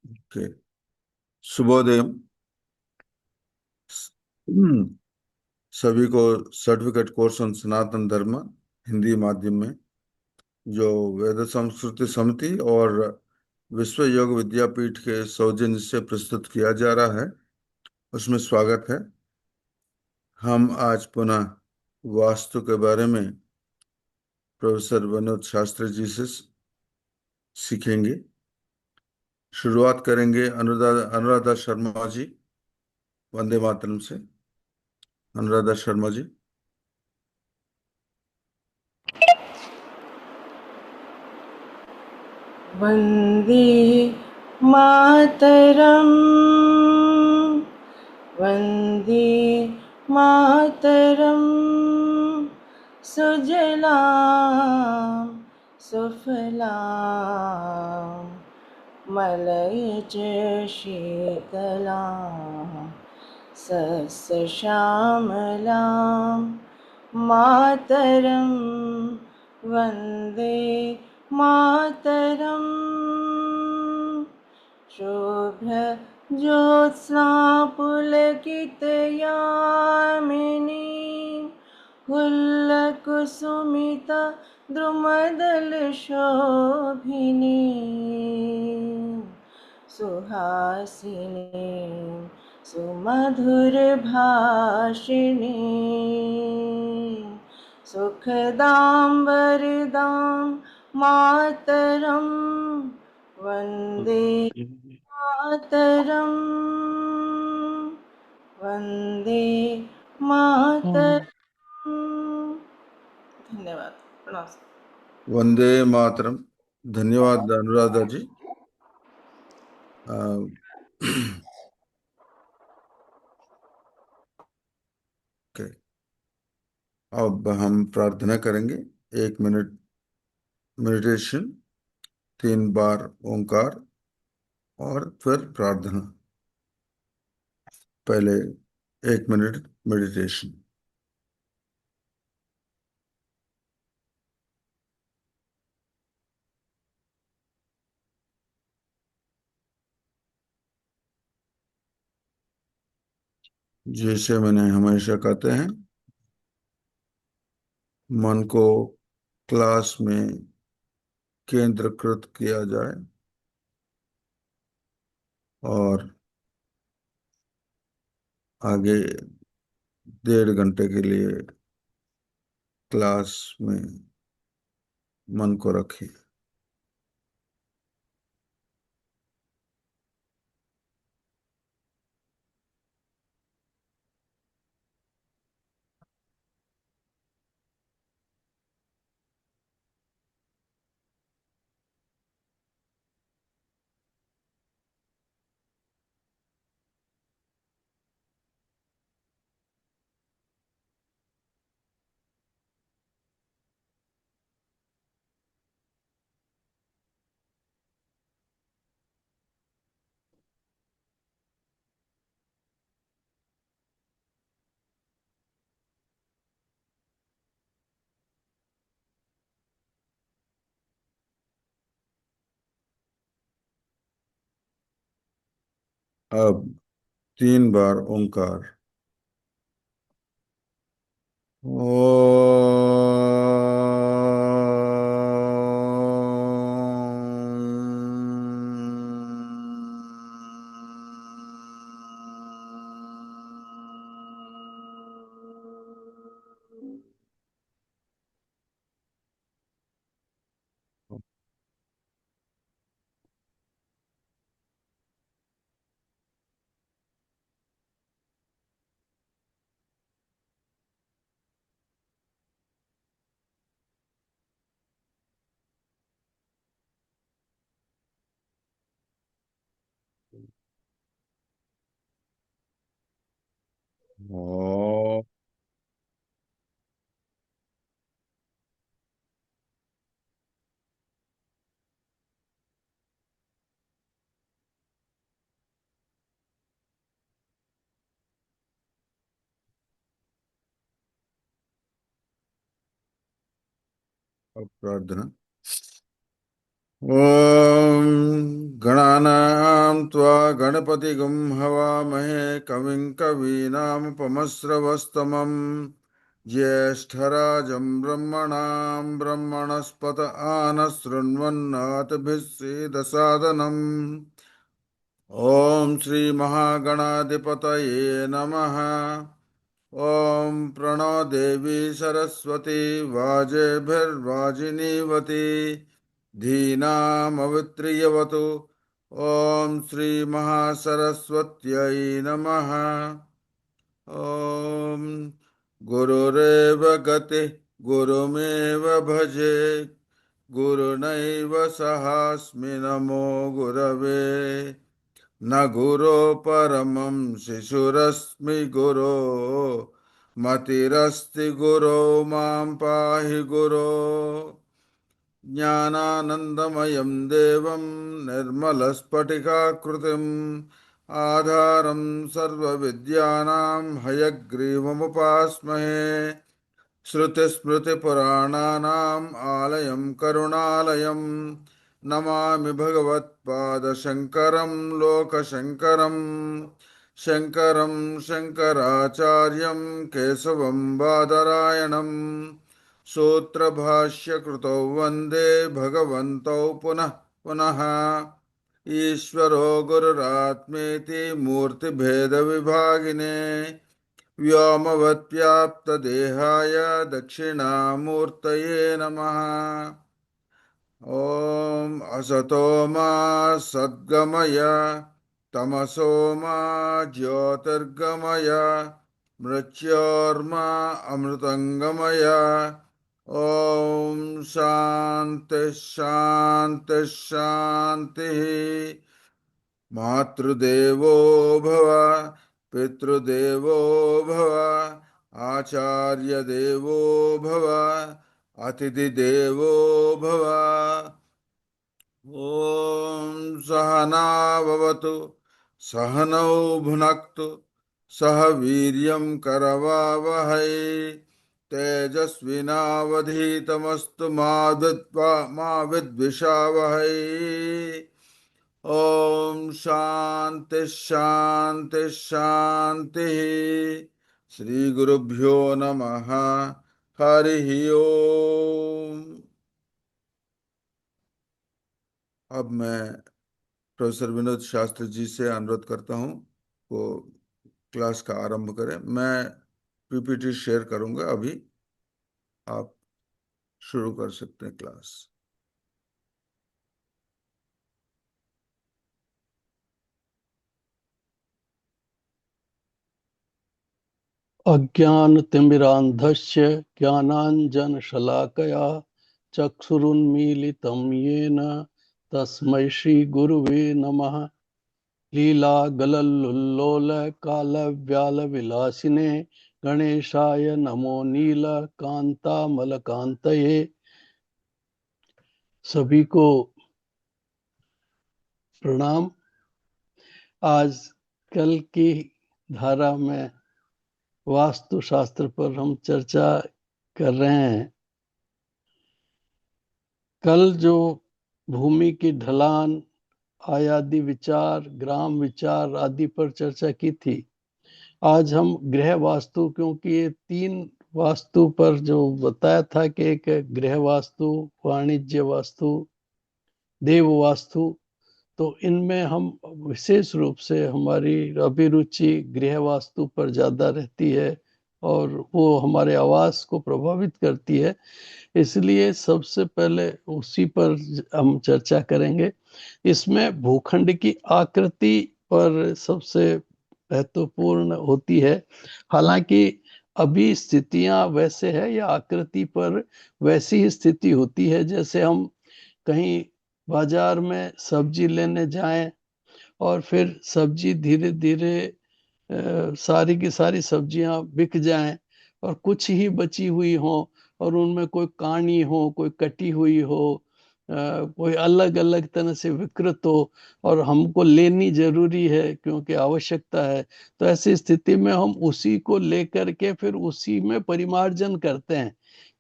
Okay. शुभोदय। सभी को certificate course on सनातन धर्म हिंदी माध्यम में जो वेद संस्कृति समिति और विश्व योग विद्यापीठ के सौजन्य से प्रस्तुत किया जा रहा है, उसमें स्वागत है। हम आज पुनः वास्तु के बारे में प्रोफेसर विनोद शास्त्री जी से सीखेंगे। शुरुआत करेंगे अनुराधा अनुराधा शर्मा जी, वंदे मातरम से। अनुराधा शर्मा जी। वन्दे मातरम्। वन्दे मातरम्। सुजलां सुफलां मलयज शीतलां सस्यश्यामलां मातरं वन्दे मातरम्। शुभ्रज्योत्स्ना पुलकितयामिनीं हुल्लकुसुमिता द्रुमदलशोभिनीं सुहासिनीं सुमधुरभाषिणीं सुखदां वरदां मातरं वन्दे मातरम्। वन्दे मातरम्। धन्यवाद। प्रणाम। वंदे मातरम। धन्यवाद अनुराधा जी। अ, ओके। अब हम प्रार्थना करेंगे। 1 मिनट मेडिटेशन, 3 बार ओंकार और फिर प्रार्थना। पहले 1 मिनट मेडिटेशन। जैसे मैंने हमेशा कहते हैं, मन को क्लास में केंद्रीकृत किया जाए और आगे 1.5 घंटे के लिए क्लास में मन को रखें। अब 3 बार ओंकार। और अब प्रार्थना। ॐ गणानां त्वा गणपतिगुं हवामहे कविं कवीनामुपमश्रवस्तमम् ज्येष्ठराजं ब्रह्मणां ब्रह्मणस्पत आनशृण्वन्नाथभिः सीदसादनम् ॐ श्रीमहागणाधिपतये नमः। ॐ प्रणो देवी सरस्वती वाजेभिर्वाजिनीवती धीनामवित्रियवतु। ॐ श्रीमहासरस्वत्यै नमः। ॐ गुरुरेव गतिः गुरुमेव भजे गुरुनैव सहास्मि नमो गुरवे न गुरो परमं शिशुरस्मि गुरो मतिरस्ति गुरो मां पाहि गुरो ज्ञानानन्दमयं देवं निर्मलस्फटिकाकृतिम् आधारं सर्वविद्यानां हयग्रीवमुपास्महे श्रुतिस्मृतिपुराणानाम् आलयं करुणालयं नमामि भगवत्पादशङ्करं लोकशङ्करं शङ्करं शङ्कराचार्यं केशवं बादरायणम् सूत्रभाष्यकृतौ वन्दे भगवन्तौ पुनः पुनः ईश्वरो गुरुरात्मेति मूर्तिभेदविभागिने व्योमवत्व्याप्तदेहाय दक्षिणामूर्तये नमः। ॐ असतो मा सद्गमय तमसो मा ज्योतिर्गमय मृत्योर्मा अमृतङ्गमय। ॐ शान्ति शान्ति शान्तिः। मातृदेवो भव पितृदेवो भव आचार्यदेवो भव अतिथिदेवो भव। ॐ सहना भवतु सहनौ भुनक्तु सह वीर्यं करवावहै तेजस्विनावधीतमस्तु मा विद्विषावहै। ॐ शान्ति शान्ति शान्तिः। श्री गुरुभ्यो नमः। हरिः ओम। अब मैं प्रोफेसर विनोद शास्त्री जी से अनुरोध करता हूं वो क्लास का आरंभ करें। मैं पीपीटी शेयर करूंगा अभी, आप शुरू कर सकते हैं क्लास। अज्ञानतिमिरान्धस्य ज्ञानाञ्जनशलाकया चक्षुरुन्मीलितं येन तस्मै श्रीगुरुवे नमः। लीलागलल्लोलकालव्यालविलासिने गणेशाय नमो नीलकान्तामलकान्तये। सभी को प्रणाम। आज कल की धारा में वास्तु शास्त्र पर हम चर्चा कर रहे हैं। कल जो भूमि की ढलान, आयादी विचार, ग्राम विचार आदि पर चर्चा की थी, आज हम गृह वास्तु, क्योंकि ये 3 वास्तु पर जो बताया था कि एक गृह वास्तु, वाणिज्य वास्तु, देव वास्तु, तो इनमें हम विशेष रूप से हमारी अभिरुचि गृह वास्तु पर ज़्यादा रहती है और वो हमारे आवास को प्रभावित करती है। इसलिए सबसे पहले उसी पर हम चर्चा करेंगे। इसमें भूखंड की आकृति पर सबसे महत्वपूर्ण होती है। हालांकि अभी स्थितियां वैसे है या आकृति पर वैसी ही स्थिति होती है जैसे हम कहीं बाजार में सब्जी लेने जाएं और फिर सब्जी धीरे धीरे सारी की सारी सब्जियां बिक जाएं और कुछ ही बची हुई हो और उनमें कोई कानी हो, कोई कटी हुई हो, कोई अलग अलग तरह से विकृत हो और हमको लेनी जरूरी है क्योंकि आवश्यकता है। तो ऐसी स्थिति में हम उसी को लेकर के फिर उसी में परिमार्जन करते हैं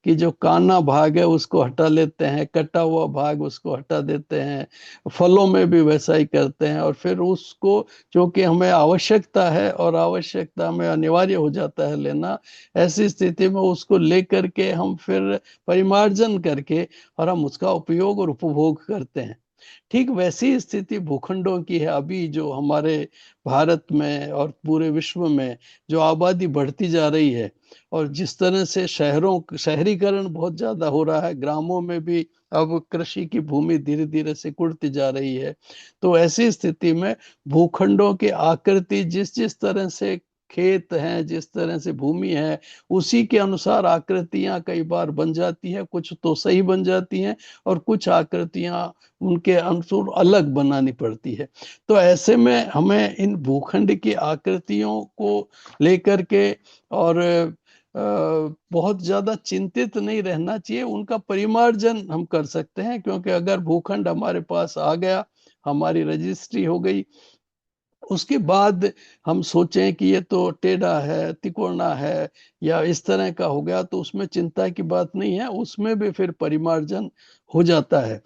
कि जो काना भाग है उसको हटा लेते हैं, कटा हुआ भाग उसको हटा देते हैं, फलों में भी वैसा ही करते हैं। और फिर उसको, क्योंकि हमें आवश्यकता है और आवश्यकता में अनिवार्य हो जाता है लेना, ऐसी स्थिति में उसको लेकर के हम फिर परिमार्जन करके और हम उसका उपयोग और उपभोग करते हैं। ठीक वैसी स्थिति भूखंडों की है अभी, जो हमारे भारत में और पूरे विश्व में जो आबादी बढ़ती जा रही है, और जिस तरह से शहरीकरण बहुत ज्यादा हो रहा है, ग्रामों में भी अब कृषि की भूमि धीरे धीरे सिकुड़ती जा रही है। तो ऐसी स्थिति में भूखंडों की आकृति जिस जिस तरह से खेत हैं, जिस तरह से भूमि है, उसी के अनुसार आकृतियां कई बार बन जाती है। कुछ तो सही बन जाती हैं और कुछ आकृतियां उनके अनुसार अलग बनानी पड़ती है। तो ऐसे में हमें इन भूखंड की आकृतियों को लेकर के और बहुत ज्यादा चिंतित नहीं रहना चाहिए, उनका परिमार्जन हम कर सकते हैं। क्योंकि अगर भूखंड हमारे पास आ गया, हमारी रजिस्ट्री हो गई, उसके बाद हम सोचें कि ये तो टेढ़ा है, तिकोना है या इस तरह का हो गया, तो उसमें चिंता की बात नहीं है, उसमें भी फिर परिमार्जन हो जाता है।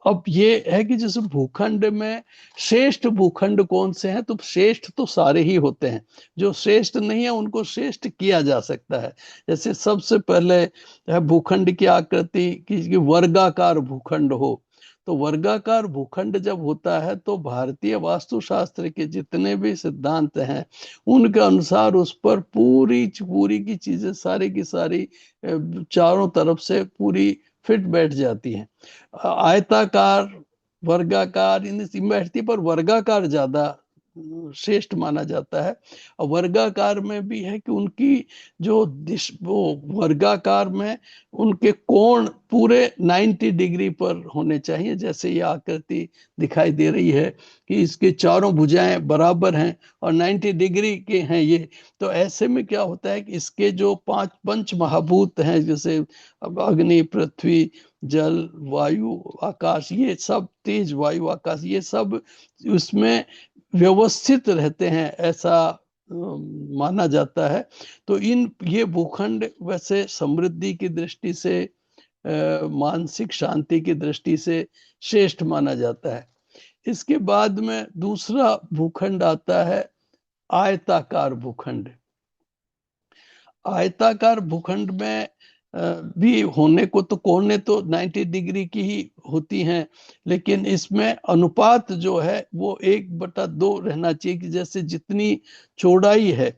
अब ये है कि जैसे भूखंड में श्रेष्ठ भूखंड कौन से हैं, तो श्रेष्ठ तो सारे ही होते हैं। जो श्रेष्ठ नहीं है उनको श्रेष्ठ किया जा सकता है। जैसे सबसे पहले है भूखंड की आकृति की वर्गाकार भूखंड हो। तो वर्गाकार भूखंड जब होता है तो भारतीय वास्तुशास्त्र के जितने भी सिद्धांत हैं उनके अनुसार उस पर पूरी पूरी की चीजें सारी की सारी चारों तरफ से पूरी फिट बैठ जाती हैं। आयताकार, वर्गाकार, इन बैठती, पर वर्गाकार ज्यादा श्रेष्ठ माना जाता है। और वर्गाकार में भी है कि उनकी जो दिश, वो वर्गाकार में उनके कोण पूरे 90 डिग्री पर होने चाहिए। जैसे ये आकृति दिखाई दे रही है कि इसके चारों भुजाएं बराबर हैं और 90 डिग्री के हैं ये। तो ऐसे में क्या होता है कि इसके जो पंच महाभूत हैं, जैसे अब अग्नि, पृथ्वी, जल, वायु, आकाश, ये सब, तेज, वायु, आकाश, ये सब उसमें व्यवस्थित रहते हैं, ऐसा माना जाता है। तो ये भूखंड वैसे समृद्धि की दृष्टि से, मानसिक शांति की दृष्टि से श्रेष्ठ माना जाता है। इसके बाद में दूसरा भूखंड आता है आयताकार भूखंड। आयताकार भूखंड में भी होने को तो कोने तो 90 डिग्री की ही होती हैं, लेकिन इसमें अनुपात जो है वो 1/2 रहना चाहिए। कि जैसे जितनी चौड़ाई है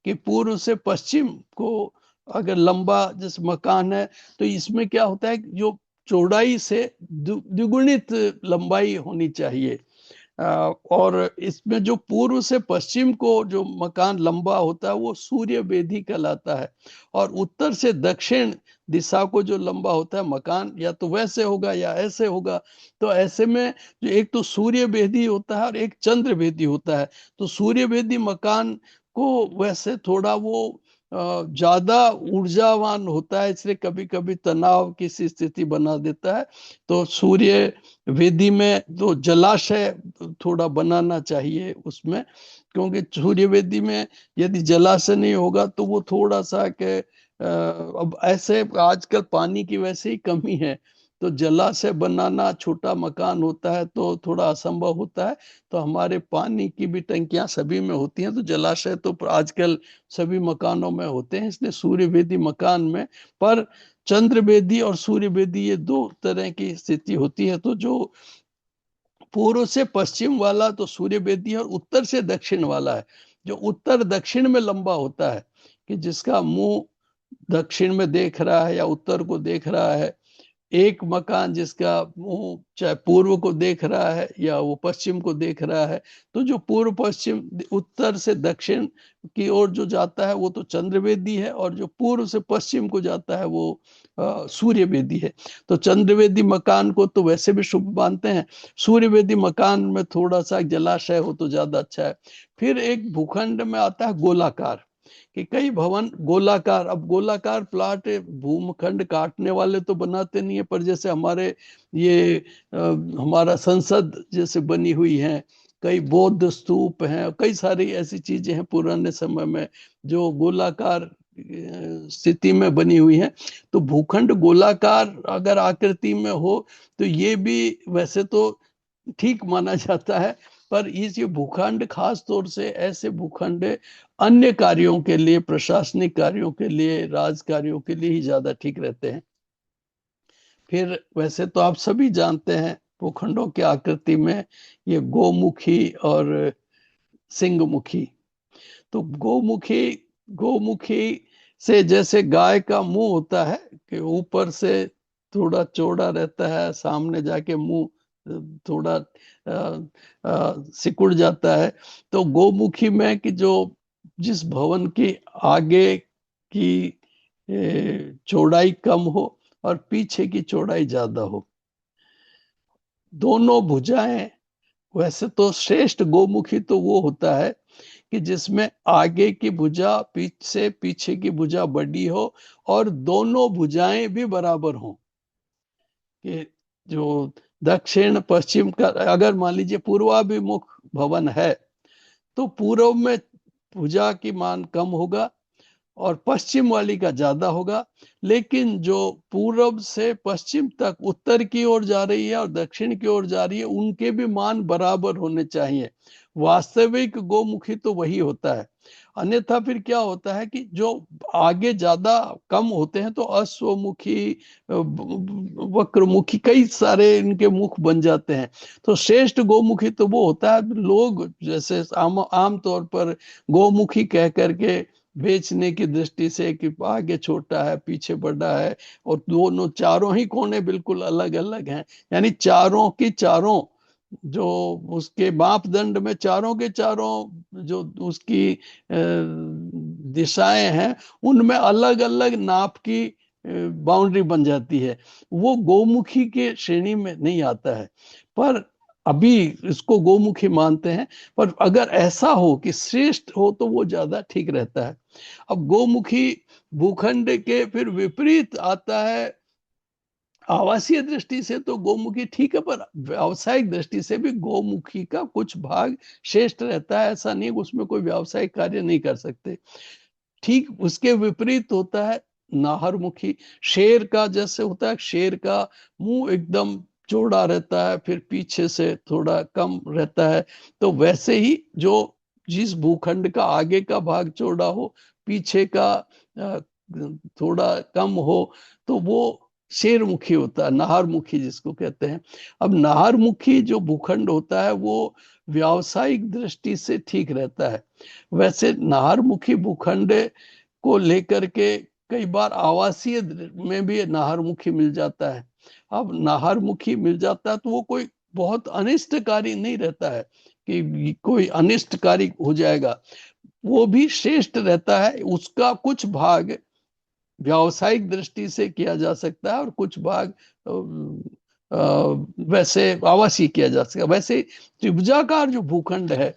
कि पूर्व से पश्चिम को अगर लंबा जैसे मकान है, तो इसमें क्या होता है कि जो चौड़ाई से द्विगुणित लंबाई होनी चाहिए। और इसमें जो पूर्व से पश्चिम को जो मकान लंबा होता है वो सूर्य वेदी कहलाता है। और उत्तर से दक्षिण दिशा को जो लंबा होता है मकान, या तो वैसे होगा या ऐसे होगा। तो ऐसे में जो एक तो सूर्य वेदी होता है और एक चंद्र वेदी होता है। तो सूर्य वेदी मकान को वैसे थोड़ा वो ज्यादा ऊर्जावान होता है, इसलिए कभी कभी तनाव की सी स्थिति बना देता है। तो सूर्य वेदी में तो जलाशय थोड़ा बनाना चाहिए उसमें, क्योंकि सूर्य वेदी में यदि जलाशय नहीं होगा तो वो थोड़ा सा के अब ऐसे आजकल पानी की वैसे ही कमी है, तो जलाशय बनाना, छोटा मकान होता है तो थोड़ा असंभव होता है। तो हमारे पानी की भी टंकियां सभी में होती हैं, तो जलाशय तो आजकल सभी मकानों में होते हैं, इसलिए सूर्य वेदी मकान में। पर चंद्र वेदी और सूर्य वेदी ये दो तरह की स्थिति होती है। तो जो पूर्व से पश्चिम वाला तो सूर्य वेदी है, और उत्तर से दक्षिण वाला है जो उत्तर दक्षिण में लंबा होता है, कि जिसका मुंह दक्षिण में देख रहा है या उत्तर को देख रहा है। एक मकान जिसका मुंह चाहे पूर्व को देख रहा है या वो पश्चिम को देख रहा है। तो जो पूर्व पश्चिम उत्तर से दक्षिण की ओर जो जाता है वो तो चंद्रवेदी है, और जो पूर्व से पश्चिम को जाता है वो सूर्यवेदी है। तो चंद्रवेदी मकान को तो वैसे भी शुभ मानते हैं, सूर्यवेदी मकान में थोड़ा सा जलाशय हो तो ज्यादा अच्छा है। फिर एक भूखंड में आता है गोलाकार, कि कई भवन गोलाकार, अब गोलाकार प्लाट भूखंड काटने वाले तो बनाते नहीं है, पर जैसे हमारे ये हमारा संसद जैसे बनी हुई है, कई बौद्ध स्तूप हैं, कई सारी ऐसी चीजें हैं पुराने समय में जो गोलाकार स्थिति में बनी हुई है। तो भूखंड गोलाकार अगर आकृति में हो तो ये भी वैसे तो ठीक माना जाता है, पर इस ये भूखंड खास तौर से ऐसे भूखंड अन्य कार्यों के लिए, प्रशासनिक कार्यों के लिए, राज कार्यों के लिए ही ज्यादा ठीक रहते हैं। फिर वैसे तो आप सभी जानते हैं भूखंडों की आकृति में ये गोमुखी और सिंहमुखी। तो गोमुखी गोमुखी से जैसे गाय का मुंह होता है कि ऊपर से थोड़ा चौड़ा रहता है, सामने जाके मुंह थोड़ा सिकुड़ जाता है। तो गोमुखी में कि जो जिस भवन की आगे की चौड़ाई कम हो और पीछे की चौड़ाई ज्यादा हो, दोनों भुजाएं। वैसे तो श्रेष्ठ गोमुखी तो वो होता है कि जिसमें आगे की भुजा पीछे की भुजा बड़ी हो और दोनों भुजाएं भी बराबर हों। कि जो दक्षिण पश्चिम का, अगर मान लीजिए पूर्वाभिमुख भवन है तो पूर्व में भुजा की मान कम होगा और पश्चिम वाली का ज्यादा होगा। लेकिन जो पूर्व से पश्चिम तक उत्तर की ओर जा रही है और दक्षिण की ओर जा रही है, उनके भी मान बराबर होने चाहिए। वास्तविक गोमुखी तो वही होता है। अन्यथा फिर क्या होता है कि जो आगे ज्यादा कम होते हैं तो अश्वमुखी, वक्रमुखी, कई सारे इनके मुख बन जाते हैं। तो श्रेष्ठ गोमुखी तो वो होता है, लोग जैसे आम तौर पर गोमुखी कह करके बेचने की दृष्टि से कि आगे छोटा है पीछे बड़ा है और दोनों चारों ही कोने बिल्कुल अलग अलग हैं, यानी चारों की चारों जो उसके मापदंड में चारों के चारों जो उसकी दिशाएं हैं उनमें अलग अलग नाप की बाउंड्री बन जाती है। वो गोमुखी के श्रेणी में नहीं आता है, पर अभी इसको गोमुखी मानते हैं। पर अगर ऐसा हो कि श्रेष्ठ हो तो वो ज्यादा ठीक रहता है। अब गोमुखी भूखंड के फिर विपरीत आता है। आवासीय दृष्टि से तो गोमुखी ठीक है, पर व्यावसायिक दृष्टि से भी गोमुखी का कुछ भाग श्रेष्ठ रहता है। ऐसा नहीं उसमें कोई व्यावसायिक कार्य नहीं कर सकते। ठीक उसके विपरीत होता है नाहरमुखी। शेर का जैसे होता है, शेर का मुंह एकदम चौड़ा रहता है, फिर पीछे से थोड़ा कम रहता है। तो वैसे ही जो जिस भूखंड का आगे का भाग चौड़ा हो, पीछे का थोड़ा कम हो, तो वो शेरमुखी होता है, नाहरमुखी जिसको कहते हैं। अब नाहरमुखी जो भूखंड होता है वो व्यावसायिक दृष्टि से ठीक रहता है। वैसे नाहरमुखी भूखंड को लेकर के कई बार आवासीय में भी नाहरमुखी मिल जाता है। अब नाहरमुखी मिल जाता है तो वो कोई बहुत अनिष्टकारी नहीं रहता है कि कोई अनिष्टकारी हो जाएगा, वो भी श्रेष्ठ रहता है। उसका कुछ भाग व्यावसायिक दृष्टि से किया जा सकता है और कुछ भाग वैसे आवासीय किया जा सकता है। वैसे त्रिभुजाकार जो भूखंड है,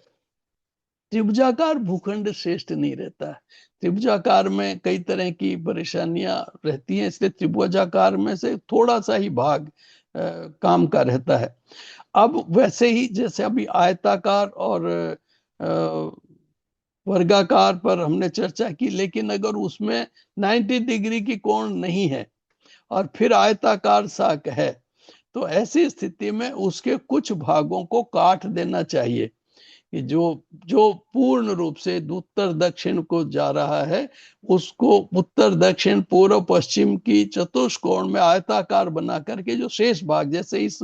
त्रिभुजाकार भूखंड श्रेष्ठ नहीं रहता है। त्रिभुजाकार में कई तरह की परेशानियां रहती हैं, इसलिए त्रिभुजाकार में से थोड़ा सा ही भाग काम का रहता है। अब वैसे ही जैसे अभी आयताकार और वर्गाकार पर हमने चर्चा की, लेकिन अगर उसमें 90 डिग्री की कोण नहीं है और फिर आयताकार साक है, तो ऐसी स्थिति में उसके कुछ भागों को काट देना चाहिए कि जो जो पूर्ण रूप से उत्तर दक्षिण को जा रहा है उसको उत्तर दक्षिण पूर्व पश्चिम की चतुष्कोण में आयताकार बना करके जो शेष भाग, जैसे इस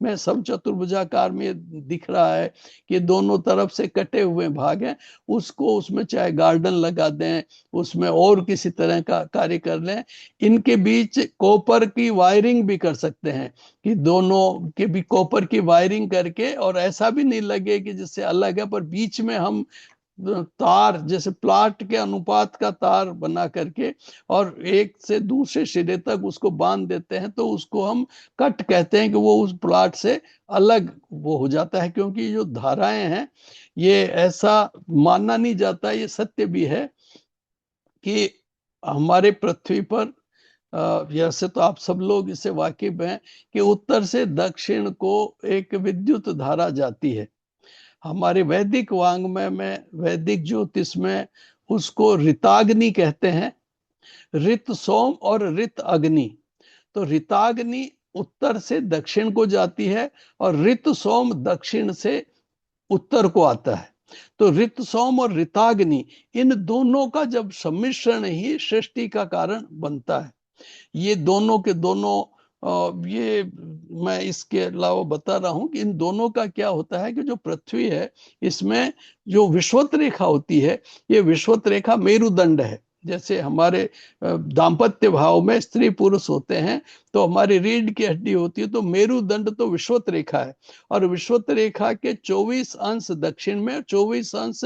में सब चतुर्भुजाकार में दिख रहा है कि दोनों तरफ से कटे हुए भाग हैं, उसको उसमें चाहे गार्डन लगा दें, उसमें और किसी तरह का कार्य कर लें। इनके बीच कॉपर की वायरिंग भी कर सकते हैं कि दोनों के भी कॉपर की वायरिंग करके, और ऐसा भी नहीं लगे कि जिससे अलग है, पर बीच में हम तार जैसे प्लाट के अनुपात का तार बना करके और एक से दूसरे सिरे तक उसको बांध देते हैं, तो उसको हम कट कहते हैं कि वो उस प्लाट से अलग वो हो जाता है। क्योंकि जो धाराएं हैं, ये ऐसा मानना नहीं जाता, ये सत्य भी है कि हमारे पृथ्वी पर वैसे तो आप सब लोग इससे वाकिफ हैं कि उत्तर से दक्षिण को एक विद्युत धारा जाती है। हमारे वैदिक वांग्मय में, वैदिक ज्योतिष में उसको ऋताग्नि कहते हैं ऋत सोम और ऋत अग्नि। तो ऋताग्नि उत्तर से दक्षिण को जाती है और ऋत सोम दक्षिण से उत्तर को आता है। तो ऋत सोम और ऋताग्नि, इन दोनों का जब सम्मिश्रण ही सृष्टि का कारण बनता है। ये दोनों के दोनों ये मैं इसके अलावा बता रहा हूं कि इन दोनों का क्या होता है कि जो पृथ्वी है इसमें जो विषुवत रेखा होती है, ये विषुवत रेखा मेरुदंड है। जैसे हमारे दाम्पत्य भाव में स्त्री पुरुष होते हैं तो हमारी रीढ़ की हड्डी होती है, तो मेरुदंड तो विषुवत रेखा है। और विषुवत रेखा के 24 अंश दक्षिण में, 24 अंश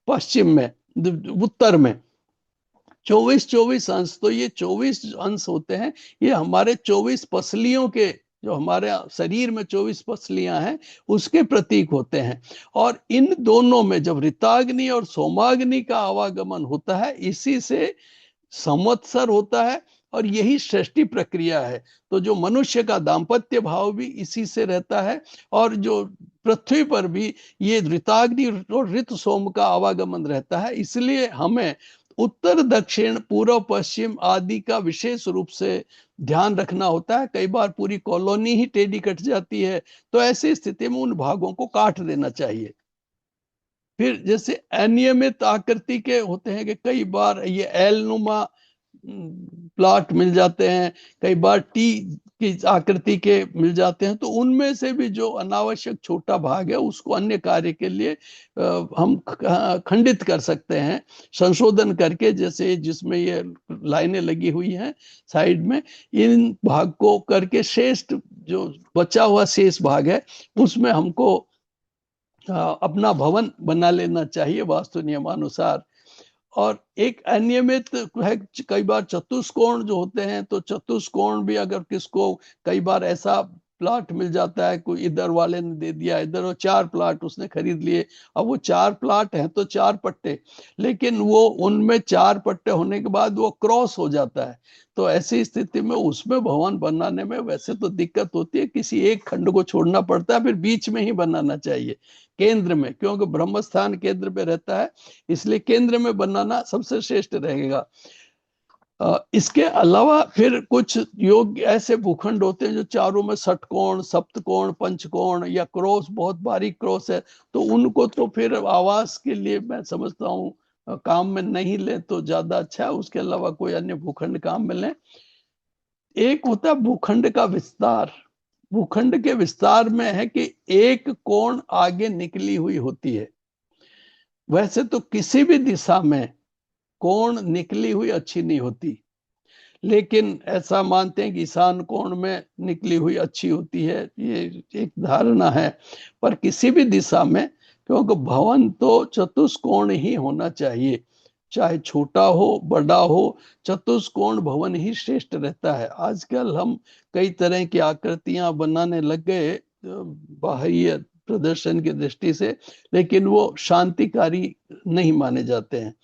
पश्चिम में, उत्तर में, 24 अंश। तो ये 24 अंश होते हैं, ये हमारे 24 पसलियों के, जो हमारे शरीर में 24 पसलियां हैं उसके प्रतीक होते हैं। और इन दोनों में जब ऋताग्नि और सोमाग्नि का आवागमन होता है, इसी से संवत्सर होता है और यही सृष्टि प्रक्रिया है। तो जो मनुष्य का दाम्पत्य भाव भी इसी से रहता है और जो पृथ्वी पर भी ये ऋताग्नि और ऋत सोम का आवागमन रहता है। इसलिए हमें उत्तर दक्षिण पूर्व पश्चिम आदि का विशेष रूप से ध्यान रखना होता है। कई बार पूरी कॉलोनी ही टेढ़ी कट जाती है, तो ऐसी स्थिति में उन भागों को काट देना चाहिए। फिर जैसे अनियमित आकृति के होते हैं कि कई बार ये एल नुमा प्लॉट मिल जाते हैं, कई बार टी की आकृति के मिल जाते हैं, तो उनमें से भी जो अनावश्यक छोटा भाग है उसको अन्य कार्य के लिए हम खंडित कर सकते हैं संशोधन करके। जैसे जिसमें ये लाइनें लगी हुई हैं साइड में, इन भाग को करके शेष जो बचा हुआ शेष भाग है उसमें हमको अपना भवन बना लेना चाहिए वास्तु नियमानुसार। और एक अनियमित है, कई बार चतुष्कोण जो होते हैं, तो चतुष्कोण भी अगर किसको कई बार ऐसा प्लाट मिल जाता है, कोई इधर वाले ने दे दिया, इधर वो 4 प्लाट उसने खरीद लिए। अब वो 4 प्लाट हैं तो 4 पट्टे, लेकिन वो उनमें 4 पट्टे होने के बाद वो क्रॉस हो जाता है। तो ऐसी स्थिति में उसमें भवन बनाने में वैसे तो दिक्कत होती है, किसी एक खंड को छोड़ना पड़ता है, फिर बीच में ही बनाना चाहिए केंद्र में, क्योंकि ब्रह्म स्थान केंद्र पे रहता है, इसलिए केंद्र में बनाना सबसे श्रेष्ठ रहेगा। इसके अलावा फिर कुछ योग ऐसे भूखंड होते हैं जो चारों में षटकोण, सप्तकोण, पंचकोण या क्रॉस, बहुत बारीक क्रॉस है, तो उनको तो फिर आवास के लिए मैं समझता हूँ काम में नहीं ले तो ज्यादा अच्छा है। उसके अलावा कोई अन्य भूखंड काम में लें। एक होता है भूखंड का विस्तार। भूखंड के विस्तार में है कि एक कोण आगे निकली हुई होती है। वैसे तो किसी भी दिशा में कोण निकली हुई अच्छी नहीं होती, लेकिन ऐसा मानते हैं कि ईशान कोण में निकली हुई अच्छी होती है, ये एक धारणा है। पर किसी भी दिशा में, क्योंकि भवन तो चतुष्कोण ही होना चाहिए, चाहे छोटा हो बड़ा हो, चतुष्कोण भवन ही श्रेष्ठ रहता है। आजकल हम कई तरह की आकृतियां बनाने लग गए बाह्य प्रदर्शन की दृष्टि से, लेकिन वो शांतिकारी नहीं माने जाते हैं।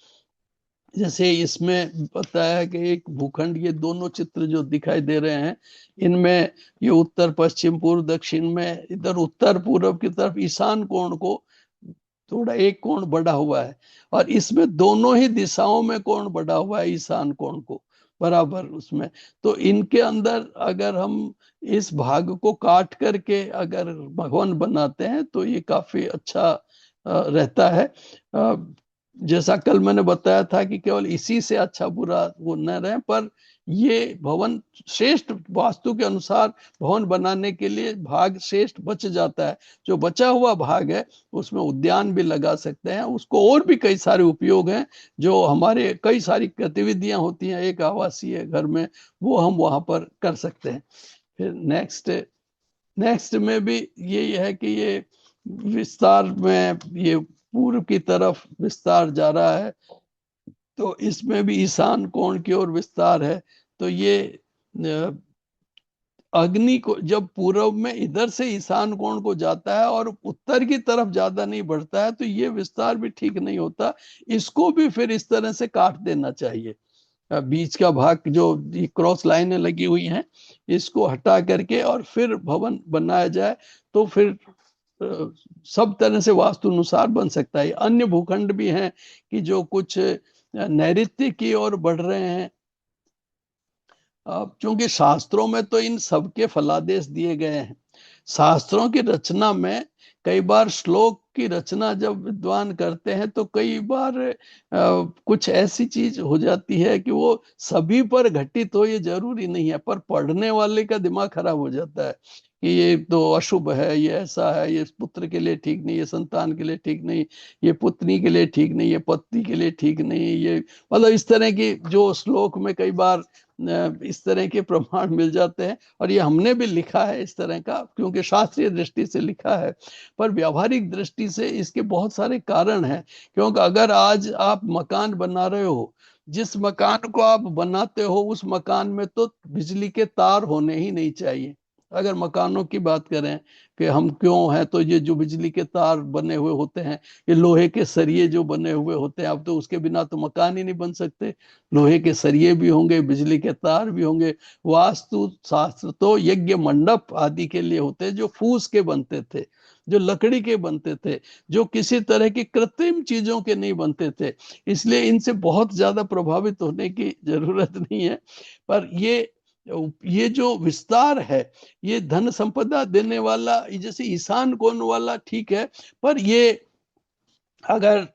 जैसे इसमें बताया है कि एक भूखंड, ये दोनों चित्र जो दिखाई दे रहे हैं इनमें ये उत्तर पश्चिम पूर्व दक्षिण में, इधर उत्तर पूर्व की तरफ ईशान कोण को थोड़ा एक कोण बढ़ा हुआ है, और इसमें दोनों ही दिशाओं में कोण बढ़ा हुआ है ईशान कोण को बराबर उसमें। तो इनके अंदर अगर हम इस भाग को काट करके अगर भवन बनाते हैं तो ये काफी अच्छा रहता है। जैसा कल मैंने बताया था कि केवल इसी से अच्छा बुरा वो न रहे, पर ये भवन श्रेष्ठ वास्तु के अनुसार भवन बनाने के लिए भाग श्रेष्ठ बच जाता है। जो बचा हुआ भाग है उसमें उद्यान भी लगा सकते हैं, उसको और भी कई सारे उपयोग हैं, जो हमारे कई सारी गतिविधियां होती हैं एक आवासीय घर में, वो हम वहां पर कर सकते हैं। फिर नेक्स्ट में भी ये है कि ये विस्तार में ये पूर्व की तरफ विस्तार जा रहा है, तो इसमें भी ईशान कोण की ओर विस्तार है। तो ये अग्नि को जब पूर्व में इधर से ईशान कोण को जाता है और उत्तर की तरफ ज्यादा नहीं बढ़ता है, तो ये विस्तार भी ठीक नहीं होता। इसको भी फिर इस तरह से काट देना चाहिए। बीच का भाग जो क्रॉस लाइनें लगी हुई हैं इसको हटा करके और फिर भवन बनाया जाए, तो फिर सब तरह से वास्तु अनुसार बन सकता है। अन्य भूखंड भी हैं कि जो कुछ नैऋत्य की ओर बढ़ रहे हैं, अब चूंकि शास्त्रों में तो इन सबके फलादेश दिए गए हैं, शास्त्रों की रचना में कई बार श्लोक की रचना जब विद्वान करते हैं तो कई बार कुछ ऐसी चीज हो जाती है कि वो सभी पर घटित हो, ये जरूरी नहीं है, पर पढ़ने वाले का दिमाग खराब हो जाता है कि ये तो अशुभ है, ये ऐसा है, ये पुत्र के लिए ठीक नहीं, ये संतान के लिए ठीक नहीं, ये पुत्री के लिए ठीक नहीं, ये पत्नी के लिए ठीक नहीं, ये मतलब इस तरह की जो श्लोक में कई बार इस तरह के प्रमाण मिल जाते हैं। और ये हमने भी लिखा है इस तरह का, क्योंकि शास्त्रीय दृष्टि से लिखा है, पर व्यावहारिक दृष्टि से इसके बहुत सारे कारण हैं। क्योंकि अगर आज आप मकान बना रहे हो, जिस मकान को आप बनाते हो उस मकान में तो बिजली के तार होने ही नहीं चाहिए। अगर मकानों की बात करें कि हम क्यों हैं, तो ये जो बिजली के तार बने हुए होते हैं, ये लोहे के सरिये जो बने हुए होते हैं, अब तो उसके बिना तो मकान ही नहीं बन सकते। लोहे के सरिये भी होंगे, बिजली के तार भी होंगे। वास्तु शास्त्र तो यज्ञ मंडप आदि के लिए होते हैं, जो फूस के बनते थे, जो लकड़ी के बनते थे, जो किसी तरह की कृत्रिम चीजों के नहीं बनते थे। इसलिए इनसे बहुत ज्यादा प्रभावित होने की जरूरत नहीं है। पर ये जो विस्तार है, ये धन संपदा देने वाला, जैसे ईशान कोण वाला ठीक है, पर ये अगर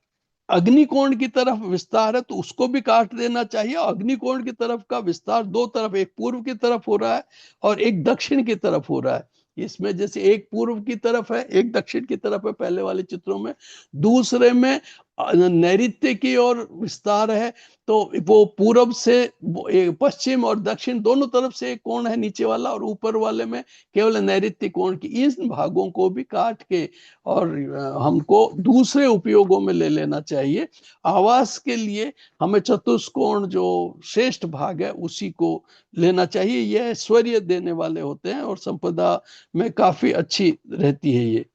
अग्निकोण की तरफ विस्तार है तो उसको भी काट देना चाहिए। अग्निकोण की तरफ का विस्तार दो तरफ, एक पूर्व की तरफ हो रहा है और एक दक्षिण की तरफ हो रहा है। इसमें जैसे एक पूर्व की तरफ है, एक दक्षिण की तरफ है पहले वाले चित्रों में, दूसरे में नैऋत्य की ओर विस्तार है। तो वो पूरब से पश्चिम और दक्षिण दोनों तरफ से एक कोण है नीचे वाला, और ऊपर वाले में केवल नैऋत्य कोण की। इन भागों को भी काट के और हमको दूसरे उपयोगों में ले लेना चाहिए। आवास के लिए हमें चतुष्कोण जो श्रेष्ठ भाग है उसी को लेना चाहिए। यह ऐश्वर्य देने वाले होते हैं और संपदा में काफी अच्छी रहती है ये।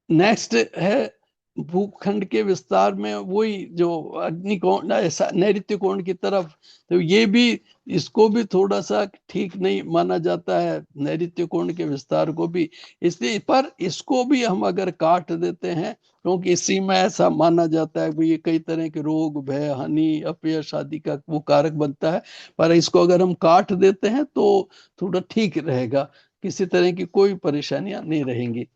नेक्स्ट है भूखंड के विस्तार में वही जो अग्निकोण ऐसा नैऋत्य कोण की तरफ, तो ये भी, इसको भी थोड़ा सा ठीक नहीं माना जाता है, नैऋत्य कोण के विस्तार को भी। इसलिए पर इसको भी हम अगर काट देते हैं, क्योंकि इसी में ऐसा माना जाता है कि ये कई तरह के रोग, भय, हानि, अपयश आदि का वो कारक बनता है, पर इसको अगर हम काट देते हैं तो थोड़ा ठीक रहेगा, किसी तरह की कोई परेशानियां नहीं रहेंगी।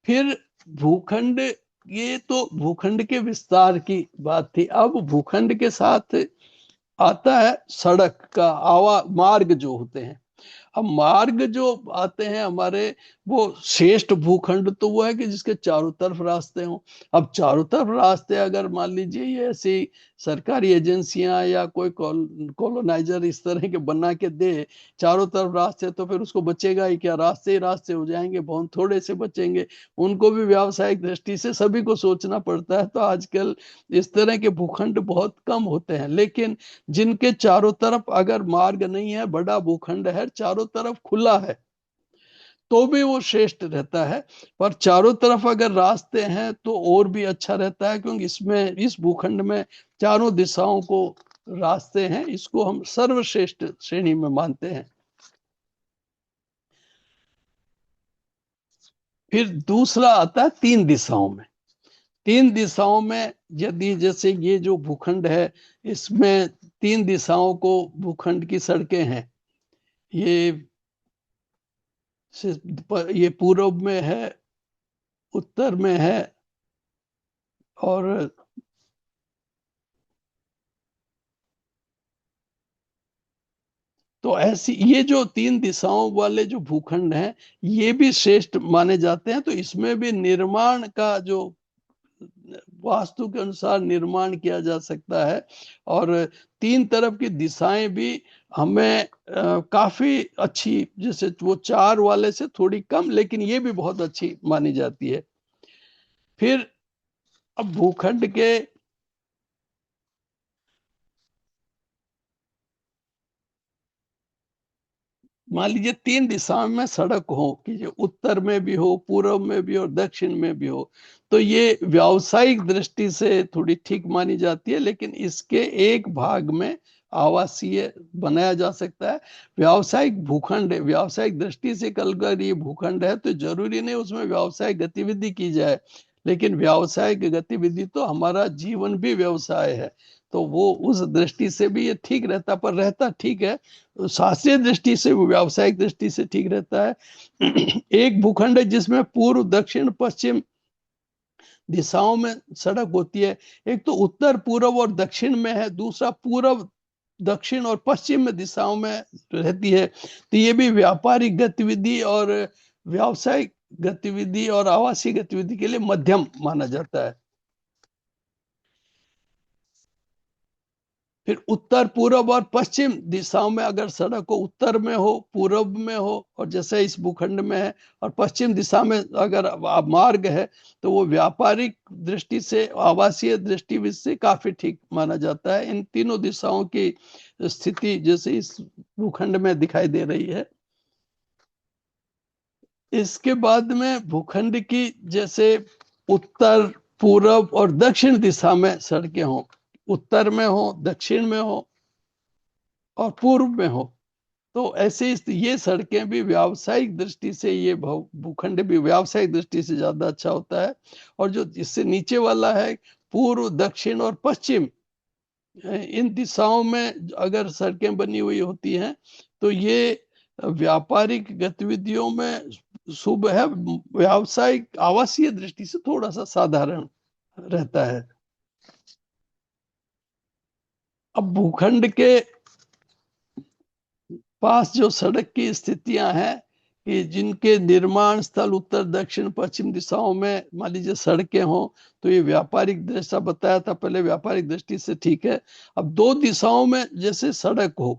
फिर भूखंड, ये तो भूखंड के विस्तार की बात थी। अब भूखंड के साथ आता है सड़क का मार्ग जो होते हैं। अब मार्ग जो आते हैं हमारे, वो श्रेष्ठ भूखंड तो वो है कि जिसके चारों तरफ रास्ते हों। अब चारों तरफ रास्ते अगर मान लीजिए ये ऐसी सरकारी एजेंसियां या कोई कॉलोनाइजर इस तरह के बना के दे चारों तरफ रास्ते, तो फिर उसको बचेगा ही क्या, रास्ते ही रास्ते हो जाएंगे, बहुत थोड़े से बचेंगे। उनको भी व्यावसायिक दृष्टि से सभी को सोचना पड़ता है। तो आजकल इस तरह के भूखंड बहुत कम होते हैं, लेकिन जिनके चारों तरफ अगर मार्ग नहीं है, बड़ा भूखंड है, चारों तरफ खुला है, तो भी वो श्रेष्ठ रहता है। पर चारों तरफ अगर रास्ते हैं तो और भी अच्छा रहता है, क्योंकि इसमें, इस भूखंड में चारों दिशाओं को रास्ते हैं, इसको हम सर्वश्रेष्ठ श्रेणी में मानते हैं। फिर दूसरा आता है तीन दिशाओं में। तीन दिशाओं में यदि जैसे ये जो भूखंड है, इसमें तीन दिशाओं को भूखंड की सड़कें हैं। ये पूर्व में है, उत्तर में है, और तो ऐसी ये जो तीन दिशाओं वाले जो भूखंड हैं, ये भी श्रेष्ठ माने जाते हैं। तो इसमें भी निर्माण का जो वास्तु के अनुसार निर्माण किया जा सकता है, और तीन तरफ की दिशाएं भी हमें काफी अच्छी, जैसे वो चार वाले से थोड़ी कम, लेकिन ये भी बहुत अच्छी मानी जाती है। फिर अब भूखंड के मान लीजिए तीन दिशाओं में सड़क हो, कि जो उत्तर में भी हो, पूर्व में भी और दक्षिण में भी हो, तो ये व्यावसायिक दृष्टि से थोड़ी ठीक मानी जाती है। लेकिन इसके एक भाग में आवासीय बनाया जा सकता है। व्यावसायिक भूखंड, व्यावसायिक दृष्टि से कल अगर ये भूखंड है तो जरूरी नहीं उसमें व्यावसायिक गतिविधि की जाए, लेकिन व्यावसायिक गतिविधि तो हमारा जीवन भी व्यवसाय है। तो वो उस दृष्टि से भी ये ठीक रहता, पर रहता ठीक है, शास्त्रीय दृष्टि से, व्यावसायिक दृष्टि से ठीक रहता है। एक भूखंड है जिसमें पूर्व दक्षिण पश्चिम दिशाओं में सड़क होती है। एक तो उत्तर पूर्व और दक्षिण में है, दूसरा पूर्व दक्षिण और पश्चिम में दिशाओं में रहती है। तो ये भी व्यापारिक गतिविधि और व्यावसायिक गतिविधि और आवासीय गतिविधि के लिए मध्यम माना जाता है। फिर उत्तर पूर्व और पश्चिम दिशाओं में अगर सड़क को उत्तर में हो, पूर्व में हो, और जैसे इस भूखंड में है, और पश्चिम दिशा में अगर मार्ग है, तो वो व्यापारिक दृष्टि से, आवासीय दृष्टि से काफी ठीक माना जाता है। इन तीनों दिशाओं की स्थिति जैसे इस भूखंड में दिखाई दे रही है। इसके बाद में भूखंड की जैसे उत्तर पूर्व और दक्षिण दिशा में सड़कें हों, उत्तर में हो, दक्षिण में हो और पूर्व में हो, तो ऐसे ये सड़कें भी व्यावसायिक दृष्टि से, ये भूखंड भी व्यावसायिक दृष्टि से ज्यादा अच्छा होता है। और जो इससे नीचे वाला है पूर्व दक्षिण और पश्चिम, इन दिशाओं में अगर सड़कें बनी हुई होती हैं तो ये व्यापारिक गतिविधियों में शुभ है, व्यावसायिक आवासीय दृष्टि से थोड़ा सा साधारण रहता है। अब भूखंड के पास जो सड़क की स्थितियां हैं कि जिनके निर्माण स्थल उत्तर दक्षिण पश्चिम दिशाओं में मान लीजिए सड़कें हों, तो ये व्यापारिक दृष्टि बताया था पहले, व्यापारिक दृष्टि से ठीक है। अब दो दिशाओं में जैसे सड़क हो,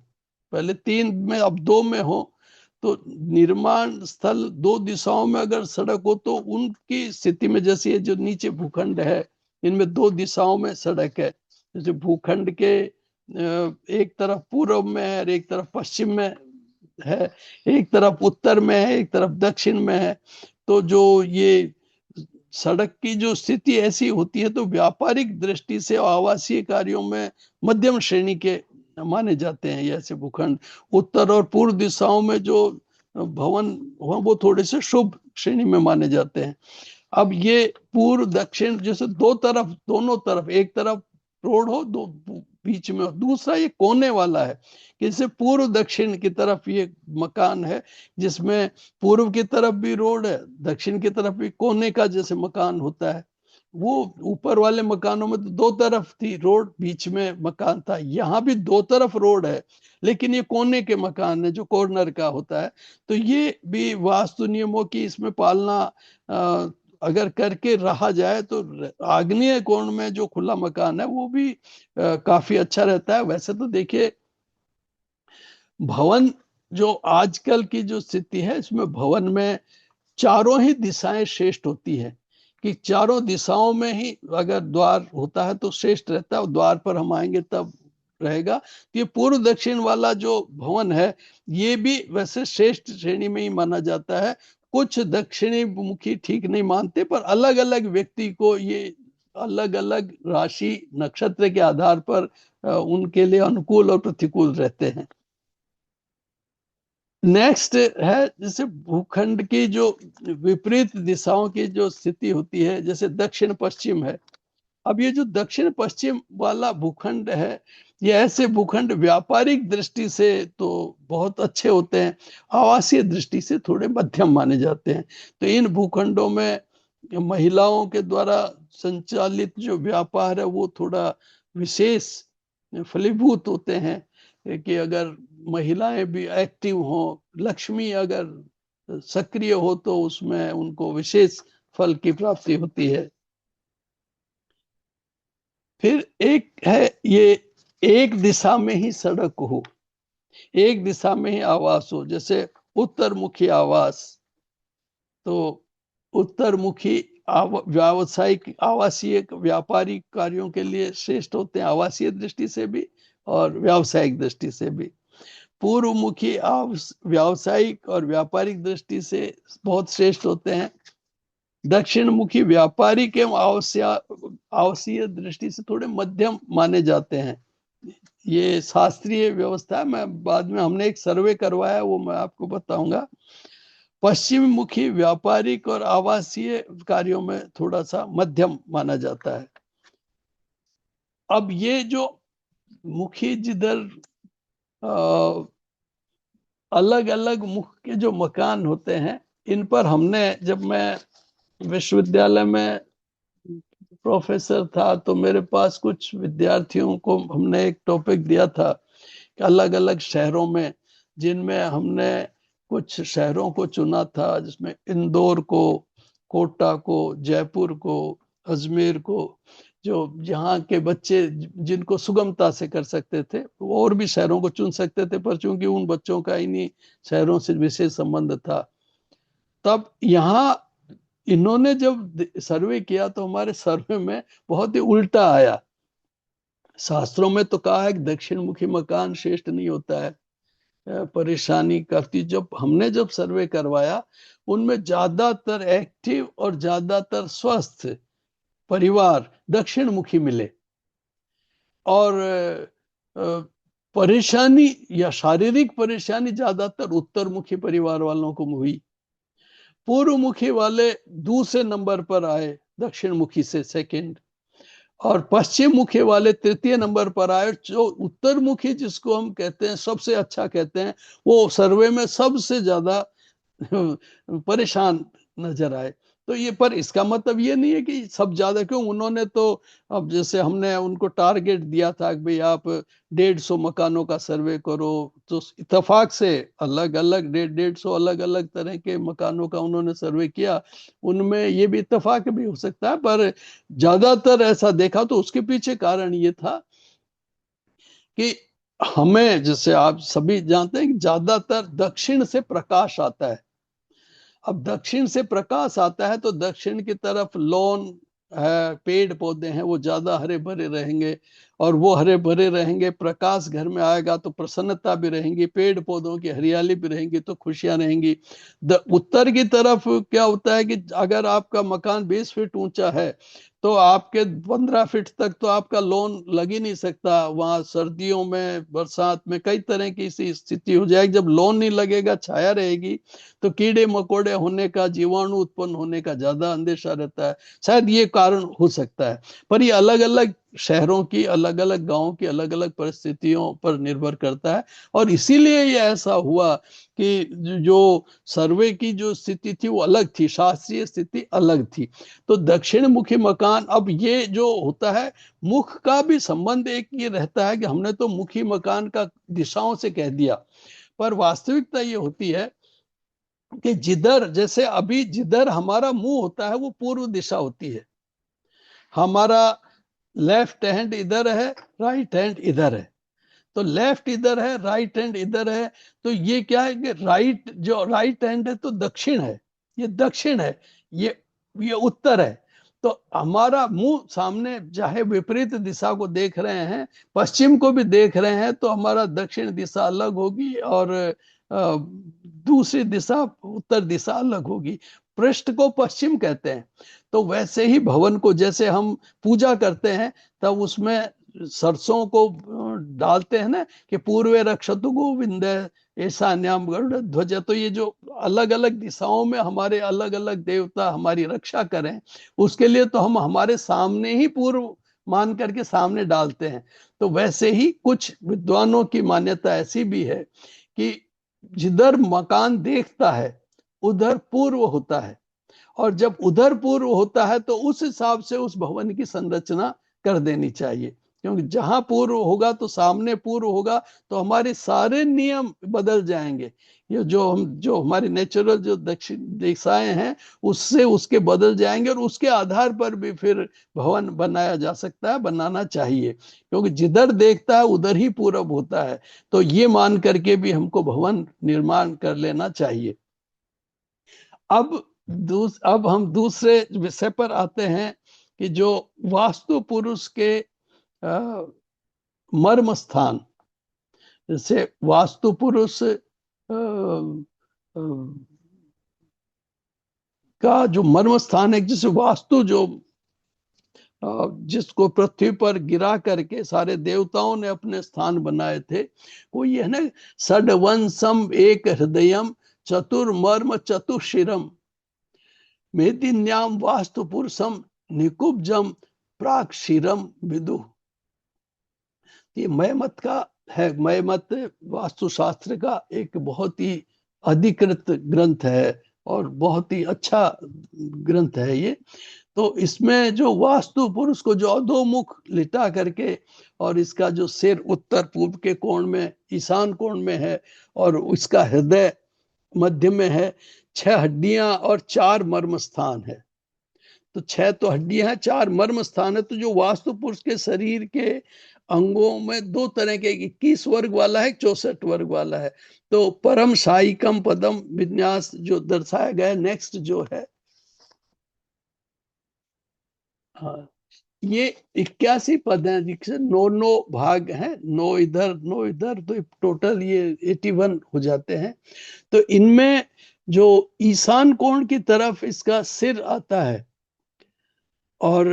पहले 3 में अब 2 में हो, तो निर्माण स्थल 2 दिशाओं में अगर सड़क हो तो उनकी स्थिति में, जैसे ये जो नीचे भूखंड है इनमें 2 दिशाओं में सड़क है। जैसे भूखंड के एक तरफ पूर्व में है और एक तरफ पश्चिम में है, एक तरफ उत्तर में है, एक तरफ दक्षिण में है। तो जो ये सड़क की जो स्थिति ऐसी होती है तो व्यापारिक दृष्टि से आवासीय कार्यों में मध्यम श्रेणी के माने जाते हैं ये ऐसे भूखंड। उत्तर और पूर्व दिशाओं में जो भवन वो थोड़े से शुभ श्रेणी में माने जाते हैं। अब ये पूर्व दक्षिण जैसे दो तरफ, दोनों तरफ, एक तरफ रोड हो, दो बीच में हो, दूसरा ये कोने वाला है, जैसे पूर्व दक्षिण की तरफ ये मकान है जिसमें पूर्व की तरफ भी रोड है, दक्षिण की तरफ भी कोने का जैसे मकान होता है। वो ऊपर वाले मकानों में तो 2 तरफ थी रोड, बीच में मकान था। यहाँ भी 2 तरफ रोड है, लेकिन ये कोने के मकान है जो कॉर्नर का होता है। तो ये भी वास्तु नियमों की इसमें पालना अगर करके रहा जाए तो आग्नेय कोण में जो खुला मकान है वो भी काफी अच्छा रहता है। वैसे तो देखिए भवन जो आजकल की जो स्थिति है इसमें भवन में चारों ही दिशाएं श्रेष्ठ होती है, कि चारों दिशाओं में ही अगर द्वार होता है तो श्रेष्ठ रहता है। द्वार पर हम आएंगे तब रहेगा। तो ये पूर्व दक्षिण वाला जो भवन है ये भी वैसे श्रेष्ठ श्रेणी में ही माना जाता है। कुछ दक्षिणी मुखी ठीक नहीं मानते, पर अलग अलग व्यक्ति को ये अलग अलग राशि नक्षत्र के आधार पर उनके लिए अनुकूल और प्रतिकूल रहते हैं। नेक्स्ट है जैसे भूखंड की जो विपरीत दिशाओं की जो स्थिति होती है, जैसे दक्षिण पश्चिम है। अब ये जो दक्षिण पश्चिम वाला भूखंड है ये ऐसे भूखंड व्यापारिक दृष्टि से तो बहुत अच्छे होते हैं, आवासीय दृष्टि से थोड़े मध्यम माने जाते हैं। तो इन भूखंडों में महिलाओं के द्वारा संचालित जो व्यापार है वो थोड़ा विशेष फलीभूत होते हैं, कि अगर महिलाएं भी एक्टिव हो, लक्ष्मी अगर सक्रिय हो तो उसमें उनको विशेष फल की प्राप्ति होती है। फिर एक है ये एक दिशा में ही सड़क हो, एक दिशा में ही आवास हो, जैसे उत्तरमुखी आवास। तो उत्तरमुखी व्यावसायिक आवासीय व्यापारिक कार्यों के लिए श्रेष्ठ होते हैं, आवासीय दृष्टि से भी और व्यावसायिक दृष्टि से भी। पूर्वमुखी व्यावसायिक और व्यापारिक दृष्टि से बहुत श्रेष्ठ होते हैं। दक्षिण मुखी व्यापारिक एवं आवासीय दृष्टि से थोड़े मध्यम माने जाते हैं। ये शास्त्रीय व्यवस्था है, मैं बाद में हमने एक सर्वे करवाया वो मैं आपको बताऊंगा। पश्चिम मुखी व्यापारिक और आवासीय कार्यों में थोड़ा सा मध्यम माना जाता है। अब ये जो मुखी जिधर अलग अलग मुख के जो मकान होते हैं, इन पर हमने, जब मैं विश्वविद्यालय में प्रोफेसर था तो मेरे पास कुछ विद्यार्थियों को हमने एक टॉपिक दिया था कि अलग अलग शहरों में, जिनमें हमने कुछ शहरों को चुना था, जिसमें इंदौर को, कोटा को, जयपुर को, अजमेर को, जो यहाँ के बच्चे जिनको सुगमता से कर सकते थे, वो और भी शहरों को चुन सकते थे, पर चूंकि उन बच्चों का इन्हीं शहरों से विशेष संबंध था, तब यहाँ इन्होंने जब सर्वे किया तो हमारे सर्वे में बहुत ही उल्टा आया। शास्त्रों में तो कहा है कि दक्षिण मुखी मकान श्रेष्ठ नहीं होता है, परेशानी करती। जब सर्वे करवाया, उनमें ज्यादातर एक्टिव और ज्यादातर स्वस्थ परिवार दक्षिण मुखी मिले, और परेशानी या शारीरिक परेशानी ज्यादातर उत्तर मुखी परिवार वालों को हुई। पूर्व मुखी वाले दूसरे नंबर पर आए, दक्षिण मुखी से सेकंड, और पश्चिम मुखी वाले तृतीय नंबर पर आए। जो उत्तर मुखी जिसको हम कहते हैं, सबसे अच्छा कहते हैं, वो सर्वे में सबसे ज्यादा परेशान नजर आए। तो ये, पर इसका मतलब ये नहीं है कि सब ज्यादा, क्यों, उन्होंने तो, अब जैसे हमने उनको टारगेट दिया था कि भाई आप 150 मकानों का सर्वे करो, तो इत्तेफाक से अलग अलग 150 अलग अलग तरह के मकानों का उन्होंने सर्वे किया। उनमें ये भी इत्तेफाक भी हो सकता है, पर ज्यादातर ऐसा देखा तो उसके पीछे कारण ये था कि हमें, जैसे आप सभी जानते हैं कि ज्यादातर दक्षिण से प्रकाश आता है। अब दक्षिण से प्रकाश आता है तो दक्षिण की तरफ लॉन है, पेड़ पौधे हैं, वो ज्यादा हरे भरे रहेंगे, और वो हरे भरे रहेंगे, प्रकाश घर में आएगा तो प्रसन्नता भी रहेंगी, पेड़ पौधों की हरियाली भी रहेंगी तो खुशियां रहेंगी। उत्तर की तरफ क्या होता है कि अगर आपका मकान 20 फीट ऊंचा है तो आपके 15 फीट तक तो आपका लॉन लग ही नहीं सकता। वहां सर्दियों में, बरसात में कई तरह की सी स्थिति हो जाएगी। जब लॉन नहीं लगेगा, छाया रहेगी, तो कीड़े मकोड़े होने का, जीवाणु उत्पन्न होने का ज्यादा अंदेशा रहता है। शायद ये कारण हो सकता है, पर ये अलग अलग शहरों की, अलग अलग गांवों की अलग अलग परिस्थितियों पर निर्भर करता है। और इसीलिए ये ऐसा हुआ कि जो सर्वे की जो स्थिति थी वो अलग थी, शास्त्रीय स्थिति अलग थी। तो दक्षिण मुखी मकान, अब ये जो होता है, मुख का भी संबंध एक ये रहता है कि हमने तो मुखी मकान का दिशाओं से कह दिया, पर वास्तविकता ये होती है कि जिधर, जैसे अभी जिधर हमारा मुंह होता है वो पूर्व दिशा होती है। हमारा लेफ्ट हैंड इधर है, राइट हैंड इधर है, तो लेफ्ट इधर है, राइट हैंड इधर है। तो ये क्या है कि जो राइट हैंड है तो दक्षिण है, ये दक्षिण है, ये उत्तर है। तो हमारा मुंह सामने, चाहे विपरीत दिशा को देख रहे हैं, पश्चिम को भी देख रहे हैं, तो हमारा दक्षिण दिशा अलग होगी और दूसरी दिशा, उत्तर दिशा अलग होगी। पृष्ठ को पश्चिम कहते हैं। तो वैसे ही भवन को, जैसे हम पूजा करते हैं तब उसमें सरसों को डालते हैं ना, कि पूर्वे रक्षतु गोविंद ईशान्याम गरुड़ ध्वज। तो ये जो अलग अलग दिशाओं में हमारे अलग अलग देवता हमारी रक्षा करें, उसके लिए तो हम हमारे सामने ही पूर्व मान करके सामने डालते हैं। तो वैसे ही कुछ विद्वानों की मान्यता ऐसी भी है कि जिधर मकान देखता है उधर पूर्व होता है, और जब उधर पूर्व होता है तो उस हिसाब से उस भवन की संरचना कर देनी चाहिए। क्योंकि जहां पूर्व होगा तो सामने पूर्व होगा, तो हमारे सारे नियम बदल जाएंगे। ये जो हमारी नेचुरल जो दक्षिण दिशाएं हैं, उससे उसके बदल जाएंगे, और उसके आधार पर भी फिर भवन बनाया जा सकता है, बनाना चाहिए। क्योंकि जिधर देखता है उधर ही पूरब होता है, तो ये मान करके भी हमको भवन निर्माण कर लेना चाहिए। अब हम दूसरे विषय पर आते हैं कि जो वास्तु पुरुष के मर्म स्थान, जैसे वास्तु पुरुष का जो मर्म स्थान है, जैसे वास्तु जो जिसको पृथ्वी पर गिरा करके सारे देवताओं ने अपने स्थान बनाए थे, वो ये है ना, षड्वंशम एक हृदयम चतुर्मर्म चतुशिरम मेदिन्याम वास्तु पुरुषम निकुब्जम प्राक्षिरम विदु। ये मय मत का है। मय मत वास्तुशास्त्र का एक बहुत ही अधिकृत ग्रंथ है और बहुत ही अच्छा ग्रंथ है ये। तो इसमें जो वास्तु पुरुष को जो अधोमुख लिटा करके और इसका जो सिर उत्तर पूर्व के कोण में ईशान कोण में है और इसका हृदय मध्य में है, 6 हड्डियां और 4 मर्म स्थान है। तो 6 तो हड्डियां हैं, 4 मर्म स्थान है। तो जो वास्तु पुरुष के शरीर के अंगों में 2 तरह के, 21 वर्ग वाला है, 64 वर्ग वाला है। तो परम साइकम पदम विन्यास जो दर्शाया गया है, नेक्स्ट जो है, हाँ, ये 81 पद हैं, जिससे 9 भाग हैं, 9 इधर 9 इधर, तो टोटल ये 81 हो जाते हैं। तो इनमें जो ईशान कोण की तरफ इसका सिर आता है और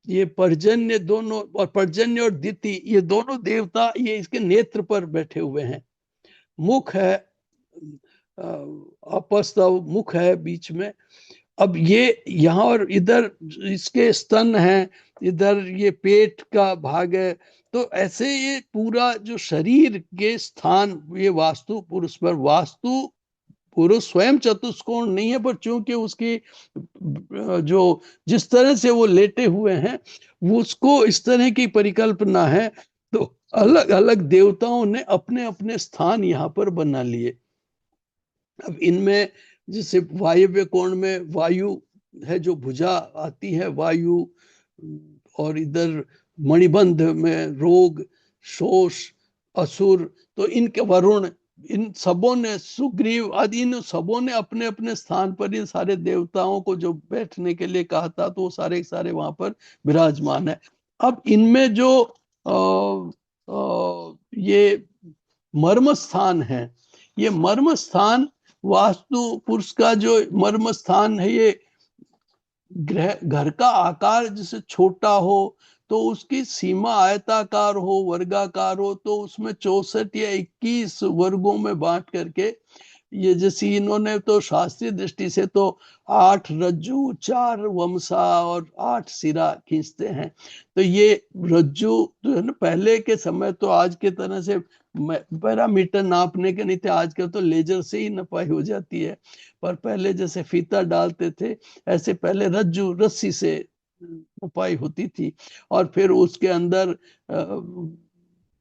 ये पर्जन्य दोनों, और पर्जन्य और दिति, ये दोनों देवता ये इसके नेत्र पर बैठे हुए हैं। मुख है, अपस्तव मुख है बीच में। अब ये यहाँ और इधर इसके स्तन हैं, इधर ये पेट का भाग है। तो ऐसे ये पूरा जो शरीर के स्थान ये वास्तु पुरुष पर, वास्तु पुरुष स्वयं चतुष्कोण नहीं है, पर चूंकि उसकी जो जिस तरह से वो लेटे हुए हैं वो उसको इस तरह की परिकल्पना है। तो अलग अलग देवताओं ने अपने अपने स्थान यहाँ पर बना लिए। अब इनमें जैसे वायव्य कोण में वायु है, जो भुजा आती है वायु, और इधर मणिबंध में रोग शोष असुर, तो इनके वरुण, इन सबों ने, सुग्रीव आदि, इन सबों ने अपने अपने स्थान पर इन सारे देवताओं को जो बैठने के लिए कहा था, तो वो सारे सारे वहां पर विराजमान है। अब इनमें जो ये मर्म स्थान है, ये मर्म स्थान वास्तु पुरुष का जो मर्म स्थान है, ये घर का आकार जैसे छोटा हो तो उसकी सीमा आयताकार हो, वर्गाकार हो, तो उसमें 64 या 21 वर्गों में बांट करके ये, जैसे इन्होंने तो शास्त्रीय दृष्टि से तो 8 रज्जु, 4 वमसा और 8 सिरा खींचते हैं। तो ये रज्जु जो है ना, पहले के समय तो आज के तरह से पैरामीटर नापने के नहीं थे, आजकल तो लेजर से ही नपाई हो जाती है। पर पहले जैसे फीता डालते थे, ऐसे पहले रज्जु रस्सी से नपाई होती थी। और फिर उसके अंदर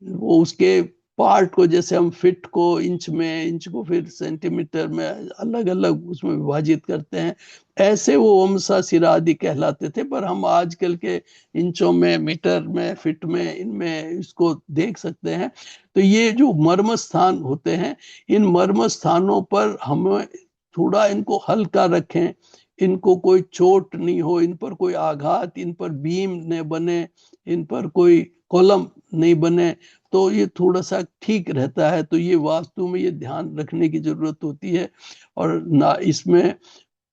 वो उसके पार्ट को, जैसे हम फिट को इंच में, इंच को फिर सेंटीमीटर में अलग अलग उसमें विभाजित करते हैं, ऐसे वो वमसा सिरा आदि कहलाते थे। पर हम आजकल के इंचों में, मीटर में, फिट में, इनमें इसको देख सकते हैं। तो ये जो मर्म स्थान होते हैं, इन मर्म स्थानों पर हमें थोड़ा इनको हल्का रखें, इनको कोई चोट नहीं हो, इन पर कोई आघात, इन पर बीम न बने, इन पर कोई कॉलम नहीं बने, तो ये थोड़ा सा ठीक रहता है। तो ये वास्तु में ये ध्यान रखने की जरूरत होती है। और ना इसमें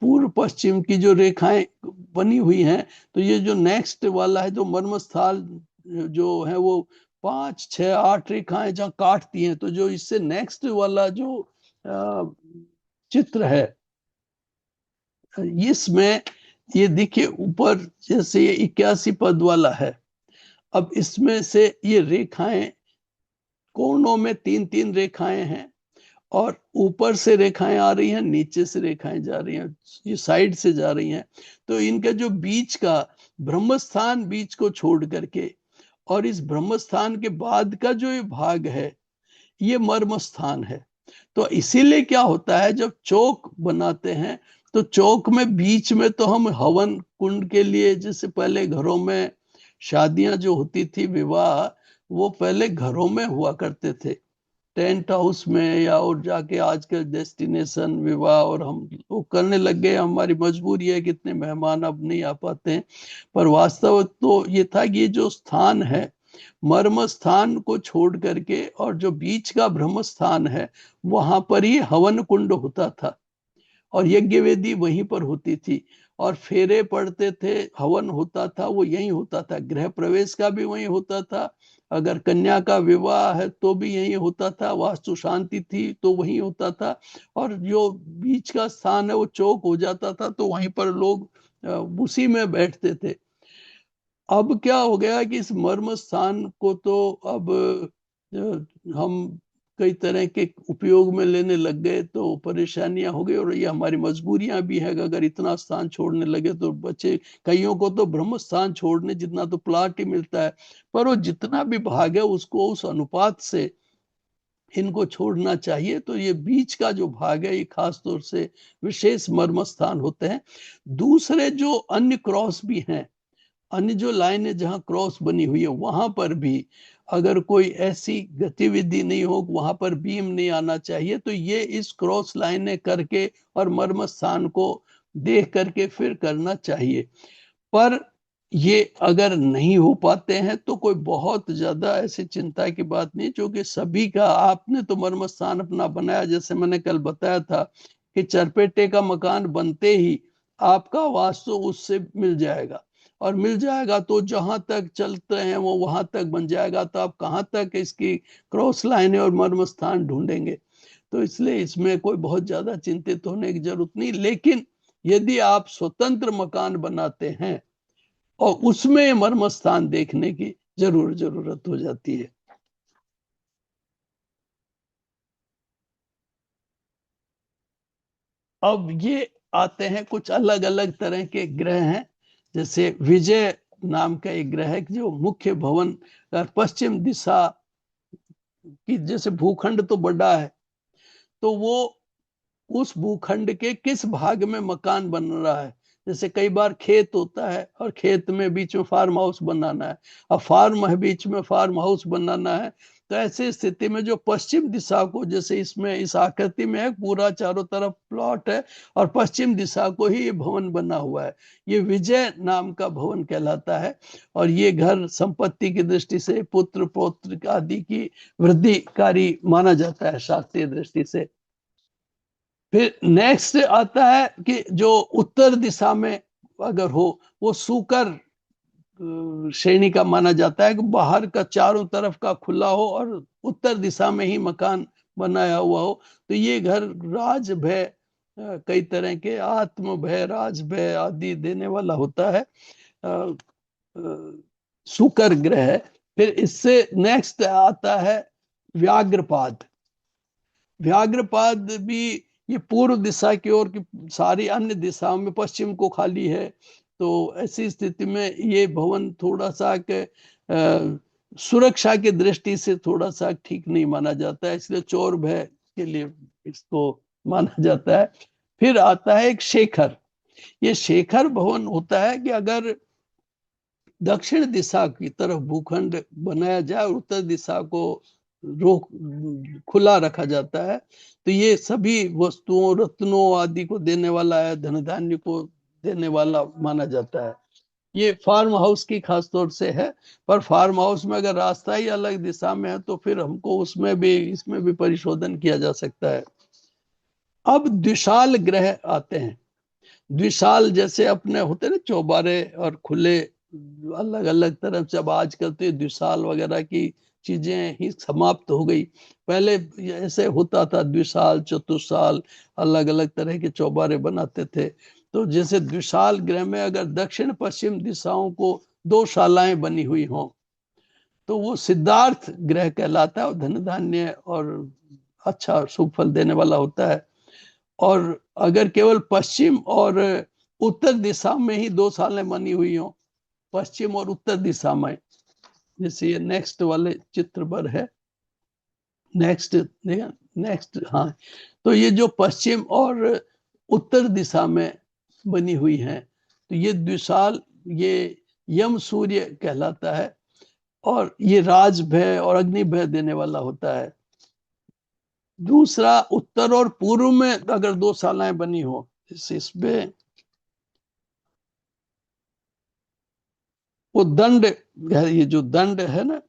पूर्व पश्चिम की जो रेखाएं बनी हुई हैं, तो ये जो नेक्स्ट वाला है, जो मर्मस्थल जो है, वो 5, 6, 8 रेखाएं जहाँ काटती हैं, तो जो इससे नेक्स्ट वाला जो चित्र है, इसमें ये देखिए ऊपर जैसे ये 81 पद वाला है। अब इसमें से ये रेखाएं कोणों में 3-3 रेखाएं हैं, और ऊपर से रेखाएं आ रही हैं, नीचे से रेखाएं जा रही हैं, ये साइड से जा रही हैं। तो इनका जो बीच का ब्रह्मस्थान, बीच को छोड़ करके, और इस ब्रह्मस्थान के बाद का जो ये भाग है, ये मर्म स्थान है। तो इसीलिए क्या होता है, जब चौक बनाते हैं तो चौक में बीच में तो हम हवन कुंड के लिए, जैसे पहले घरों में शादियां जो होती थी, विवाह, वो पहले घरों में हुआ करते थे, टेंट हाउस में या और जाके, आजकल डेस्टिनेशन विवाह और हम वो करने लग गए। हमारी मजबूरी है कि इतने मेहमान अब नहीं आ पाते हैं। पर वास्तव तो ये था कि ये जो स्थान है, मर्म स्थान को छोड़ करके, और जो बीच का ब्रह्म स्थान है, वहां पर ही हवन कुंड होता था और यज्ञ वेदी वहीं पर होती थी, और फेरे पड़ते थे, हवन होता था, वो यहीं होता था। गृह प्रवेश का भी वहीं होता था, अगर कन्या का विवाह है तो भी यहीं होता था, वास्तु शांति थी तो वहीं होता था। और जो बीच का स्थान है वो चौक हो जाता था, तो वहीं पर लोग उसी में बैठते थे। अब क्या हो गया कि इस मर्म स्थान को तो अब हम कई तरह के उपयोग में लेने लग गए, तो परेशानियां हो गई, और ये हमारी मजबूरियां भी है कि अगर इतना स्थान छोड़ने लगे तो बच्चे, कईयों को तो ब्रह्म स्थान छोड़ने जितना तो प्लाट ही मिलता है, पर वो जितना भी भाग है उसको उस अनुपात से इनको छोड़ना चाहिए। तो ये बीच का जो भाग है ये खास तौर से विशेष मर्म स्थान होते हैं। दूसरे जो अन्य क्रॉस भी हैं, अन्य जो लाइनें जहां क्रॉस बनी हुई है वहां पर भी अगर कोई ऐसी गतिविधि नहीं हो, वहां पर बीम नहीं आना चाहिए, तो ये इस क्रॉस लाइनें करके और मर्म स्थान को देख करके फिर करना चाहिए। पर ये अगर नहीं हो पाते हैं तो कोई बहुत ज्यादा ऐसी चिंता की बात नहीं, क्योंकि सभी का, आपने तो मर्म स्थान अपना बनाया, जैसे मैंने कल बताया था कि चरपेटे का मकान बनते ही आपका वास्तु उससे मिल जाएगा, और मिल जाएगा तो जहां तक चलते हैं वो वहां तक बन जाएगा, तो आप कहाँ तक इसकी क्रॉस लाइनें और मर्म स्थान ढूंढेंगे। तो इसलिए इसमें कोई बहुत ज्यादा चिंतित होने की जरूरत नहीं। लेकिन यदि आप स्वतंत्र मकान बनाते हैं और उसमें मर्म स्थान देखने की जरूरत हो जाती है। अब ये आते हैं कुछ अलग अलग तरह के ग्रह हैं। जैसे विजय नाम का एक ग्रह है जो मुख्य भवन पश्चिम दिशा की, जैसे भूखंड तो बड़ा है, तो वो उस भूखंड के किस भाग में मकान बन रहा है। जैसे कई बार खेत होता है और खेत में बीच में फार्म हाउस बनाना है, अब फार्म है बीच में फार्म हाउस बनाना है, तो ऐसी स्थिति में जो पश्चिम दिशा को, जैसे इसमें इस आकृति में है पूरा चारों तरफ प्लॉट है और पश्चिम दिशा को ही ये भवन बना हुआ है, ये विजय नाम का भवन कहलाता है। और ये घर संपत्ति की दृष्टि से, पुत्र पौत्र आदि की वृद्धिकारी माना जाता है शास्त्रीय दृष्टि से। फिर नेक्स्ट आता है कि जो उत्तर दिशा में अगर हो, वो सूकर श्रेणी का माना जाता है कि बाहर का चारों तरफ का खुला हो और उत्तर दिशा में ही मकान बनाया हुआ हो। तो ये घर राज भय, कई तरह के आत्म भय, राज भय आदि देने वाला होता है, सूकर ग्रह है। फिर इससे नेक्स्ट आता है व्याघ्रपाद। व्याघ्रपाद भी ये पूर्व दिशा की ओर की, सारी अन्य दिशाओं में पश्चिम को खाली है, तो ऐसी स्थिति में ये भवन थोड़ा सा सुरक्षा की दृष्टि से थोड़ा सा ठीक नहीं माना जाता है, इसलिए चोर भय के लिए इसको माना जाता है। फिर आता है एक शेखर। ये शेखर भवन होता है कि अगर दक्षिण दिशा की तरफ भूखंड बनाया जाए और उत्तर दिशा को रोक खुला रखा जाता है, तो ये सभी वस्तुओं, रत्नों आदि को देने वाला है, धन धान्य को देने वाला माना जाता है। ये फार्म हाउस की खास तौर से है, पर फार्म हाउस में अगर रास्ता ही अलग दिशा में है तो फिर हमको उसमें भी, इसमें भी परिशोधन किया जा सकता है। अब द्विशाल ग्रह आते हैं। द्विशाल जैसे अपने होते ना चौबारे और खुले, अलग अलग तरफ से, अब आजकल तो द्विशाल वगैरह की चीजें ही समाप्त हो गई। पहले ऐसे होता था, द्विशाल चतुर्साल अलग अलग तरह के चौबारे बनाते थे। तो जैसे द्विशाल ग्रह में अगर दक्षिण पश्चिम दिशाओं को दो शालाएं बनी हुई हों तो वो सिद्धार्थ ग्रह कहलाता है और धन धान्य और अच्छा शुभ फल देने वाला होता है। और अगर केवल पश्चिम और उत्तर दिशा में ही दो सालें बनी हुई हो, पश्चिम और उत्तर दिशा में, जैसे ये नेक्स्ट वाले चित्र पर है, नेक्स्ट नेक्स्ट, हाँ, तो ये जो पश्चिम और उत्तर दिशा में बनी हुई है, तो ये द्विशाल, ये यम सूर्य कहलाता है और ये राज भय और अग्नि भय देने वाला होता है। दूसरा, उत्तर और पूर्व में अगर दो शालाएं बनी हो, इसमें वो दंड, ये जो दंड है ना,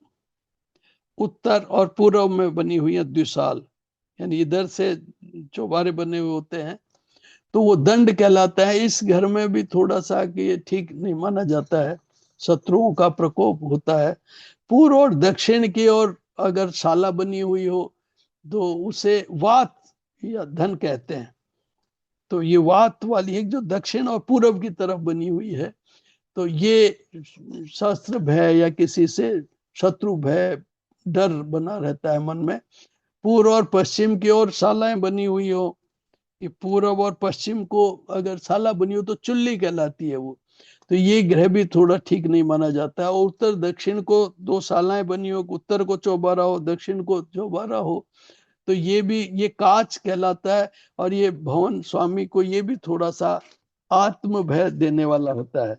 उत्तर और पूर्व में बनी हुई है द्विशाल, यानी इधर से चौबारे बने हुए होते हैं, तो वो दंड कहलाता है। इस घर में भी थोड़ा सा कि ये ठीक नहीं माना जाता है, शत्रुओं का प्रकोप होता है। पूर्व और दक्षिण की ओर अगर शाला बनी हुई हो तो उसे वात या धन कहते हैं। तो ये वात वाली है जो दक्षिण और पूर्व की तरफ बनी हुई है, तो ये शस्त्र भय या किसी से शत्रु भय, डर बना रहता है मन में। पूर्व और पश्चिम की ओर शालाएं बनी हुई हो, कि पूर्व और पश्चिम को अगर शाला बनी हो तो चुल्ली कहलाती है वो, तो ये ग्रह भी थोड़ा ठीक नहीं माना जाता है। और उत्तर दक्षिण को दो शालाएं बनी हो, उत्तर को चौबारा हो, दक्षिण को चौबारा हो, तो ये भी, ये काच कहलाता है। और ये भवन स्वामी को ये भी थोड़ा सा आत्म भय देने वाला होता है।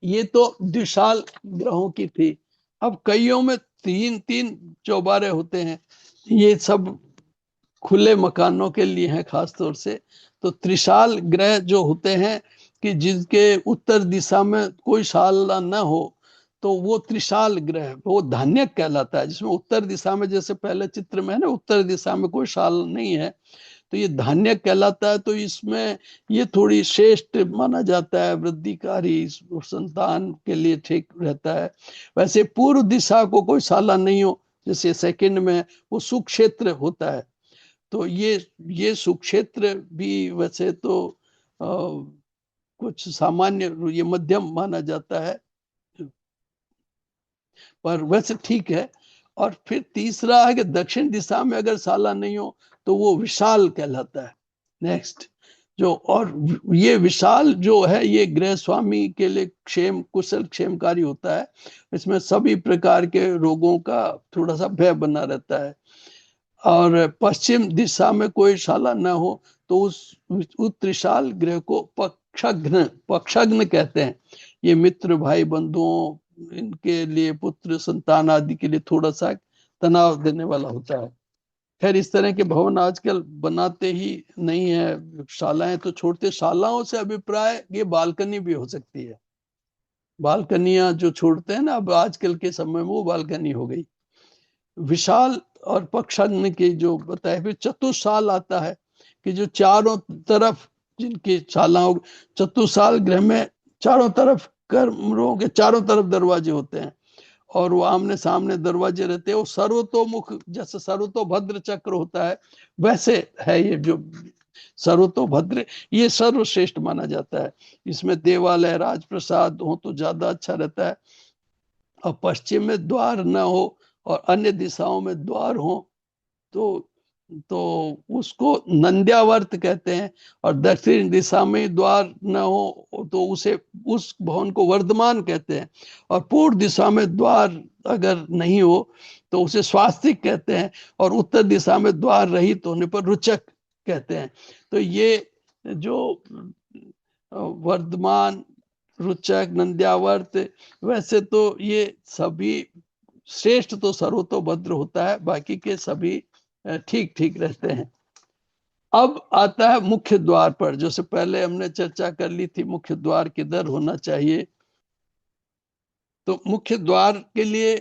ये तो द्विशाल ग्रहों की थी। अब कईयों में तीन तीन चौबारे होते हैं, ये सब खुले मकानों के लिए हैं खास तौर से। तो त्रिशाल ग्रह जो होते हैं कि जिनके उत्तर दिशा में कोई शाला न हो, तो वो त्रिशाल ग्रह, वो धान्यक कहलाता है। जिसमें उत्तर दिशा में, जैसे पहले चित्र में है ना, उत्तर दिशा में कोई शाल नहीं है, तो ये धान्यक कहलाता है। तो इसमें ये थोड़ी श्रेष्ठ माना जाता है, वृद्धिकारी, संतान के लिए ठीक रहता है। वैसे पूर्व दिशा को कोई शाला नहीं हो, जैसे सेकंड में, वो सुक्षेत्र होता है। तो ये सुक्षेत्र भी वैसे तो कुछ सामान्य, ये मध्यम माना जाता है, पर वैसे ठीक है। और फिर तीसरा है कि दक्षिण दिशा में अगर शाला नहीं हो तो वो विशाल कहलाता है। नेक्स्ट जो, और ये विशाल जो है, ये गृह स्वामी के लिए क्षेम, कुशल क्षेमकारी होता है। इसमें सभी प्रकार के रोगों का थोड़ा सा भय बना रहता है। और पश्चिम दिशा में कोई शाला न हो तो उस त्रिशाल ग्रह को पक्षघ्न कहते हैं। ये मित्र, भाई, बंधुओं, इनके लिए, पुत्र संतान आदि के लिए थोड़ा सा तनाव देने वाला होता है। खैर, इस तरह के भवन आजकल बनाते ही नहीं है, शालाएं तो छोड़ते। शालाओं से अभिप्राय ये बालकनी भी हो सकती है। बालकनियां जो छोड़ते हैं ना, अब आजकल के समय में वो बालकनी हो गई। विशाल और पक्षघ्न के जो बताए, फिर चतुशाल आता है कि जो चारों तरफ जिनकी शालाओं, चतुशाल ग्रह में चारों तरफ कमरों के चारों तरफ दरवाजे होते हैं, और वो आमने सामने दरवाजे रहते हैं। वो सर्वतोमुख, जैसे सर्वतोभद्र चक्र होता है, वैसे है ये जो सर्वतोभद्र, ये सर्वश्रेष्ठ माना जाता है। इसमें देवालय, राजप्रसाद हो तो ज्यादा अच्छा रहता है। और पश्चिम में द्वार न हो और अन्य दिशाओं में द्वार हो तो उसको नंद्यावर्त कहते हैं। और दक्षिण दिशा में द्वार न हो तो उसे, उस भवन को वर्धमान कहते हैं। और पूर्व दिशा में द्वार अगर नहीं हो तो उसे स्वास्तिक कहते हैं। और उत्तर दिशा में द्वार रहित होने पर रुचक कहते हैं। तो ये जो वर्धमान, रुचक, नंद्यावर्त, वैसे तो ये सभी श्रेष्ठ तो सर्वतोभद्र होता है, बाकी के सभी ठीक ठीक रहते हैं। अब आता है मुख्य द्वार पर, जैसे पहले हमने चर्चा कर ली थी, मुख्य द्वार किधर होना चाहिए। तो मुख्य द्वार के लिए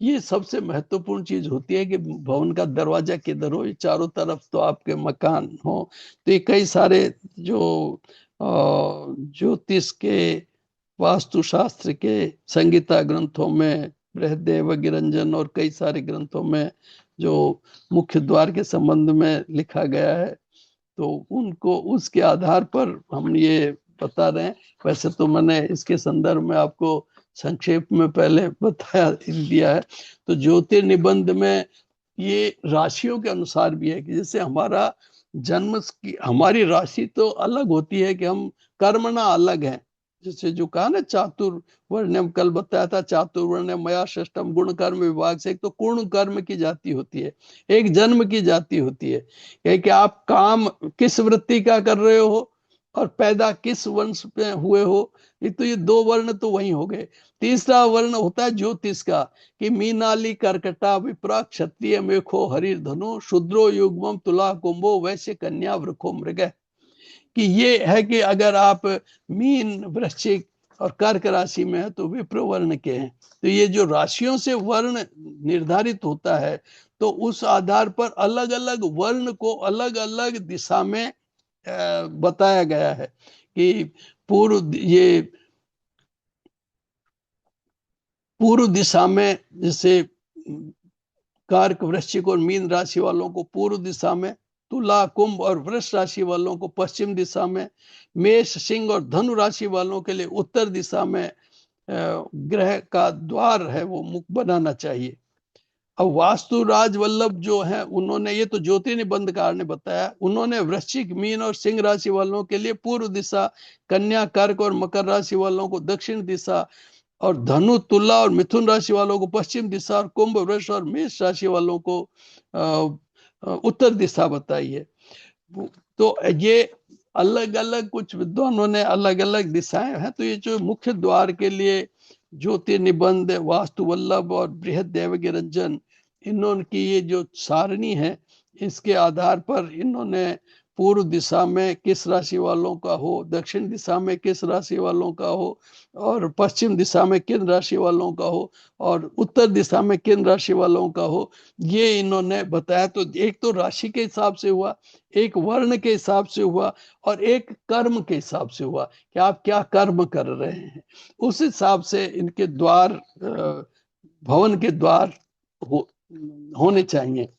ये सबसे महत्वपूर्ण चीज होती है कि भवन का दरवाजा किधर हो। ये चारों तरफ तो आपके मकान हो। तो ये कई सारे जो ज्योतिष के, वास्तुशास्त्र के, संगीता ग्रंथों में, बृहदेव गिरंजन और कई सारे ग्रंथों में जो मुख्य द्वार के संबंध में लिखा गया है, तो उनको, उसके आधार पर हम ये बता रहे हैं। वैसे तो मैंने इसके संदर्भ में आपको संक्षेप में पहले बताया दिया है। तो ज्योतिर्निबंध में ये राशियों के अनुसार भी है कि जैसे हमारा जन्म की, हमारी राशि तो अलग होती है कि हम कर्मणा अलग है। जैसे जो कहा ना, चातुर्वर्ण्यम, कल बताया था, चातुर्वर्ण्यम मया षष्टम गुण कर्म विभाग से। एक तो पूर्ण कर्म की जाति होती है, एक जन्म की जाति होती है कि आप काम किस वृत्ति का कर रहे हो और पैदा किस वंश में हुए हो। ये दो वर्ण तो वही हो गए। तीसरा वर्ण होता है ज्योतिष का, कि मीनाली कर्कटा विप्रा क्षत्रिय मेखो हरिर धनु शूद्रो युग्मम तुला कुंभो वैश्य कन्या वृको मृग। कि ये है कि अगर आप मीन, वृश्चिक और कर्क राशि में है तो विप्र वर्ण के हैं। तो ये जो राशियों से वर्ण निर्धारित होता है, तो उस आधार पर अलग अलग वर्ण को अलग अलग दिशा में बताया गया है। कि पूर्व दिशा में, जैसे कर्क, वृश्चिक और मीन राशि वालों को पूर्व दिशा में, तुला, कुंभ और वृष राशि वालों को पश्चिम दिशा में, मेष, सिंह और धनु राशि वालों के लिए उत्तर दिशा में ग्रह का द्वार है वो मुख बनाना चाहिए। अब वास्तु राज वल्लभ जो है उन्होंने, ये तो ज्योति निबंधकार ने बताया, उन्होंने वृश्चिक, मीन और सिंह राशि वालों के लिए पूर्व दिशा, कन्या, कर्क और मकर राशि वालों को दक्षिण दिशा, और धनु, तुला और मिथुन राशि वालों को पश्चिम दिशा, और कुंभ, वृष और मेष राशि वालों को उत्तर दिशा बताई है। तो ये अलग अलग कुछ विद्वानों ने अलग अलग दिशाएं हैं। तो ये जो मुख्य द्वार के लिए ज्योति निबंध, वास्तु वल्लभ और बृहद दैवज्ञ रंजन, इन्होंने की ये जो सारणी है, इसके आधार पर इन्होंने पूर्व दिशा में किस राशि वालों का हो, दक्षिण दिशा में किस राशि वालों का हो, और पश्चिम दिशा में किन राशि वालों का हो, और उत्तर दिशा में किन राशि वालों का हो, ये इन्होंने बताया। तो एक तो राशि के हिसाब से हुआ, एक वर्ण के हिसाब से हुआ, और एक कर्म के हिसाब से हुआ कि आप क्या कर्म कर रहे हैं। उस हिसाब से इनके द्वार, भवन के द्वार होने चाहिए।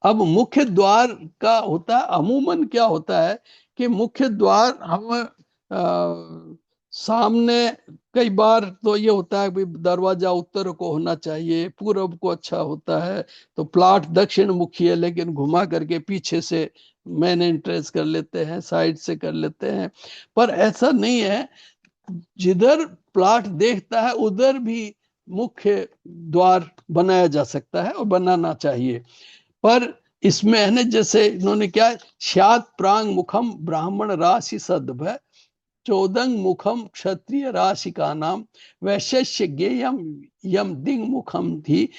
अब मुख्य द्वार का होता है, अमूमन क्या होता है कि मुख्य द्वार हम सामने, कई बार तो ये होता है भाई दरवाजा उत्तर को होना चाहिए, पूरब को अच्छा होता है, तो प्लाट दक्षिण मुखी है लेकिन घुमा करके पीछे से मेन एंट्रेंस कर लेते हैं, साइड से कर लेते हैं। पर ऐसा नहीं है, जिधर प्लाट देखता है उधर भी मुख्य द्वार बनाया जा सकता है और बनाना चाहिए। पर इसमें है ना, जैसे इन्होंने क्या, श्यात प्रांग मुखम ब्राह्मण राशि सद्भ, चौदंग मुखम क्षत्रिय राशि का नाम, वैश्य गेयम यम दिंग मुखम थी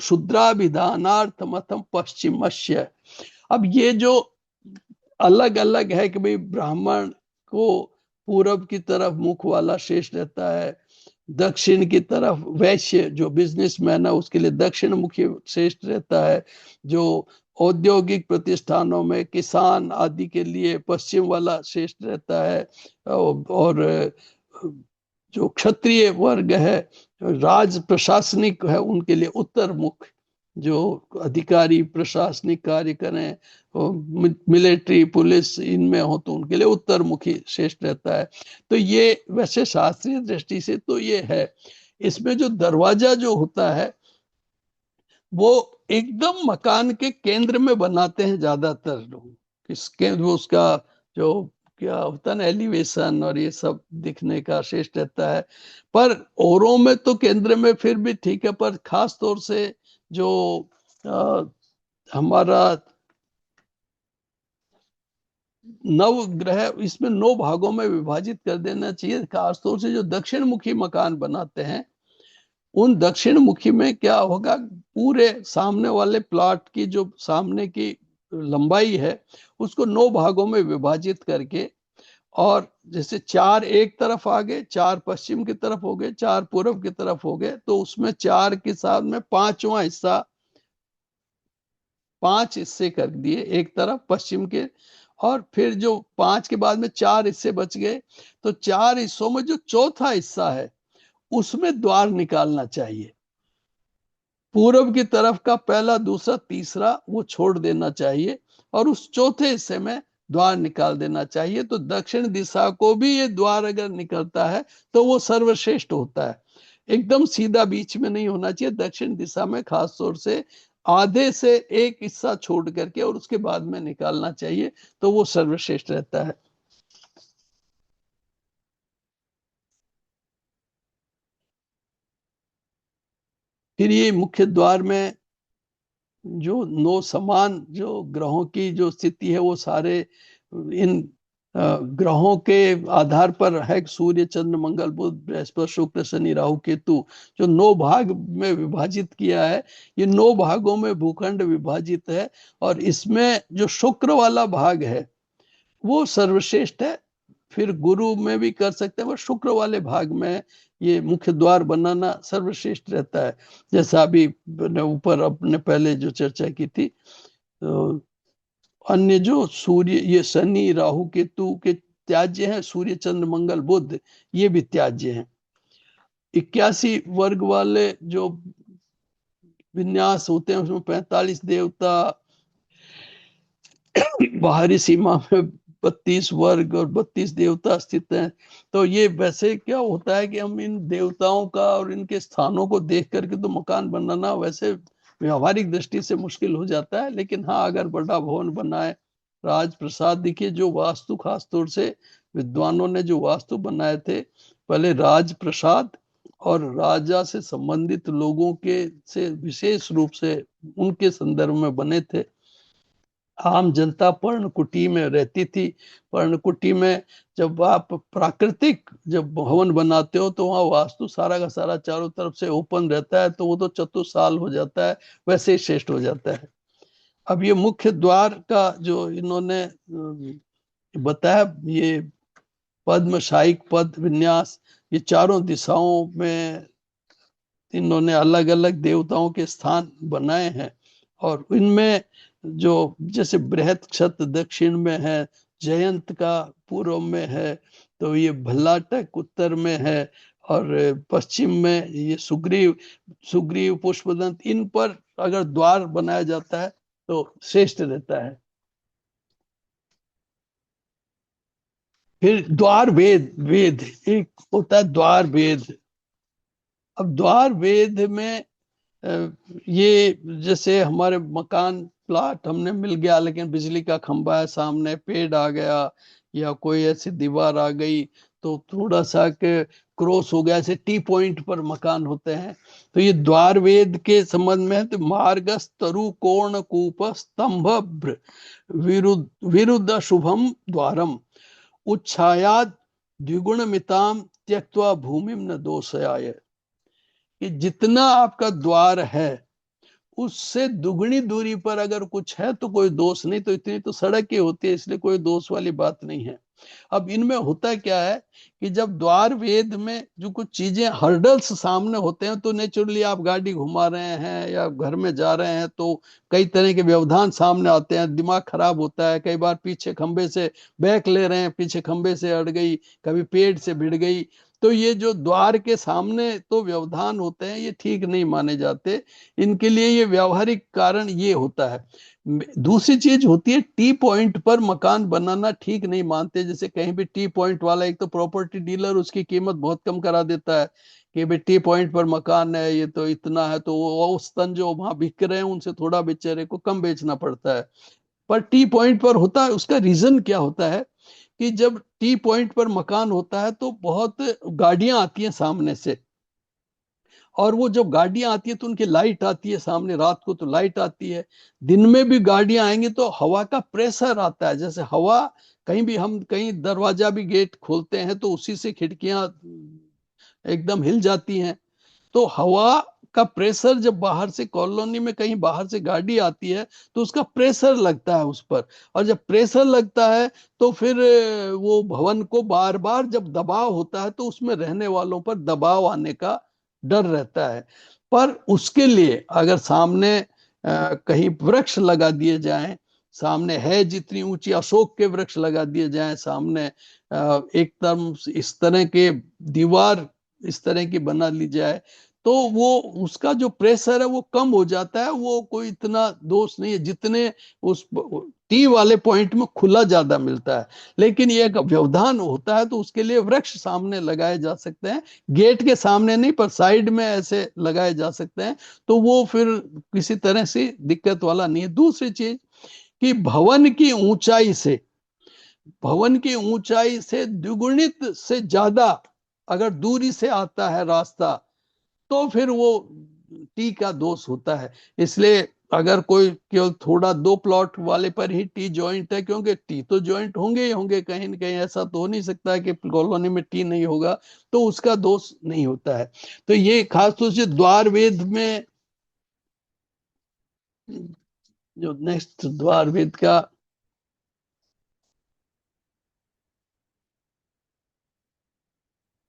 शुद्राभिधानार्थ मतम पश्चिमस्य। अब ये जो अलग अलग है कि भाई ब्राह्मण को पूरब की तरफ मुख वाला शेष रहता है, दक्षिण की तरफ वैश्य जो बिजनेसमैन है उसके लिए दक्षिण मुखी श्रेष्ठ रहता है, जो औद्योगिक प्रतिष्ठानों में किसान आदि के लिए पश्चिम वाला श्रेष्ठ रहता है, और जो क्षत्रिय वर्ग है, राज प्रशासनिक है, उनके लिए उत्तर मुख, जो अधिकारी प्रशासनिक कार्य करें, मिलिट्री पुलिस इनमें हो तो उनके लिए उत्तर मुखी श्रेष्ठ रहता है। तो ये वैसे शास्त्रीय दृष्टि से तो ये है। इसमें जो दरवाजा जो होता है वो एकदम मकान के केंद्र में बनाते हैं ज्यादातर लोग, किसके उसका जो क्या होता है ना, एलिवेशन और ये सब दिखने का श्रेष्ठ रहता है। पर औरों में तो केंद्र में फिर भी ठीक है, पर खास तौर से जो हमारा नव ग्रह, इसमें 9 भागों में विभाजित कर देना चाहिए। खासतौर से जो दक्षिण मुखी मकान बनाते हैं, उन दक्षिण मुखी में क्या होगा, पूरे सामने वाले प्लॉट की जो सामने की लंबाई है उसको 9 भागों में विभाजित करके, और जैसे 4 एक तरफ आ गए, 4 पश्चिम की तरफ हो गए, 4 पूर्व की तरफ हो गए, तो उसमें 4 के साथ में 5वां हिस्सा, 5 हिस्से कर दिए एक तरफ पश्चिम के, और फिर जो 5 के बाद में 4 हिस्से बच गए, तो 4 हिस्सों में जो चौथा हिस्सा है उसमें द्वार निकालना चाहिए। पूर्व की तरफ का पहला, दूसरा, तीसरा वो छोड़ देना चाहिए, और उस चौथे हिस्से में द्वार निकाल देना चाहिए। तो दक्षिण दिशा को भी ये द्वार अगर निकलता है तो वो सर्वश्रेष्ठ होता है। एकदम सीधा बीच में नहीं होना चाहिए, दक्षिण दिशा में खास तौर से आधे से एक हिस्सा छोड़ करके और उसके बाद में निकालना चाहिए, तो वो सर्वश्रेष्ठ रहता है। फिर ये मुख्य द्वार में जो 9 समान जो ग्रहों की जो स्थिति है वो सारे इन ग्रहों के आधार पर है, सूर्य, चंद्र, मंगल, बुध, बृहस्पति, शुक्र, शनि, राहु, केतु, जो 9 भाग में विभाजित किया है। ये 9 भागों में भूखंड विभाजित है, और इसमें जो शुक्र वाला भाग है वो सर्वश्रेष्ठ है। फिर गुरु में भी कर सकते हैं, पर शुक्र वाले भाग में ये मुख्य द्वार बनाना सर्वश्रेष्ठ रहता है। जैसा अभी ऊपर अपने पहले जो चर्चा की थी, तो अन्य जो सूर्य, ये शनि, राहु, केतु के त्याज्य हैं, सूर्य, चंद्र, मंगल, बुध ये भी त्याज्य हैं। 81 वर्ग वाले जो विन्यास होते हैं, उसमें 45 देवता, बाहरी सीमा में 32 वर्ग और 32 देवता स्थित हैं। तो ये वैसे क्या होता है कि हम इन देवताओं का और इनके स्थानों को देख करके तो मकान बनाना वैसे व्यवहारिक दृष्टि से मुश्किल हो जाता है, लेकिन हाँ अगर बड़ा भवन बनाए, राजप्रसाद, देखिए जो वास्तु खास तौर से विद्वानों ने जो वास्तु बनाए थे, पहले राजप्रसाद और राजा से संबंधित लोगों के से विशेष रूप से उनके संदर्भ में बने थे। आम जनता पर्णकुटी में रहती थी। पर्णकुटी में जब आप प्राकृतिक जब भवन बनाते हो तो वहाँ वास्तु सारा का सारा चारों तरफ से ओपन रहता है, तो वो तो चतुसाल हो जाता है, वैसे ही श्रेष्ठ हो जाता है। अब ये मुख्य द्वार का जो इन्होंने बताया, ये पद्मशाही पद विन्यास, ये चारों दिशाओं में इन्होंने अलग अलग देवताओं के स्थान बनाए हैं। और इनमें जो जैसे बृहत क्षत दक्षिण में है, जयंत का पूर्व में है, तो ये भल्लाटक उत्तर में है, और पश्चिम में ये सुग्रीव सुग्रीव पुष्पदंत, इन पर अगर द्वार बनाया जाता है तो श्रेष्ठ रहता है। फिर द्वार वेद, वेद एक होता है द्वार वेद। अब द्वार वेद में ये जैसे हमारे मकान प्लाट हमने मिल गया, लेकिन बिजली का खंभा है सामने, पेड़ आ गया या कोई ऐसी दीवार आ गई, तो थोड़ा सा के क्रॉस हो गया, ऐसे टी पॉइंट पर मकान होते हैं। तो ये द्वार वेद के संबंध में है, तो मार्गस तरु कोण कूप स्तंभ विरुद्ध विरुद्ध शुभम द्वारम उच्छायाद द्विगुण मिताम त्यक्त्वा भूमिम न दोषयाय। कि जितना आपका द्वार है उससे दुगनी दूरी पर अगर कुछ है तो कोई दोष नहीं, तो इतनी तो सड़क ही होती है, इसलिए कोई दोष वाली बात नहीं है। अब इनमें होता क्या है कि जब द्वार वेद में जो कुछ चीजें हर्डल्स सामने होते हैं, तो नेचुरली आप गाड़ी घुमा रहे हैं या घर में जा रहे हैं तो कई तरह के व्यवधान सामने आते हैं, दिमाग खराब होता है। कई बार पीछे खंबे से बैक ले रहे हैं, पीछे खंबे से अड़ गई, कभी पेड़ से भिड़ गई, तो ये जो द्वार के सामने तो व्यवधान होते हैं, ये ठीक नहीं माने जाते। इनके लिए ये व्यवहारिक कारण ये होता है। दूसरी चीज होती है, टी पॉइंट पर मकान बनाना ठीक नहीं मानते। जैसे कहीं भी टी पॉइंट वाला, एक तो प्रॉपर्टी डीलर उसकी कीमत बहुत कम करा देता है कि भाई टी पॉइंट पर मकान है, ये तो इतना है, तो वो उस तन जो वहां बिक रहे हैं उनसे थोड़ा बेचारे को कम बेचना पड़ता है। पर टी पॉइंट पर होता है, उसका रीजन क्या होता है कि जब टी पॉइंट पर मकान होता है तो बहुत गाड़ियां आती हैं सामने से, और वो जब गाड़ियां आती है तो उनकी लाइट आती है सामने, रात को तो लाइट आती है, दिन में भी गाड़ियां आएंगी तो हवा का प्रेशर आता है। जैसे हवा कहीं भी, हम कहीं दरवाजा भी गेट खोलते हैं तो उसी से खिड़कियां एकदम हिल जाती हैं। तो हवा का प्रेशर जब बाहर से, कॉलोनी में कहीं बाहर से गाड़ी आती है तो उसका प्रेशर लगता है उस पर, और जब प्रेशर लगता है तो फिर वो भवन को बार बार जब दबाव होता है तो उसमें रहने वालों पर दबाव आने का डर रहता है। पर उसके लिए अगर सामने कहीं वृक्ष लगा दिए जाएं, सामने है जितनी ऊंची अशोक के वृक्ष लगा दिए जाएं सामने, एकदम इस तरह के दीवार इस तरह की बना ली जाए, तो वो उसका जो प्रेशर है वो कम हो जाता है। वो कोई इतना दोष नहीं है जितने उस टी वाले पॉइंट में खुला ज्यादा मिलता है। लेकिन ये एक व्यवधान होता है तो उसके लिए वृक्ष सामने लगाए जा सकते हैं, गेट के सामने नहीं पर साइड में ऐसे लगाए जा सकते हैं, तो वो फिर किसी तरह से दिक्कत वाला नहीं है। दूसरी चीज कि भवन की ऊंचाई से द्विगुणित से ज्यादा अगर दूरी से आता है रास्ता, तो फिर वो टी का दोष होता है। इसलिए अगर कोई केवल थोड़ा दो प्लॉट वाले पर ही टी जॉइंट है, क्योंकि टी तो जॉइंट होंगे ही होंगे, कहीं ना कहीं ऐसा तो हो नहीं सकता है कि कॉलोनी में टी नहीं होगा, तो उसका दोष नहीं होता है। तो ये खास तौर से द्वार वेद में, जो नेक्स्ट द्वार वेद का,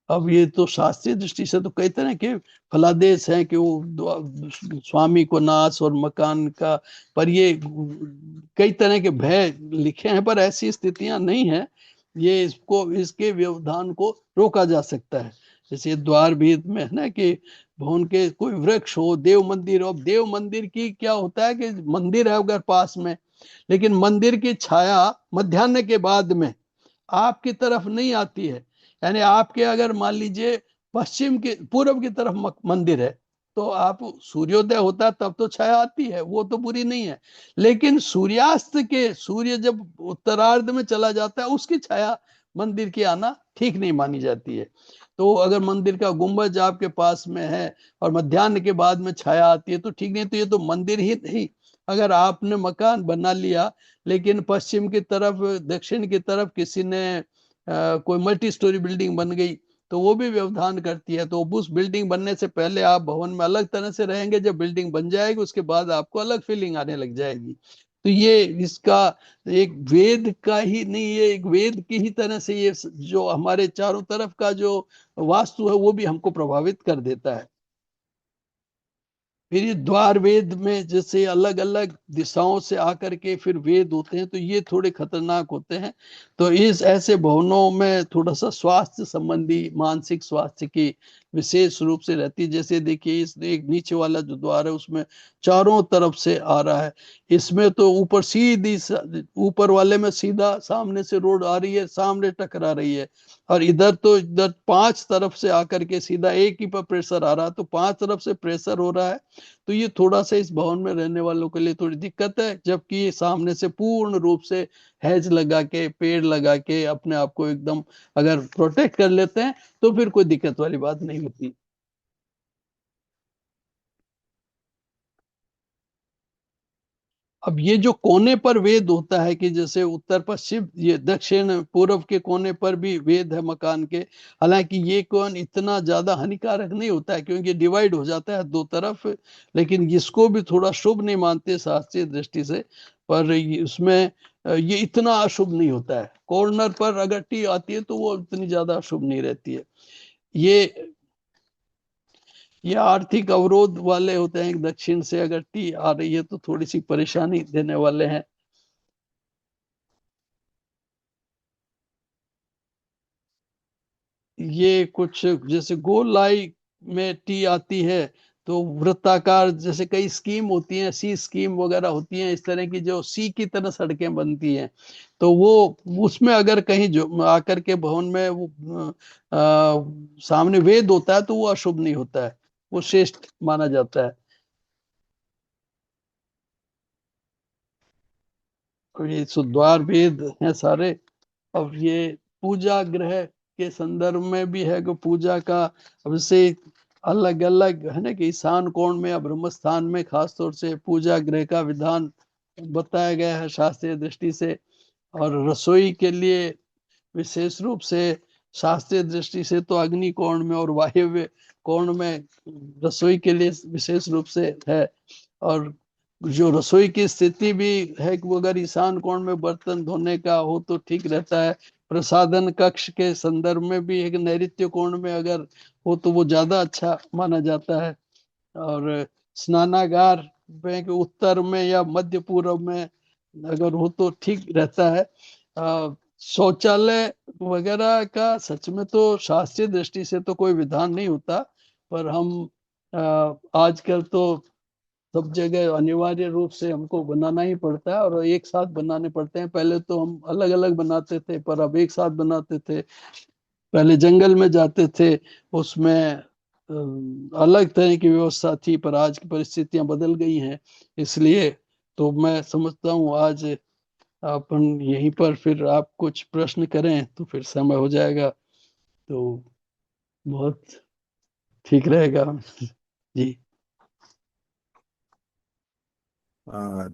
अब ये तो शास्त्रीय दृष्टि से तो कई तरह के फलादेश हैं कि वो स्वामी को नाश और मकान का, पर ये कई तरह के भय लिखे हैं, पर ऐसी स्थितियां नहीं है। ये इसको, इसके व्यवधान को रोका जा सकता है। जैसे द्वार भेद में है ना कि भवन के कोई वृक्ष हो, देव मंदिर हो। देव मंदिर की क्या होता है कि मंदिर है अगर पास में, लेकिन मंदिर की छाया मध्याह्न के बाद में आपकी तरफ नहीं आती है। यानी आपके अगर मान लीजिए पश्चिम के पूर्व की तरफ मंदिर है, तो आप सूर्योदय होता है तब तो छाया आती है, वो तो बुरी नहीं है। लेकिन सूर्यास्त के सूर्य जब उत्तरार्ध में चला जाता है उसकी छाया मंदिर की आना ठीक नहीं मानी जाती है। तो अगर मंदिर का गुंबज आपके पास में है और मध्याह्न के बाद में छाया आती है तो ठीक नहीं। तो ये तो मंदिर ही नहीं, अगर आपने मकान बना लिया लेकिन पश्चिम की तरफ दक्षिण की तरफ किसी ने कोई मल्टी स्टोरी बिल्डिंग बन गई तो वो भी व्यवधान करती है। तो उस बिल्डिंग बनने से पहले आप भवन में अलग तरह से रहेंगे, जब बिल्डिंग बन जाएगी उसके बाद आपको अलग फीलिंग आने लग जाएगी। तो ये इसका एक वेद का ही नहीं, ये एक वेद की ही तरह से ये जो हमारे चारों तरफ का जो वास्तु है वो भी हमको प्रभावित कर देता है। फिर ये द्वार वेद में जैसे अलग अलग दिशाओं से आकर के फिर वेद होते हैं, तो ये थोड़े खतरनाक होते हैं। तो इस ऐसे भवनों में थोड़ा सा स्वास्थ्य संबंधी, मानसिक स्वास्थ्य की विशेष रूप से रहती है। जैसे देखिए इस एक नीचे वाला जो द्वार है उसमें चारों तरफ से आ रहा है। इसमें तो ऊपर सीधी ऊपर वाले में सीधा सामने से रोड आ रही है, सामने टकरा रही है। और इधर तो इधर पांच तरफ से आकर के सीधा एक ही पर प्रेशर आ रहा है, तो पांच तरफ से प्रेशर हो रहा है। तो ये थोड़ा सा इस भवन में रहने वालों के लिए थोड़ी दिक्कत है। जबकि ये सामने से पूर्ण रूप से हैज लगा के, पेड़ लगा के अपने आप को एकदम अगर प्रोटेक्ट कर लेते हैं तो फिर कोई दिक्कत वाली बात नहीं होती। अब ये जो कोने पर वेद होता है कि जैसे उत्तर पश्चिम, ये दक्षिण पूर्व के कोने पर भी वेद है मकान के। हालांकि ये कोण इतना ज्यादा हानिकारक नहीं होता है क्योंकि डिवाइड हो जाता है दो तरफ, लेकिन इसको भी थोड़ा शुभ नहीं मानते शास्त्रीय दृष्टि से। पर उसमें ये इतना अशुभ नहीं होता है। कॉर्नर पर अगर टी आती है तो वो इतनी ज्यादा अशुभ नहीं रहती है। ये ये आर्थिक अवरोध वाले होते हैं, दक्षिण से अगर टी आ रही है तो थोड़ी सी परेशानी देने वाले हैं। ये कुछ जैसे गोलाई में टी आती है तो वृत्ताकार, जैसे कई स्कीम होती हैं, सी स्कीम वगैरह होती हैं, इस तरह की जो सी की तरह सड़कें बनती हैं, तो वो उसमें अगर कहीं जो आकर के भवन में वो सामने वेद होता है तो वो अशुभ नहीं होता है, वो श्रेष्ठ माना जाता है। और ये सुद्वार वेद हैं सारे। अब ये पूजा ग्रह के संदर्भ में भी है कि पूजा का अब से अलग अलग है ना, कि ईशान कोण में या ब्रह्म स्थान में खास तौर से पूजा ग्रह का विधान बताया गया है शास्त्रीय दृष्टि से। और रसोई के लिए विशेष रूप से शास्त्रीय दृष्टि से तो अग्नि कोण में और वायव्य कोण में रसोई के लिए विशेष रूप से है। और जो रसोई की स्थिति भी है कि वो अगर ईशान कोण में बर्तन धोने का हो तो ठीक रहता है। प्रसाधन कक्ष के संदर्भ में भी एक नैऋत्य कोण में अगर हो तो वो ज्यादा अच्छा माना जाता है। और स्नानागार में के उत्तर में या मध्य पूर्व में अगर हो तो ठीक रहता है। शौचालय वगैरह का सच में तो शास्त्रीय दृष्टि से तो कोई विधान नहीं होता, पर हम आजकल तो सब जगह अनिवार्य रूप से हमको बनाना ही पड़ता है और एक साथ बनाने पड़ते हैं। पहले तो हम अलग अलग बनाते थे पर अब एक साथ बनाते थे। पहले जंगल में जाते थे, उसमें अलग तरह की व्यवस्था थी, पर आज की परिस्थितियां बदल गई हैं। इसलिए तो मैं समझता हूँ आज अपन यहीं पर फिर आप कुछ प्रश्न करें तो फिर समय हो जाएगा, तो बहुत ठीक रहेगा। जी। आ,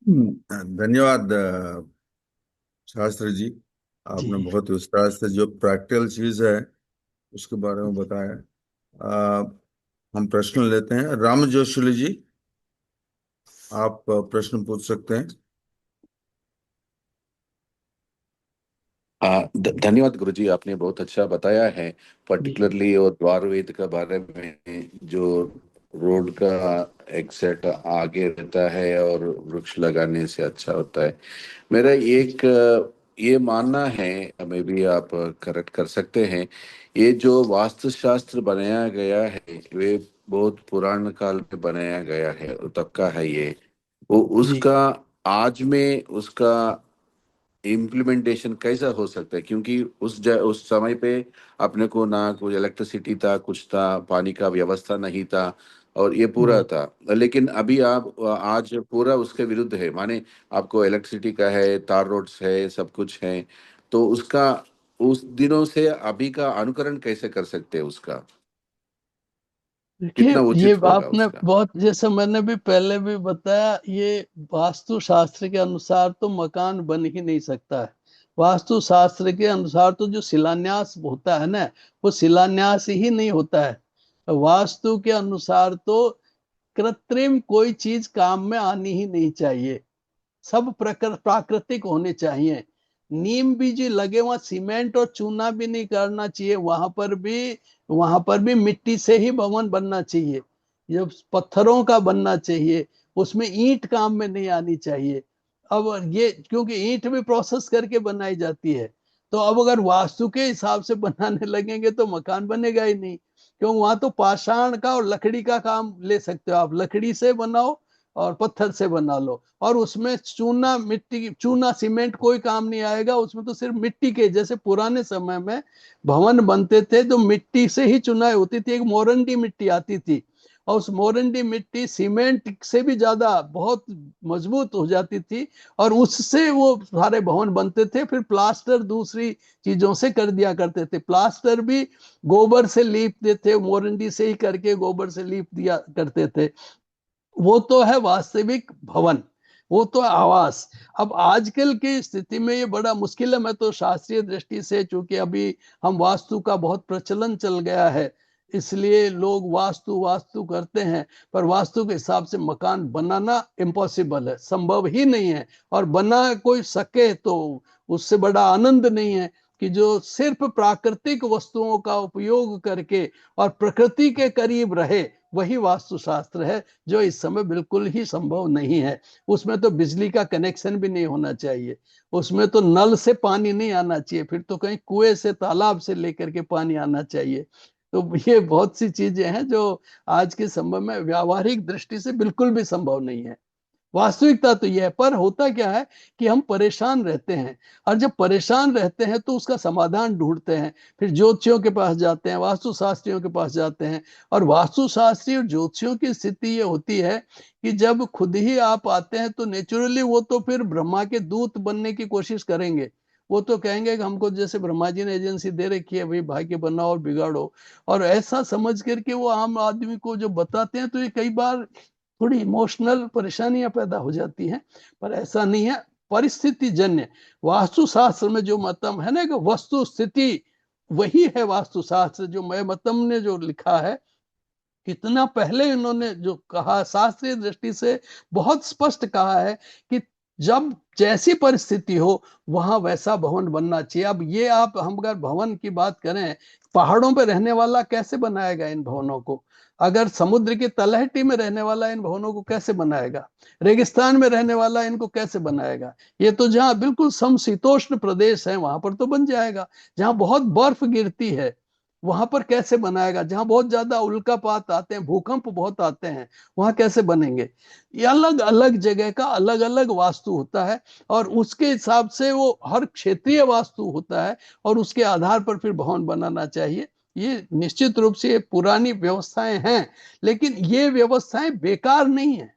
धन्यवाद शास्त्री जी। आपने जी। बहुत विस्तार से जो प्रैक्टिकल चीज है उसके बारे में बताया। आ, हम प्रश्न लेते हैं। राम जोशी जी, आप प्रश्न पूछ सकते हैं। धन्यवाद गुरुजी, आपने बहुत अच्छा बताया है, जी। पर्टिकुलरली और द्वार वेद के बारे में। जो रोड का एक सेट आगे रहता है और वृक्ष लगाने से अच्छा होता है। मेरा एक ये मानना है, हमें भी आप करेक्ट कर सकते हैं, ये जो वास्तुशास्त्र बनाया गया है वे बहुत पुराने काल में बनाया गया है, तब का है ये। वो जी। उसका आज में उसका इम्प्लीमेंटेशन कैसा हो सकता है, क्योंकि उस समय पे अपने को ना कोई इलेक्ट्रिसिटी था, कुछ था, पानी का व्यवस्था नहीं था, और ये पूरा हम्म। था। लेकिन अभी आप आज पूरा उसके विरुद्ध है, माने आपको इलेक्ट्रिसिटी का है, तार रोड्स है, सब कुछ है। तो उसका उस दिनों से अभी का अनुकरण कैसे कर सकते हैं उसका, देखिए, कितना ये उचित होगा आपने उसका। बहुत, जैसे मैंने भी पहले भी बताया, ये वास्तु शास्त्र के अनुसार तो मकान बन ही नहीं सकता है। वास्तु शास्त्र के अनुसार तो जो शिलान्यास होता है ना, वो शिलान्यास ही नहीं होता है। वास्तु के अनुसार तो कृत्रिम कोई चीज काम में आनी ही नहीं चाहिए। सब प्राकृतिक होने चाहिए। नीम भी जो लगे वहां सीमेंट और चूना भी नहीं करना चाहिए, वहां पर भी मिट्टी से ही भवन बनना चाहिए। ये पत्थरों का बनना चाहिए, उसमें ईंट काम में नहीं आनी चाहिए। अब ये क्योंकि ईंट भी प्रोसेस करके बनाई जाती है, तो अब अगर वास्तु के हिसाब से बनाने लगेंगे तो मकान बनेगा ही नहीं। क्यों, वहां तो पाषाण का और लकड़ी का काम ले सकते हो, आप लकड़ी से बनाओ और पत्थर से बना लो, और उसमें चूना मिट्टी, चूना सीमेंट कोई काम नहीं आएगा। उसमें तो सिर्फ मिट्टी के, जैसे पुराने समय में भवन बनते थे तो मिट्टी से ही चुनाई होती थी, एक मोरंडी मिट्टी आती थी, और उस मोरंडी मिट्टी सीमेंट से भी ज्यादा बहुत मजबूत हो जाती थी, और उससे वो सारे भवन बनते थे। फिर प्लास्टर दूसरी चीजों से कर दिया करते थे, प्लास्टर भी गोबर से लीपते थे, मोरंडी से ही करके गोबर से लीप दिया करते थे। वो तो है वास्तविक भवन, वो तो है आवास। अब आजकल की स्थिति में ये बड़ा मुश्किल है। मैं तो शास्त्रीय दृष्टि से, चूंकि अभी हम वास्तु का बहुत प्रचलन चल गया है, इसलिए लोग वास्तु वास्तु करते हैं, पर वास्तु के हिसाब से मकान बनाना इम्पॉसिबल है, संभव ही नहीं है। और बना कोई सके तो उससे बड़ा आनंद नहीं है कि जो सिर्फ प्राकृतिक वस्तुओं का उपयोग करके और प्रकृति के करीब रहे, वही वास्तुशास्त्र है, जो इस समय बिल्कुल ही संभव नहीं है। उसमें तो बिजली का कनेक्शन भी नहीं होना चाहिए, उसमें तो नल से पानी नहीं आना चाहिए, फिर तो कहीं कुएं से, तालाब से लेकर के पानी आना चाहिए। तो ये बहुत सी चीजें हैं जो आज के समय में व्यावहारिक दृष्टि से बिल्कुल भी संभव नहीं है। वास्तविकता तो यह है, पर होता क्या है कि हम परेशान रहते हैं, और जब परेशान रहते हैं तो उसका समाधान ढूंढते हैं। फिर ज्योतिषियों के पास जाते हैं, वास्तु शास्त्रियों के पास जाते हैं। और वास्तु शास्त्री और ज्योतिषियों की स्थिति ये होती है कि जब खुद ही आप आते हैं तो नेचुरली वो तो फिर ब्रह्मा के दूत बनने की कोशिश करेंगे। वो तो कहेंगे कि हमको जैसे ब्रह्मा जी ने एजेंसी दे रखी है, भाई भाग्य बनाओ और बिगाड़ो। और ऐसा समझ करके वो आम आदमी को जो बताते हैं, तो ये कई बार थोड़ी इमोशनल परेशानियां पैदा हो जाती हैं। पर ऐसा नहीं है, परिस्थिति जन्य। वास्तुशास्त्र में जो मतम है ना, कि वस्तु स्थिति वही है वास्तुशास्त्र, जो मैं मतम ने जो लिखा है, कितना पहले इन्होंने जो कहा, शास्त्रीय दृष्टि से बहुत स्पष्ट कहा है कि जब जैसी परिस्थिति हो वहां वैसा भवन बनना चाहिए। अब ये आप, हम अगर भवन की बात करें, पहाड़ों पर रहने वाला कैसे बनाएगा इन भवनों को? अगर समुद्र की तलहटी में रहने वाला इन भवनों को कैसे बनाएगा? रेगिस्तान में रहने वाला इनको कैसे बनाएगा? ये तो जहाँ बिल्कुल समशीतोष्ण प्रदेश है वहां पर तो बन जाएगा। जहाँ बहुत बर्फ गिरती है वहां पर कैसे बनाएगा? जहां बहुत ज्यादा उल्कापात आते हैं, भूकंप बहुत आते हैं, वहां कैसे बनेंगे? ये अलग अलग जगह का अलग अलग वास्तु होता है, और उसके हिसाब से वो हर क्षेत्रीय वास्तु होता है, और उसके आधार पर फिर भवन बनाना चाहिए। ये निश्चित रूप से ये पुरानी व्यवस्थाएं हैं, लेकिन ये व्यवस्थाएं बेकार नहीं है।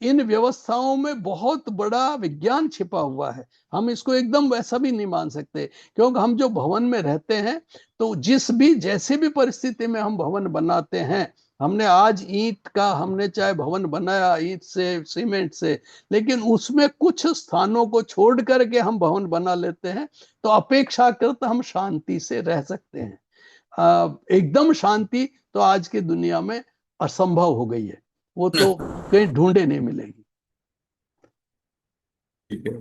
इन व्यवस्थाओं में बहुत बड़ा विज्ञान छिपा हुआ है। हम इसको एकदम वैसा भी नहीं मान सकते, क्योंकि हम जो भवन में रहते हैं, तो जिस भी जैसे भी परिस्थिति में हम भवन बनाते हैं, हमने आज ईंट का हमने चाहे भवन बनाया ईंट से, सीमेंट से, लेकिन उसमें कुछ स्थानों को छोड़ करके हम भवन बना लेते हैं, तो अपेक्षाकृत हम शांति से रह सकते हैं। एकदम शांति तो आज की दुनिया में असंभव हो गई है, वो तो कहीं ढूंढे नहीं मिलेगी। ठीक है।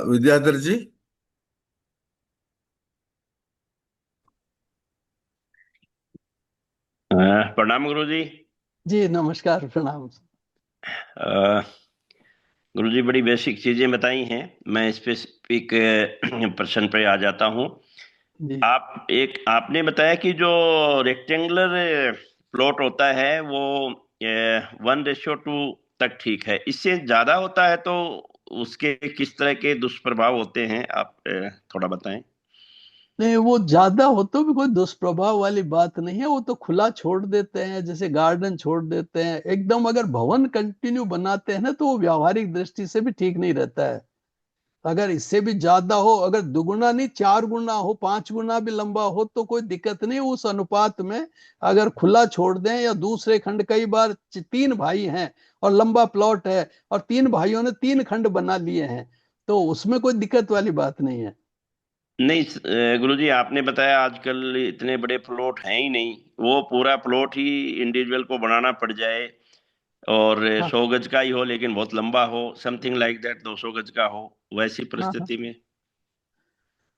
विद्याधर जी। प्रणाम गुरु जी। जी नमस्कार, प्रणाम। अ, गुरुजी बड़ी बेसिक चीजें बताई हैं। मैं स्पेसिफिक प्रश्न पे आ जाता हूँ। जी आपने बताया कि जो रेक्टेंगुलर प्लॉट होता है वो 1:2 तक ठीक है। इससे ज्यादा होता है तो उसके किस तरह के दुष्प्रभाव होते हैं, आप थोड़ा बताएं। नहीं, वो ज्यादा हो तो भी कोई दुष्प्रभाव वाली बात नहीं है। वो तो खुला छोड़ देते हैं, जैसे गार्डन छोड़ देते हैं एकदम। अगर भवन कंटिन्यू बनाते हैं ना तो वो व्यावहारिक दृष्टि से भी ठीक नहीं रहता है। अगर इससे भी ज्यादा हो, अगर दुगुना नहीं 4 गुना हो, 5 गुना भी लंबा हो तो कोई दिक्कत नहीं उस अनुपात में। अगर खुला छोड़ दें, या दूसरे खंड, कई बार 3 भाई हैं और लंबा प्लॉट है और 3 भाइयों ने 3 खंड बना लिए हैं, तो उसमें कोई दिक्कत वाली बात नहीं है। नहीं गुरुजी, आपने बताया आजकल इतने बड़े प्लॉट हैं ही नहीं। वो पूरा प्लॉट ही इंडिविजुअल को बनाना पड़ जाए और हाँ 100 गज का ही हो लेकिन बहुत लंबा हो, समथिंग लाइक दैट, 200 गज का हो, वैसी हाँ हाँ। परिस्थिति में।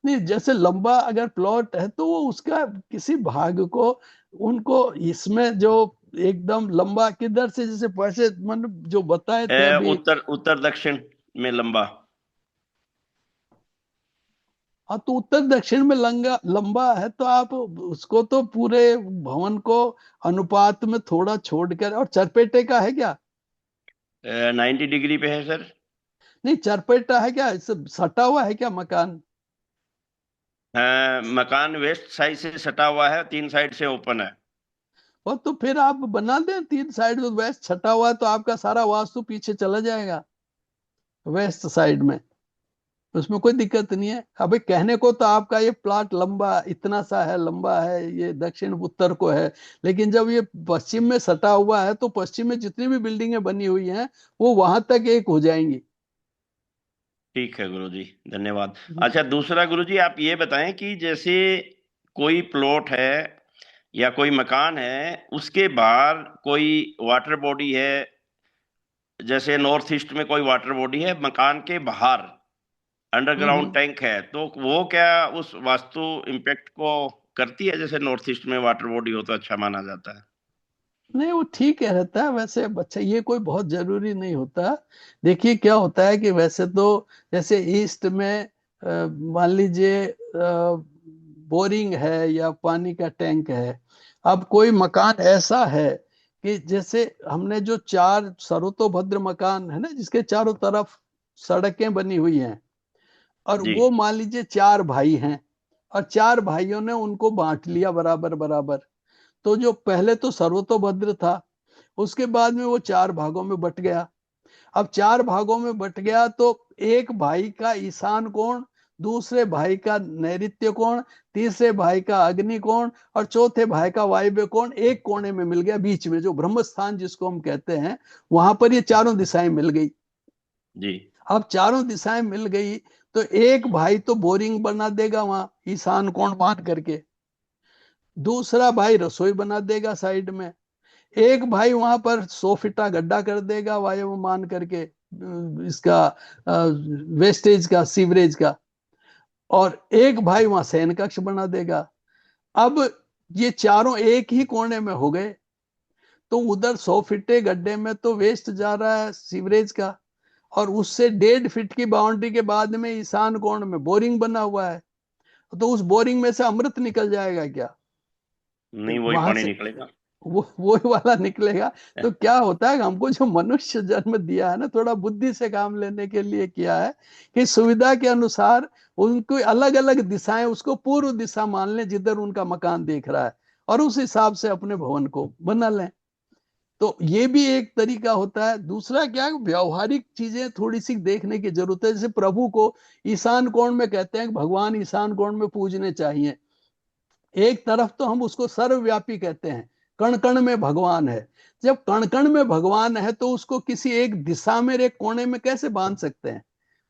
नहीं, जैसे लंबा अगर प्लॉट है तो वो उसका किसी भाग को, उनको इसमें जो एकदम लंबा किधर से, जैसे पैसे मतलब जो बताए थे अभी। उत्तर उत्तर दक्षिण में लंबा। हाँ, तो उत्तर दक्षिण में लंगा लंबा है तो आप उसको तो पूरे भवन को अनुपात में थोड़ा छोड़कर। और चरपेटे का है क्या? 90 डिग्री पे है सर। नहीं, चरपेटा है क्या? इससे सटा हुआ है क्या मकान? मकान वेस्ट साइड से सटा हुआ है, 3 साइड से ओपन है। और तो फिर आप बना दें 3 साइड, तो वेस्ट छटा हुआ है तो आपका सारा वास्तु पीछे चला जाएगा वेस्ट साइड में। उसमें कोई दिक्कत नहीं है। अभी कहने को तो आपका ये प्लाट लंबा इतना सा है, लंबा है, ये दक्षिण उत्तर को है, लेकिन जब ये पश्चिम में सटा हुआ है तो पश्चिम में जितनी भी बिल्डिंगें बनी हुई हैं वो वहां तक एक हो जाएंगी। ठीक है गुरुजी, धन्यवाद। अच्छा, दूसरा गुरुजी आप ये बताएं कि जैसे कोई प्लॉट है या कोई मकान है, उसके बाहर कोई वाटर बॉडी है, जैसे नॉर्थ ईस्ट में कोई वाटर बॉडी है, मकान के बाहर अंडरग्राउंड हम्म। टैंक है, तो वो क्या उस वास्तु इम्पैक्ट को करती है? जैसे नॉर्थ ईस्ट में वाटर बॉडी हो तो अच्छा माना जाता है। नहीं, वो ठीक है रहता है वैसे बच्चा, ये कोई बहुत जरूरी नहीं होता। देखिए क्या होता है कि वैसे तो जैसे ईस्ट में मान लीजिए बोरिंग है या पानी का टैंक है। अब कोई मकान ऐसा है कि जैसे हमने जो 4 सर्वतोभद्र मकान है ना, जिसके चारों तरफ सड़कें बनी हुई हैं, और जी वो मान लीजिए 4 भाई हैं और 4 भाइयों ने उनको बांट लिया बराबर बराबर। तो जो पहले तो सर्वतोभद्र था, उसके बाद में वो 4 भागों में बट गया। अब 4 भागों में बट गया तो एक भाई का ईशान कोण, दूसरे भाई का नैऋत्य कोण, तीसरे भाई का अग्नि कोण और चौथे भाई का वायव्य कोण एक कोने में मिल गया, बीच में जो ब्रह्म स्थान जिसको हम कहते हैं, वहां पर ये चारों दिशाएं मिल गई। जी अब चारों दिशाएं मिल गई तो एक भाई तो बोरिंग बना देगा वहां ईशान कोण मान करके, दूसरा भाई रसोई बना देगा साइड में, एक भाई वहां पर 100 फीटा गड्ढा कर देगा वायु मान करके इसका वेस्टेज का, सीवरेज का, और एक भाई वहां शयन कक्ष बना देगा। अब ये चारों एक ही कोने में हो गए, तो उधर 100 फीटे गड्ढे में तो वेस्ट जा रहा है सीवरेज का, और उससे 1.5 फीट की बाउंड्री के बाद में ईशान कोण में बोरिंग बना हुआ है। तो उस बोरिंग में से अमृत निकल जाएगा क्या? नहीं, वही वहां पानी से निकलेगा। वो वाला निकलेगा। तो क्या होता है, हमको जो मनुष्य जन्म दिया है ना, थोड़ा बुद्धि से काम लेने के लिए किया है कि सुविधा के अनुसार उनको अलग अलग दिशाएं, उसको पूर्व दिशा मान लें जिधर उनका मकान देख रहा है, और उस हिसाब से अपने भवन को बना लें। तो ये भी एक तरीका होता है। दूसरा क्या है, व्यवहारिक चीजें थोड़ी सी देखने की जरूरत है। जैसे प्रभु को ईशान कोण में कहते हैं कि भगवान ईशान कोण में पूजने चाहिए। एक तरफ तो हम उसको सर्वव्यापी कहते हैं, कण कण में भगवान है। जब कण कण में भगवान है तो उसको किसी एक दिशा में, एक कोने में कैसे बांध सकते हैं?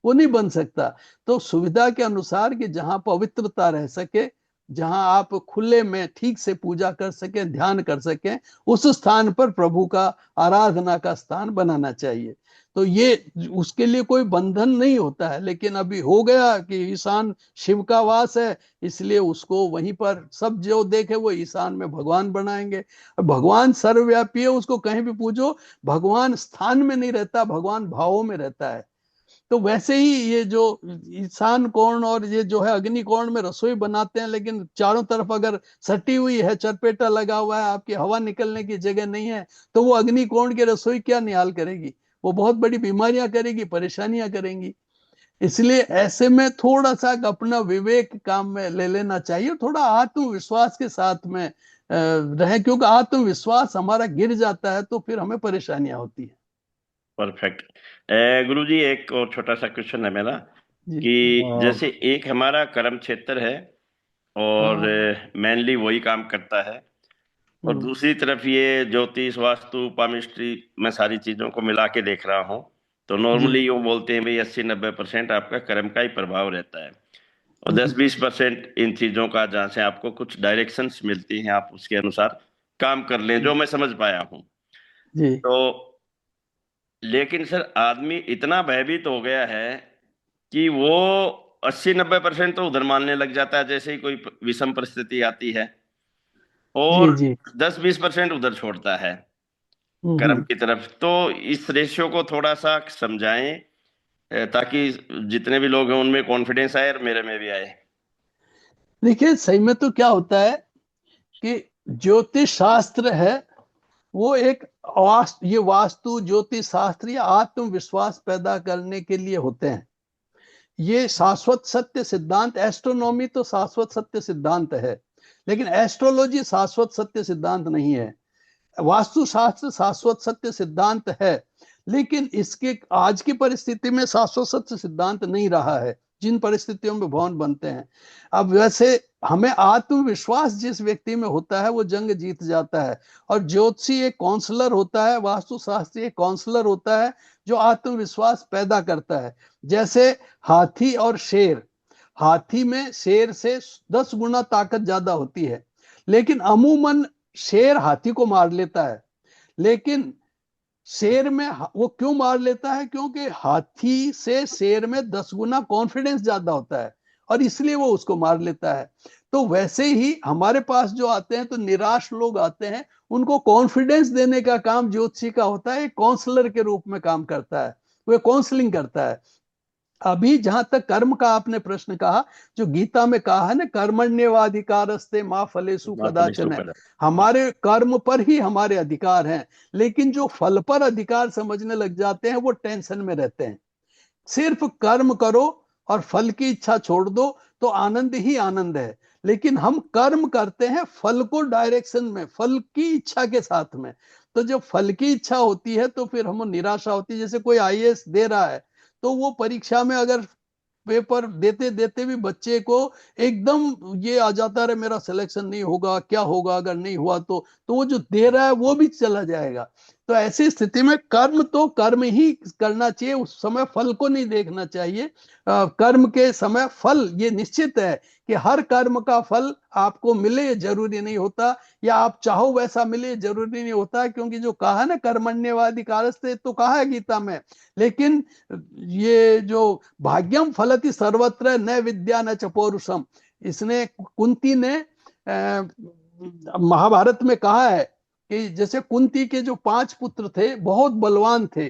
वो नहीं बन सकता। तो सुविधा के अनुसार कि जहां पवित्रता रह सके जहां आप खुले में ठीक से पूजा कर सकें, ध्यान कर सकें, उस स्थान पर प्रभु का आराधना का स्थान बनाना चाहिए। तो ये उसके लिए कोई बंधन नहीं होता है, लेकिन अभी हो गया कि ईशान शिव का वास है, इसलिए उसको वहीं पर सब जो देखे वो ईशान में भगवान बनाएंगे। भगवान सर्वव्यापी है, उसको कहीं भी पूजो, भगवान स्थान में नहीं रहता, भगवान भावों में रहता है। तो वैसे ही ये जो ईशान कोण और ये जो है अग्नि कोण में रसोई बनाते हैं, लेकिन चारों तरफ अगर सटी हुई है, चरपेटा लगा हुआ है, आपकी हवा निकलने की जगह नहीं है, तो वो अग्नि कोण की रसोई क्या निहाल करेगी? वो बहुत बड़ी बीमारियां करेगी, परेशानियां करेंगी। इसलिए ऐसे में थोड़ा सा अपना विवेक काम में ले लेना चाहिए, थोड़ा आत्मविश्वास के साथ में रहे, क्योंकि आत्मविश्वास हमारा गिर जाता है तो फिर हमें परेशानियां होती है। परफेक्ट। गुरुजी एक और छोटा सा क्वेश्चन है मेरा जी। कि जैसे एक हमारा कर्म क्षेत्र है और हाँ। मेनली वही काम करता है, और दूसरी तरफ ये ज्योतिष वास्तु पामिस्ट्री मैं सारी चीजों को मिला के देख रहा हूँ, तो नॉर्मली जी। यूँ बोलते हैं भाई 80-90% आपका कर्म का ही प्रभाव रहता है, और 10-20% इन चीजों का जहाँ से आपको कुछ डायरेक्शंस मिलती हैं, आप उसके अनुसार काम कर लें, जो मैं समझ पाया हूँ। जी। तो लेकिन सर आदमी इतना भयभीत हो गया है कि वो 80-90% तो उधर मानने लग जाता है जैसे ही कोई विषम परिस्थिति आती है, जी। और जी। 10-20% उधर छोड़ता है कर्म हम्म। की तरफ। तो इस रेशियो को थोड़ा सा समझाएं, ताकि जितने भी लोग हैं उनमें कॉन्फिडेंस आए और मेरे में भी आए। देखिए, सही में तो क्या होता है कि ज्योतिष शास्त्र है वो एक ये वास्तु ज्योतिष शास्त्र या आत्मविश्वास पैदा करने के लिए होते हैं। ये शाश्वत सत्य सिद्धांत, एस्ट्रोनॉमी तो शाश्वत सत्य सिद्धांत है, लेकिन एस्ट्रोलॉजी शाश्वत सत्य सिद्धांत नहीं है। वास्तुशास्त्र शाश्वत सत्य सिद्धांत है, लेकिन इसके आज की परिस्थिति में शाश्वत सत्य सिद्धांत नहीं रहा है, जिन परिस्थितियों में भवन बनते हैं। अब वैसे हमें आत्मविश्वास जिस व्यक्ति में होता है वो जंग जीत जाता है, और ज्योतिषी एक काउंसलर होता है, वास्तुशास्त्री एक काउंसलर होता है जो आत्मविश्वास पैदा करता है। जैसे हाथी और शेर, हाथी में शेर से 10 गुना ताकत ज्यादा होती है, लेकिन अमूमन शेर हाथी को मार लेता है। लेकिन शेर में वो क्यों मार लेता है? क्योंकि हाथी से शेर में 10 गुना कॉन्फिडेंस ज्यादा होता है, और इसलिए वो उसको मार लेता है। तो वैसे ही हमारे पास जो आते हैं तो निराश लोग आते हैं, उनको कॉन्फिडेंस देने का काम ज्योतिषी का होता है, एक काउंसलर के रूप में काम करता है, वो काउंसलिंग करता है। अभी जहां तक कर्म का आपने प्रश्न कहा, जो गीता में कहा है ना, कर्मण्येवाधिकारस्ते मां फलेषु कदाचन, है हमारे कर्म पर ही हमारे अधिकार हैं। लेकिन जो फल पर अधिकार समझने लग जाते हैं वो टेंशन में रहते हैं। सिर्फ कर्म करो और फल की इच्छा छोड़ दो तो आनंद ही आनंद है। लेकिन हम कर्म करते हैं फल को डायरेक्शन में, फल की इच्छा के साथ में। तो जब फल की इच्छा होती है तो फिर हम निराशा होती है। जैसे कोई आईएएस दे रहा है, तो वो परीक्षा में अगर पेपर देते देते भी बच्चे को एकदम ये आ जाता है मेरा सिलेक्शन नहीं होगा, क्या होगा अगर नहीं हुआ तो वो जो दे रहा है वो भी चला जाएगा। तो ऐसी स्थिति में कर्म तो कर्म ही करना चाहिए, उस समय फल को नहीं देखना चाहिए। कर्म के समय फल ये निश्चित है कि हर कर्म का फल आपको मिले जरूरी नहीं होता, या आप चाहो वैसा मिले जरूरी नहीं होता, क्योंकि जो कहा ना कर्मण्येवाधिकारस्ते तो कहा है गीता में। लेकिन ये जो भाग्यम फलति सर्वत्र न विद्या न च पौरुषम, इसने कुंती ने महाभारत में कहा है कि जैसे कुंती के जो 5 पुत्र थे बहुत बलवान थे,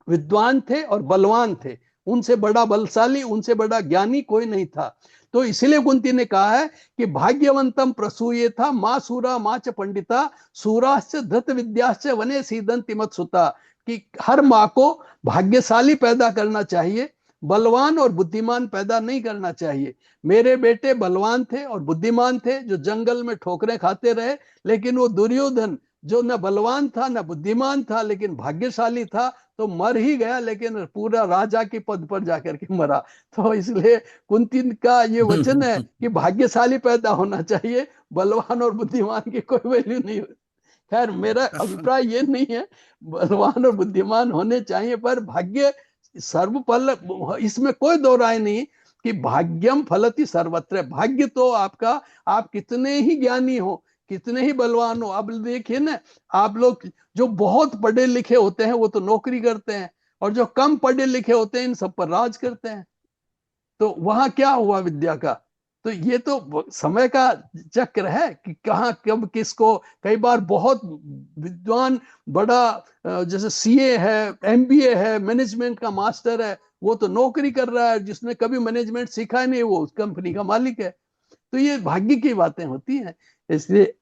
विद्वान थे और बलवान थे, उनसे बड़ा बलशाली, उनसे बड़ा ज्ञानी कोई नहीं था। तो इसलिए कुंती ने कहा है कि भाग्यवंतम प्रसूये था माँ सूरा माँ च पंडिता सूराश्च धृत विद्याश्च वने सीदंति मत सुता, कि हर माँ को भाग्यशाली पैदा करना चाहिए, बलवान और बुद्धिमान पैदा नहीं करना चाहिए। मेरे बेटे बलवान थे और बुद्धिमान थे जो जंगल में ठोकरें खाते रहे, लेकिन वो दुर्योधन जो न बलवान था न बुद्धिमान था लेकिन भाग्यशाली था, तो मर ही गया, लेकिन पूरा राजा के पद पर जाकर के मरा। तो इसलिए कुंती का ये वचन है कि भाग्यशाली पैदा होना चाहिए, बलवान और बुद्धिमान की कोई वैल्यू नहीं। खैर मेरा अभिप्राय ये नहीं है, बलवान और बुद्धिमान होने चाहिए, पर भाग्य सर्वफल, इसमें कोई दो राय नहीं कि भाग्यम फलति सर्वत्र। भाग्य तो आपका, आप कितने ही ज्ञानी हो, कितने ही बलवान हो, अब देखिए ना, आप लोग जो बहुत पढ़े लिखे होते हैं वो तो नौकरी करते हैं, और जो कम पढ़े लिखे होते हैं इन सब पर राज करते हैं। तो वहां क्या हुआ विद्या का? तो ये तो समय का चक्र है कि कहाँ कब किसको, कई बार बहुत विद्वान बड़ा जैसे सीए है, एमबीए है, मैनेजमेंट का मास्टर है, वो तो नौकरी कर रहा है, जिसने कभी मैनेजमेंट सीखा नहीं वो उस कंपनी का मालिक है। तो ये भाग्य की बातें होती हैं। इसलिए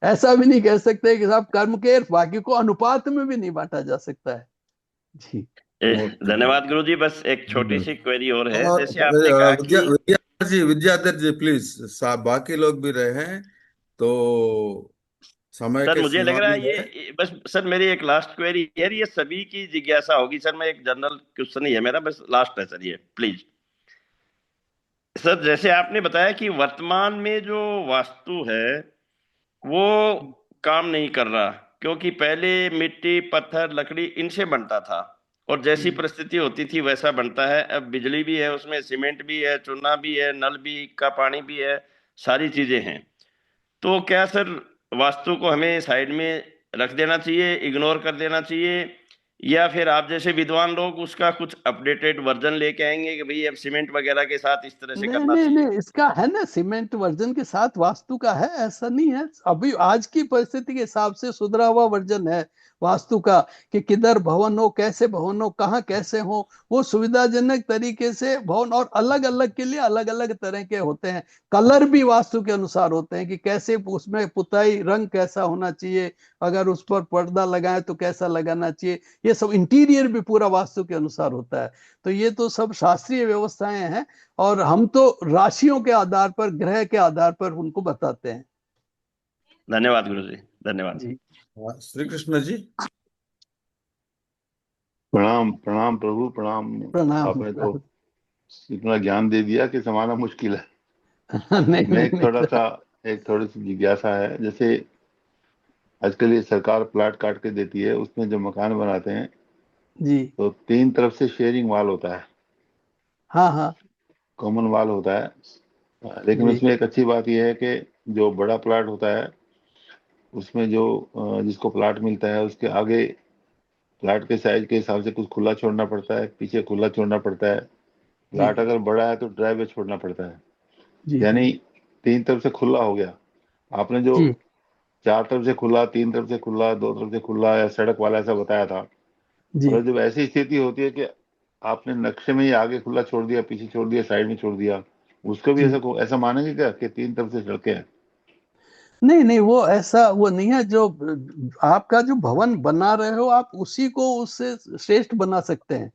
ऐसा भी नहीं कह सकते कि साहब कर्म के भाग्य को अनुपात में भी नहीं बांटा जा सकता है। जी ओके। धन्यवाद गुरु जी। बस एक छोटी सी क्वेरी और है, और जैसे आपने कहा कि विद्याधर जी प्लीज, बाकी लोग भी रहे हैं तो समय सर के मुझे लग सीमा रहा भी है है। ये बस सर मेरी एक लास्ट क्वेरी है, ये सभी की जिज्ञासा होगी सर, मैं एक जनरल क्वेश्चन ही है मेरा, बस लास्ट है सर ये प्लीज। सर जैसे आपने बताया कि वर्तमान में जो वास्तु है वो काम नहीं कर रहा, क्योंकि पहले मिट्टी पत्थर लकड़ी इनसे बनता था, और जैसी परिस्थिति होती थी वैसा बनता है। अब बिजली भी है, उसमें सीमेंट भी है, चूना भी है, नल भी का पानी भी है, सारी चीजें हैं। तो क्या सर वास्तु को हमें साइड में रख देना चाहिए, इग्नोर कर देना चाहिए, या फिर आप जैसे विद्वान लोग उसका कुछ अपडेटेड वर्जन लेके आएंगे कि भाई अब सीमेंट वगैरह के साथ इस तरह से नहीं करना नहीं चाहिए? नहीं, इसका है ना, सीमेंट वर्जन के साथ वास्तु का है, ऐसा नहीं है। अभी आज की परिस्थिति के हिसाब से सुधरा हुआ वर्जन है वास्तु का, कि किधर भवन हो, कैसे भवन हो, कहाँ कैसे हो, वो सुविधाजनक तरीके से भवन, और अलग अलग के लिए अलग अलग तरह के होते हैं। कलर भी वास्तु के अनुसार होते हैं कि कैसे उसमें पुताई, रंग कैसा होना चाहिए, अगर उस पर पर्दा लगाए तो कैसा लगाना चाहिए, ये सब इंटीरियर भी पूरा वास्तु के अनुसार होता है। तो ये तो सब शास्त्रीय व्यवस्थाएं हैं, और हम तो राशियों के आधार पर, ग्रह के आधार पर उनको बताते हैं। धन्यवाद गुरु जी, धन्यवाद। जी श्री कृष्ण जी। प्रणाम प्रणाम प्रभु प्रणाम। प्रणाम। आपने तो इतना ज्ञान दे दिया कि समाना मुश्किल है। नहीं मैं नहीं नहीं। एक थोड़ी सी जिज्ञासा है। जैसे आजकल ये सरकार प्लाट काट के देती है, उसमें जो मकान बनाते हैं जी तो 3 तरफ से शेयरिंग वाल होता है, हाँ हाँ कॉमन वाल होता है। लेकिन जी उसमें एक अच्छी बात यह है कि जो बड़ा प्लाट होता है उसमें जो जिसको प्लाट मिलता है उसके आगे प्लाट के साइज के हिसाब से कुछ खुला छोड़ना पड़ता है, पीछे खुला छोड़ना पड़ता है। जी प्लाट अगर बड़ा है तो ड्राइववे छोड़ना पड़ता है। जी यानी 3 तरफ से खुला हो गया। आपने जो जी 4 तरफ से खुला, 3 तरफ से खुला, 2 तरफ से खुला या सड़क वाला ऐसा बताया था, जी और जब ऐसी स्थिति होती है कि आपने नक्शे में ही आगे खुला छोड़ दिया, पीछे छोड़ दिया, साइड में छोड़ दिया, उसको भी जी। ऐसा मानेंगे क्या कि 3 तरफ से सड़कें हैं? नहीं नहीं, वो ऐसा वो नहीं है। जो आपका जो भवन बना रहे हो आप उसी को उससे श्रेष्ठ बना सकते हैं।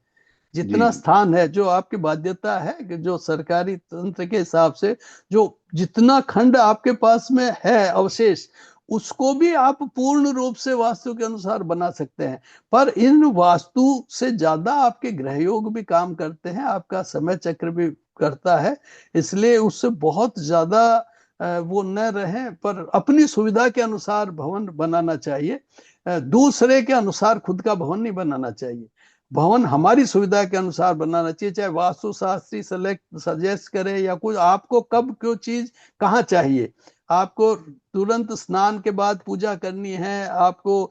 जी जितना जी स्थान है, जो आपकी बाध्यता है, कि जो सरकारी तंत्र के हिसाब से जो जितना खंड आपके पास में है अवशेष, उसको भी आप पूर्ण रूप से वास्तु के अनुसार बना सकते हैं। पर इन वास्तु से ज्यादा आपके ग्रह योग भी काम करते हैं, आपका समय चक्र भी करता है। इसलिए उससे बहुत ज्यादा वो न रहे, पर अपनी सुविधा के अनुसार भवन बनाना चाहिए। दूसरे के अनुसार खुद का भवन नहीं बनाना चाहिए। भवन हमारी सुविधा के अनुसार बनाना चाहिए, चाहे वास्तु शास्त्री सेलेक्ट सजेस्ट करे या कुछ, आपको कब क्यों चीज कहाँ चाहिए। आपको तुरंत स्नान के बाद पूजा करनी है, आपको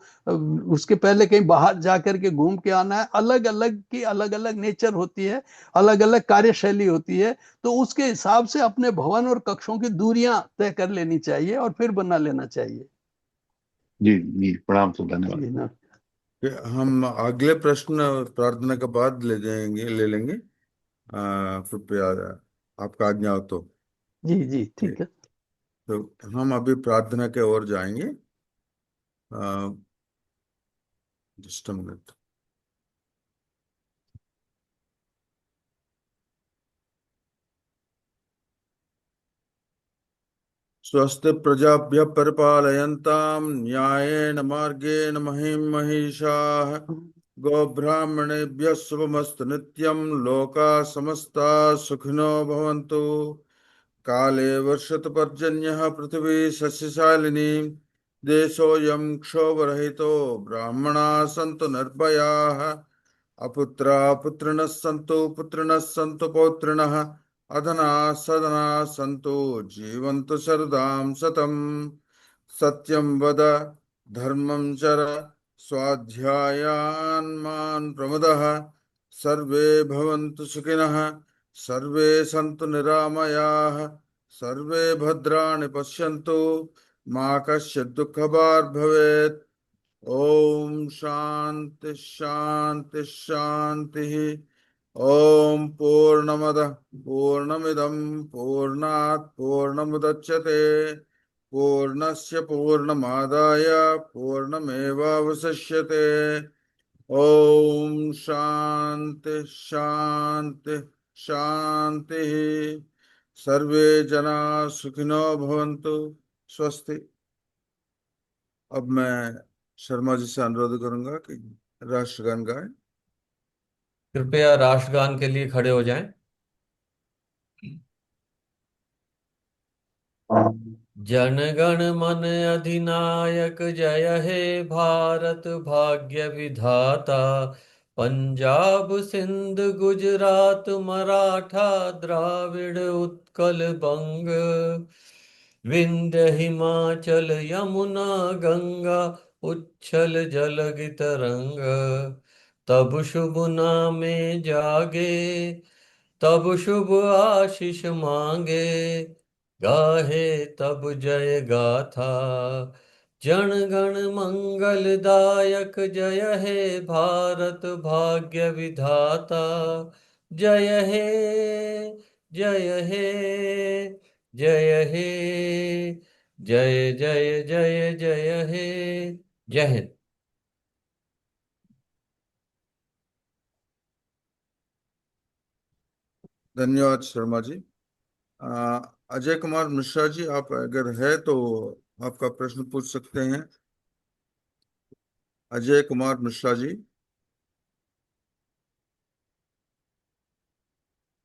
उसके पहले कहीं बाहर जाकर के घूम के आना है, अलग अलग की अलग अलग नेचर होती है, अलग अलग कार्यशैली होती है। तो उसके हिसाब से अपने भवन और कक्षों की दूरियां तय कर लेनी चाहिए और फिर बना लेना चाहिए। जी जी, प्रणाम सर, धन्यवाद। जी ना। हम अगले प्रश्न प्रार्थना के बाद ले लेंगे। कृपया आपका आज्ञा हो तो। जी जी ठीक है। तो हम अभी प्रार्थना के ओर जाएंगे। Just minute. स्वस्ति प्रजाभ्य परिपालयन्तां न्यायेन मार्गेण महीं महिषाः गोब्राह्मणेभ्यः शुभमस्तु नित्यं लोकाः समस्ताः सुखिनो भवन्तु। काले वर्षतु पर्जन्यः पृथिवी सस्यशालिनी देशोऽयं क्षोभरहितो ब्राह्मणाः सन्तु निर्भयाः अपुत्रा पुत्रिणः सन्तु पुत्रिणः सन्तु पौत्रिणः अधना सदना सन्तु जीवन्तु शरदां शतम् सत्यं वद धर्मं चर स्वाध्यायान्मान् प्रमुदः सर्वे भवन्तु सुखिनः सर्वे सन्तु निरामयाः सर्वे भद्राणि पश्यन्तु मा कश्चित् दुःखभाग् भवेत्। ओम शांति शांति शांति। ओम पूर्णमदः पूर्णमिदं पूर्णात् पूर्णमुदच्यते पूर्णस्य पूर्णमादाय पूर्णमेवावशिष्यते। ओम शांति शांति शांति। सर्वे जना सुखिनो भवन्तु। स्वस्ति। अब मैं शर्मा जी से अनुरोध करूंगा कि राष्ट्रगान गाएं। कृपया राष्ट्रगान के लिए खड़े हो जाएं। जन गण मन अधिनायक जय हे भारत भाग्य विधाता। पंजाब सिंध गुजरात मराठा द्राविड़ उत्कल बंग। विंध्य हिमाचल यमुना गंगा उच्छल जलधि तरंग। तब शुभ नामे जागे तब शुभ आशीष मांगे। गाहे तब जय गाथा जन गण मंगलदायक जय हे भारत भाग्य विधाता। जय हे जय हे जय हे जय जय जय जय हे। जय हिंद। धन्यवाद शर्मा जी। अजय कुमार मिश्रा जी, आप अगर है तो आपका प्रश्न पूछ सकते हैं। अजय कुमार मिश्रा जी।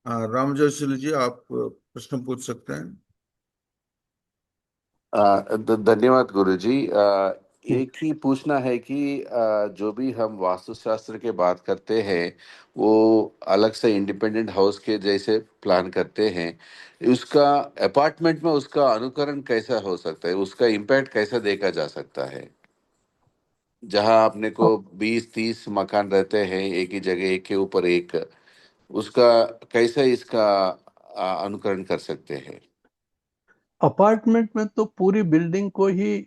रामजोशी जी, आप प्रश्न पूछ सकते हैं। धन्यवाद गुरुजी। एक ही पूछना है कि जो भी हम वास्तुशास्त्र के बात करते हैं वो अलग से इंडिपेंडेंट हाउस के जैसे प्लान करते हैं, उसका अपार्टमेंट में उसका अनुकरण कैसा हो सकता है, उसका इम्पैक्ट कैसा देखा जा सकता है? जहां अपने को 20-30 मकान रहते हैं एक ही जगह, एक के ऊपर एक, उसका कैसे इसका अनुकरण कर सकते हैं? अपार्टमेंट में तो पूरी बिल्डिंग को ही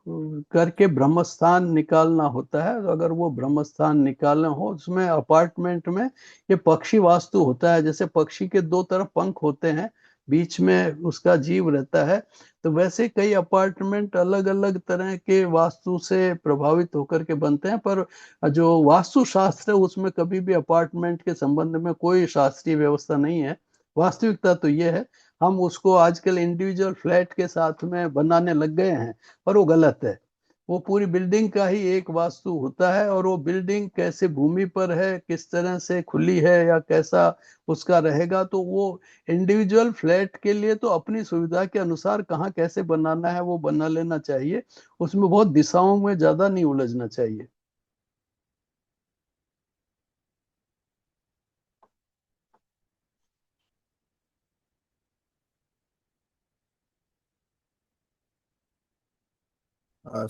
करके ब्रह्म स्थान निकालना होता है। अगर वो ब्रह्म स्थान निकालना हो, उसमें अपार्टमेंट में ये पक्षी वास्तु होता है। जैसे पक्षी के दो तरफ पंख होते हैं, बीच में उसका जीव रहता है। तो वैसे कई अपार्टमेंट अलग अलग तरह के वास्तु से प्रभावित होकर के बनते हैं, पर जो वास्तु शास्त्र है उसमें कभी भी अपार्टमेंट के संबंध में कोई शास्त्रीय व्यवस्था नहीं है। वास्तविकता तो ये है, हम उसको आजकल इंडिविजुअल फ्लैट के साथ में बनाने लग गए हैं, पर वो गलत है। वो पूरी बिल्डिंग का ही एक वास्तु होता है, और वो बिल्डिंग कैसे भूमि पर है, किस तरह से खुली है या कैसा उसका रहेगा, तो वो इंडिविजुअल फ्लैट के लिए तो अपनी सुविधा के अनुसार कहाँ कैसे बनाना है वो बना लेना चाहिए। उसमें बहुत दिशाओं में ज्यादा नहीं उलझना चाहिए।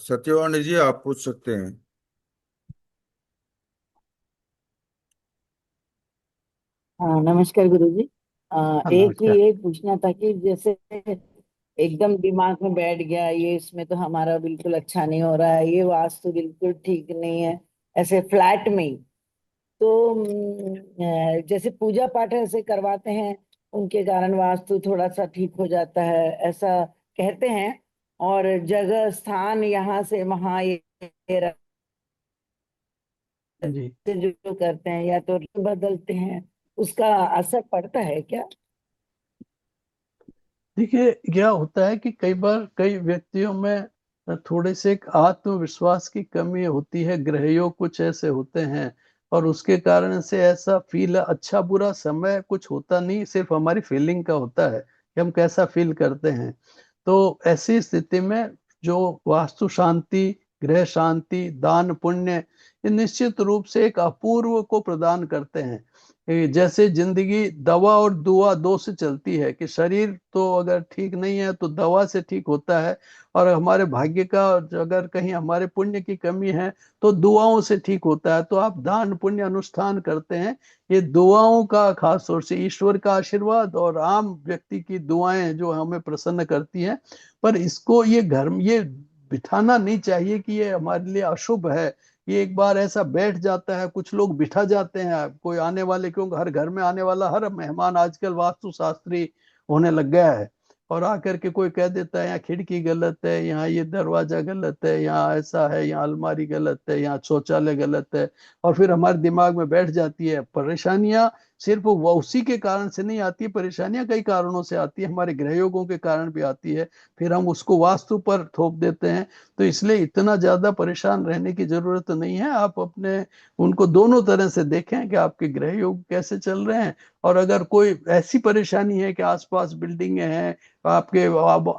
सत्यवाणी जी, आप पूछ सकते हैं। हाँ, नमस्कार गुरुजी। हाँ, एक नमस्कार। ये पूछना था कि जैसे एकदम दिमाग में बैठ गया ये, इसमें तो हमारा बिल्कुल अच्छा नहीं हो रहा है, ये वास्तु बिल्कुल ठीक नहीं है, ऐसे फ्लैट में ही। तो जैसे पूजा पाठ ऐसे करवाते हैं, उनके कारण वास्तु थोड़ा सा ठीक हो जाता है, ऐसा कहते हैं। और जगह स्थान यहाँ से वहाँ ये जी, जो करते हैं या तो बदलते हैं, उसका असर पड़ता है क्या? देखिए क्या होता है कि कई बार कई व्यक्तियों में थोड़े से एक आत्मविश्वास की कमी होती है, ग्रहयोग कुछ ऐसे होते हैं, और उसके कारण से ऐसा फील, अच्छा बुरा समय कुछ होता नहीं, सिर्फ हमारी फीलिंग का होता है कि हम कैसा फील करते हैं। तो ऐसी स्थिति में जो वास्तु शांति, ग्रह शांति, दान पुण्य, ये निश्चित रूप से एक अपूर्व को प्रदान करते हैं। जैसे जिंदगी दवा और दुआ दो से चलती है, कि शरीर तो अगर ठीक नहीं है तो दवा से ठीक होता है, और हमारे भाग्य का अगर कहीं हमारे पुण्य की कमी है तो दुआओं से ठीक होता है। तो आप दान पुण्य अनुष्ठान करते हैं, ये दुआओं का खास तौर से ईश्वर का आशीर्वाद और आम व्यक्ति की दुआएं जो हमें प्रसन्न करती हैं। पर इसको ये घर में ये बिठाना नहीं चाहिए कि ये हमारे लिए अशुभ है। ये एक बार ऐसा बैठ जाता है, कुछ लोग बिठा जाते हैं, कोई आने वाले, क्योंकि हर घर में आने वाला हर मेहमान आजकल वास्तु शास्त्री होने लग गया है, और आकर के कोई कह देता है यहाँ खिड़की गलत है, यहाँ ये दरवाजा गलत है, यहाँ ऐसा है, यहाँ अलमारी गलत है, यहाँ शौचालय गलत है, और फिर हमारे दिमाग में बैठ जाती है। परेशानियां सिर्फ वो उसी के कारण से नहीं आती, परेशानियां कई कारणों से आती है, हमारे ग्रहयोगों के कारण भी आती है, फिर हम उसको वास्तु पर थोप देते हैं। तो इसलिए इतना ज्यादा परेशान रहने की जरूरत नहीं है। आप अपने उनको दोनों तरह से देखें कि आपके ग्रह योग कैसे चल रहे हैं, और अगर कोई ऐसी परेशानी है कि आसपास बिल्डिंगें हैं, आपके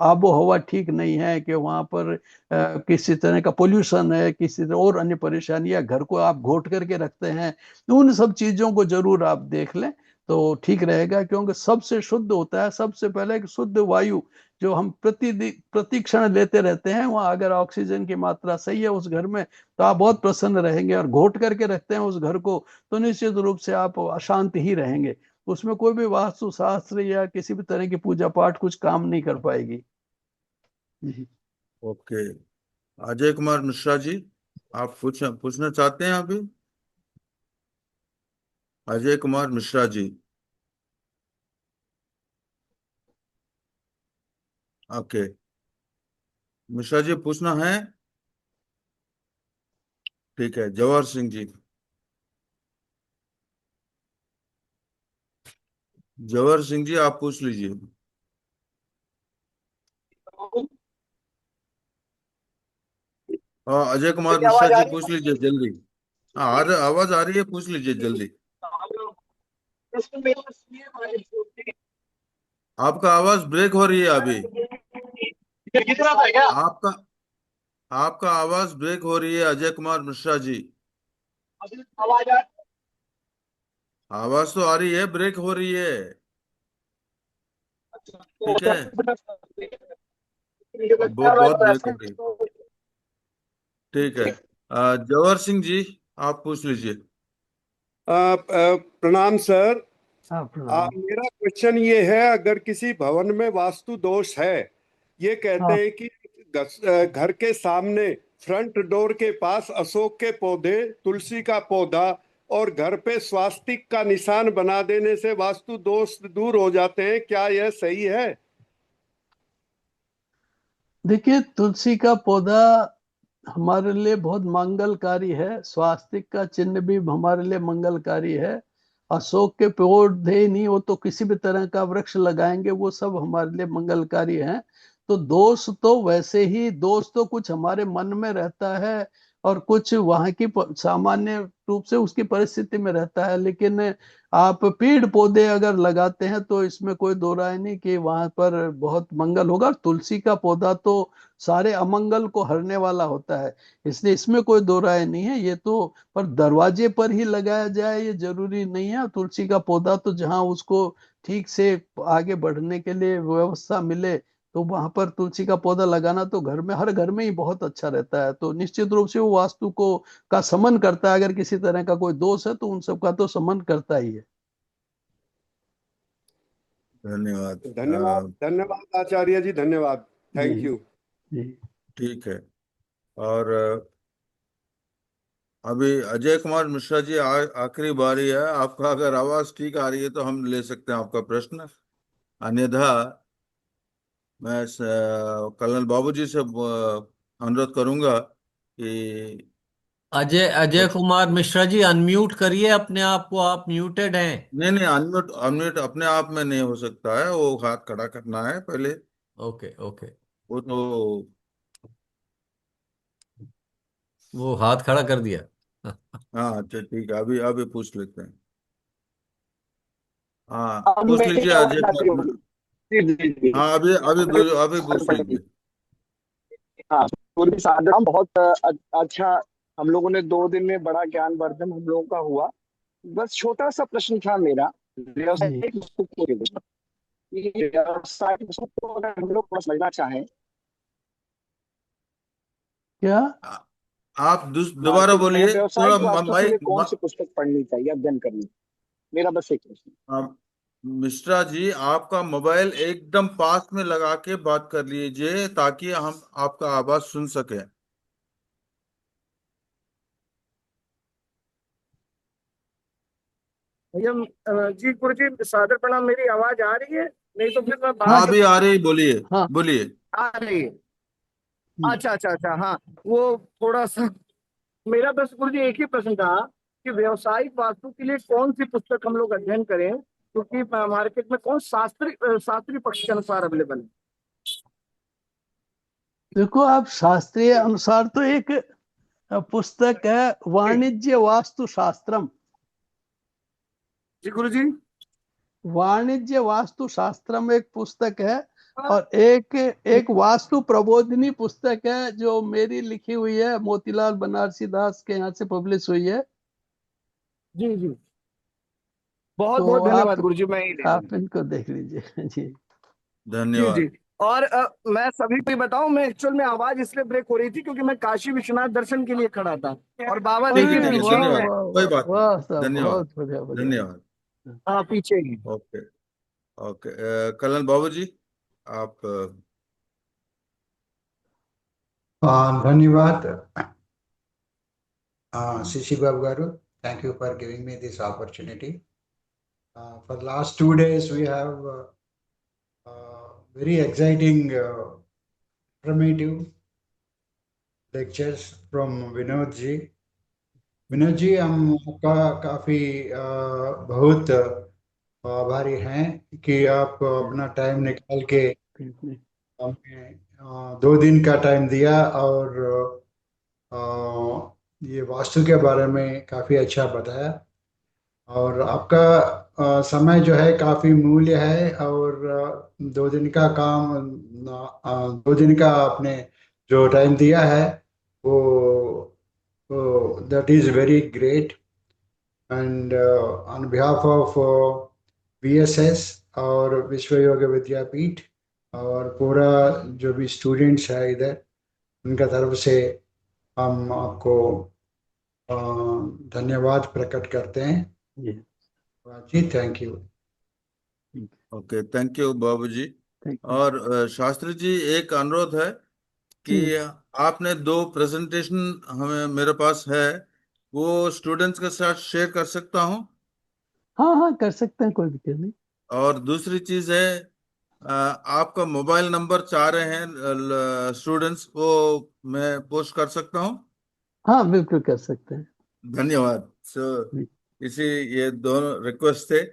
आबो हवा ठीक नहीं है, कि वहां पर किसी तरह का पोल्यूशन है, किसी तरह और अन्य परेशानी, या घर को आप घोट करके रखते हैं, उन सब चीजों को जरूर आप देख लें तो ठीक रहेगा। क्योंकि सबसे शुद्ध होता है, सबसे पहले एक शुद्ध वायु जो हम प्रति क्षण लेते रहते हैं, वहां अगर ऑक्सीजन की मात्रा सही है उस घर में तो आप बहुत प्रसन्न रहेंगे, और घोट करके रखते हैं उस घर को तो निश्चित रूप से आप अशांत ही रहेंगे। उसमें कोई भी वास्तु शास्त्र या किसी भी तरह की पूजा पाठ कुछ काम नहीं कर पाएगी। जी। ओके, अजय कुमार मिश्रा जी, आप पूछना चाहते हैं अभी? अजय कुमार मिश्रा जी, ओके। मिश्रा जी पूछना है? ठीक है, जवाहर सिंह जी। जवाहर सिंह जी, आप पूछ लीजिए। हाँ, अजय कुमार मेरी मिश्रा आवाज आ जी रही पूछ लीजिए जल्दी। हाँ, आवाज आ रही है, पूछ लीजिए जल्दी। है? आपका आवाज ब्रेक हो रही है अभी। ये कितना था क्या? आपका आपका आवाज ब्रेक हो रही है अजय कुमार मिश्रा जी। आवाज आ आवाज तो आ रही है, ब्रेक हो रही है। तो ठीक है, बहुत ब्रेक हो रही है। तो ठीक है, जवाहर सिंह जी, आप पूछ लीजिए। प्रणाम सर। हाँ, प्रणाम। मेरा क्वेश्चन ये है, अगर किसी भवन में वास्तु दोष है, ये कहते हाँ, हैं कि घर के सामने फ्रंट डोर के पास अशोक के पौधे, तुलसी का पौधा और घर पे स्वास्तिक का निशान बना देने से वास्तु दोष दूर हो जाते हैं, क्या यह सही है? देखिए, तुलसी का पौधा हमारे लिए बहुत मंगलकारी है, स्वास्तिक का चिन्ह भी हमारे लिए मंगलकारी है। अशोक के पौधे नहीं, वो तो किसी भी तरह का वृक्ष लगाएंगे वो सब हमारे लिए मंगलकारी हैं। तो दोष तो वैसे ही, दोष तो कुछ हमारे मन में रहता है और कुछ वहां की सामान्य रूप से उसकी परिस्थिति में रहता है। लेकिन आप पेड़ पौधे अगर लगाते हैं तो इसमें कोई दो राय नहीं कि वहां पर बहुत मंगल होगा। तुलसी का पौधा तो सारे अमंगल को हरने वाला होता है, इसलिए इसमें कोई दो राय नहीं है। ये तो पर दरवाजे पर ही लगाया जाए ये जरूरी नहीं है। तुलसी का पौधा तो जहां उसको ठीक से आगे बढ़ने के लिए व्यवस्था मिले तो वहां पर तुलसी का पौधा लगाना तो घर में, हर घर में ही बहुत अच्छा रहता है। तो निश्चित रूप से वो वास्तु को का समन करता है। अगर किसी तरह का कोई दोष है तो उन सब का तो समन करता ही है। धन्यवाद। धन्यवाद, धन्यवाद आचार्य जी, धन्यवाद, जी। Thank you. जी। ठीक है, और अभी अजय कुमार मिश्रा जी, आखिरी बारी है आपका। अगर आवाज ठीक आ रही है तो हम ले सकते हैं आपका प्रश्न, अन्यथा मैं कर्नल बाबूजी से अनुरोध करूंगा कि अजय कुमार मिश्रा जी, अनम्यूट करिए अपने आप को, आप म्यूटेड हैं। नहीं नहीं, अनम्यूट अनम्यूट अपने आप में नहीं हो सकता है, वो हाथ खड़ा करना है पहले। ओके ओके, वो तो वो हाथ खड़ा कर दिया। हाँ, अच्छा ठीक है, अभी अभी पूछ लेते हैं। हाँ, अब पूछ मेरी लीजिए अजय आवाज आती कुमार। होगी। जी जी जी। हाँ, अभी पूछ लीजिए। हाँ, पूरी साधना बहुत अच्छा हम लोगों ने 2 दिन में बड़ा ज्ञानवर्धन हम लोगों का हुआ। बस छोटा सा प्रश्न था मेरा जी व्यवसायिक पुस्तक को लेकर। ये व्यवसायिक पुस्तक को अगर हम लोग थोड़ा समझना चाहें, क्या आ- आप हाँ दोबारा कि बोलिए, थोड़ा व्यवसायिक वास्तु के लिए कौन सी पुस्तक पढ़नी चाहिए, अध्ययन करनी? मेरा बस एक प्रश्न। मिश्रा जी, आपका मोबाइल एकदम पास में लगा के बात कर लीजिए ताकि हम आपका आवाज सुन सके। भैया जी गुरु जी सादर प्रणाम, मेरी आवाज आ रही है? नहीं तो फिर मैं हाँ बाहर अभी आ रही, बोलिए हाँ बोलिए। आ रही है। जी अच्छा अच्छा अच्छा, हाँ वो थोड़ा सा मेरा बस गुरु जी एक ही प्रश्न था कि व्यवसायिक वास्तु के लिए कौन सी पुस्तक हम लोग अध्ययन करें, क्योंकि मार्केट में कौन शास्त्रीय पक्ष के अनुसार अवेलेबल है? देखो, आप शास्त्रीय अनुसार तो एक पुस्तक है वाणिज्य वास्तु शास्त्रम। जी गुरु जी। वाणिज्य वास्तु शास्त्रम एक पुस्तक है, और एक वास्तु प्रबोधिनी पुस्तक है जो मेरी लिखी हुई है, मोतीलाल बनारसी दास के यहाँ से पब्लिश हुई है। जी जी, बहुत तो बहुत धन्यवाद गुरु जी, मैं ही ले लूंगा। आप इनको देख लीजिए जी। जी धन्यवाद। जी। और मैं सभी को ये बताऊं, मैं एक्चुअल में आवाज इसलिए ब्रेक हो रही थी क्योंकि मैं काशी विश्वनाथ दर्शन के लिए खड़ा था और बाबा देखिए अरे ठीक है, पीछे ही वाह है। धन्यवाद, वाह कोई वाह बात नहीं। वाह साहब, धन्यवाद, बहुत बढ़िया बढ़िया। धन्यवाद। हाँ पीछे ही। Okay, okay. कल्याण बाबू जी, आप ధన్యవాద్ Shishi Babu Garu. Thank you for giving me this opportunity. For the last 2 days, we have very exciting, informative lectures from Vinod ji. Vinod ji, हम आपका काफ़ी बहुत आभारी हैं कि आप अपना टाइम निकाल के हमें 2 दिन का टाइम दिया और ये वास्तु के बारे में काफ़ी अच्छा बताया। और आपका समय जो है काफ़ी मूल्य है, और 2 दिन का काम, 2 दिन का आपने जो टाइम दिया है वो that is very great. And on behalf of VSS और विश्व योग विद्यापीठ और पूरा जो भी स्टूडेंट्स है इधर, उनका तरफ से हम आपको धन्यवाद प्रकट करते हैं जी। Thank you. Okay, thank you Babu ji. और शास्त्री जी, एक अनुरोध है कि आपने 2 प्रेजेंटेशन हमें मेरे पास है, वो स्टूडेंट्स के साथ शेयर कर सकता हूँ। हाँ हाँ कर सकते हैं, कोई दिक्कत नहीं। और दूसरी चीज है, आपका मोबाइल नंबर चाह रहे हैं स्टूडेंट्स, वो मैं पोस्ट कर सकता हूँ। हाँ बिल्कुल कर सकते हैं। धन्यवाद। इसी ये दोनों रिक्वेस्ट थे।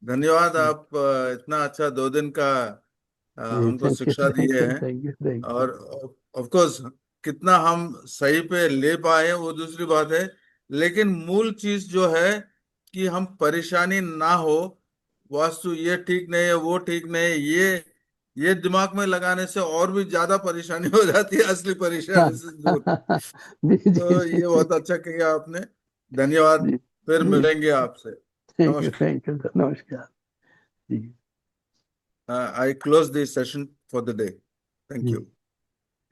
धन्यवाद, आप इतना अच्छा 2 दिन का हमको शिक्षा दिए हैं। Thank you. और ऑफ कोर्स कितना हम सही पे ले पाए वो दूसरी बात है, लेकिन मूल चीज जो है कि हम परेशानी ना हो, वास्तु ये ठीक नहीं है, वो ठीक नहीं है, ये दिमाग में लगाने से और भी ज्यादा परेशानी हो जाती है असली परेशानी से दूर। तो ये बहुत अच्छा किया आपने। धन्यवाद। फिर मिलेंगे आपसे। नमस्कार। थैंक यू नमस्कार जी। I close this session for the day. Thank you.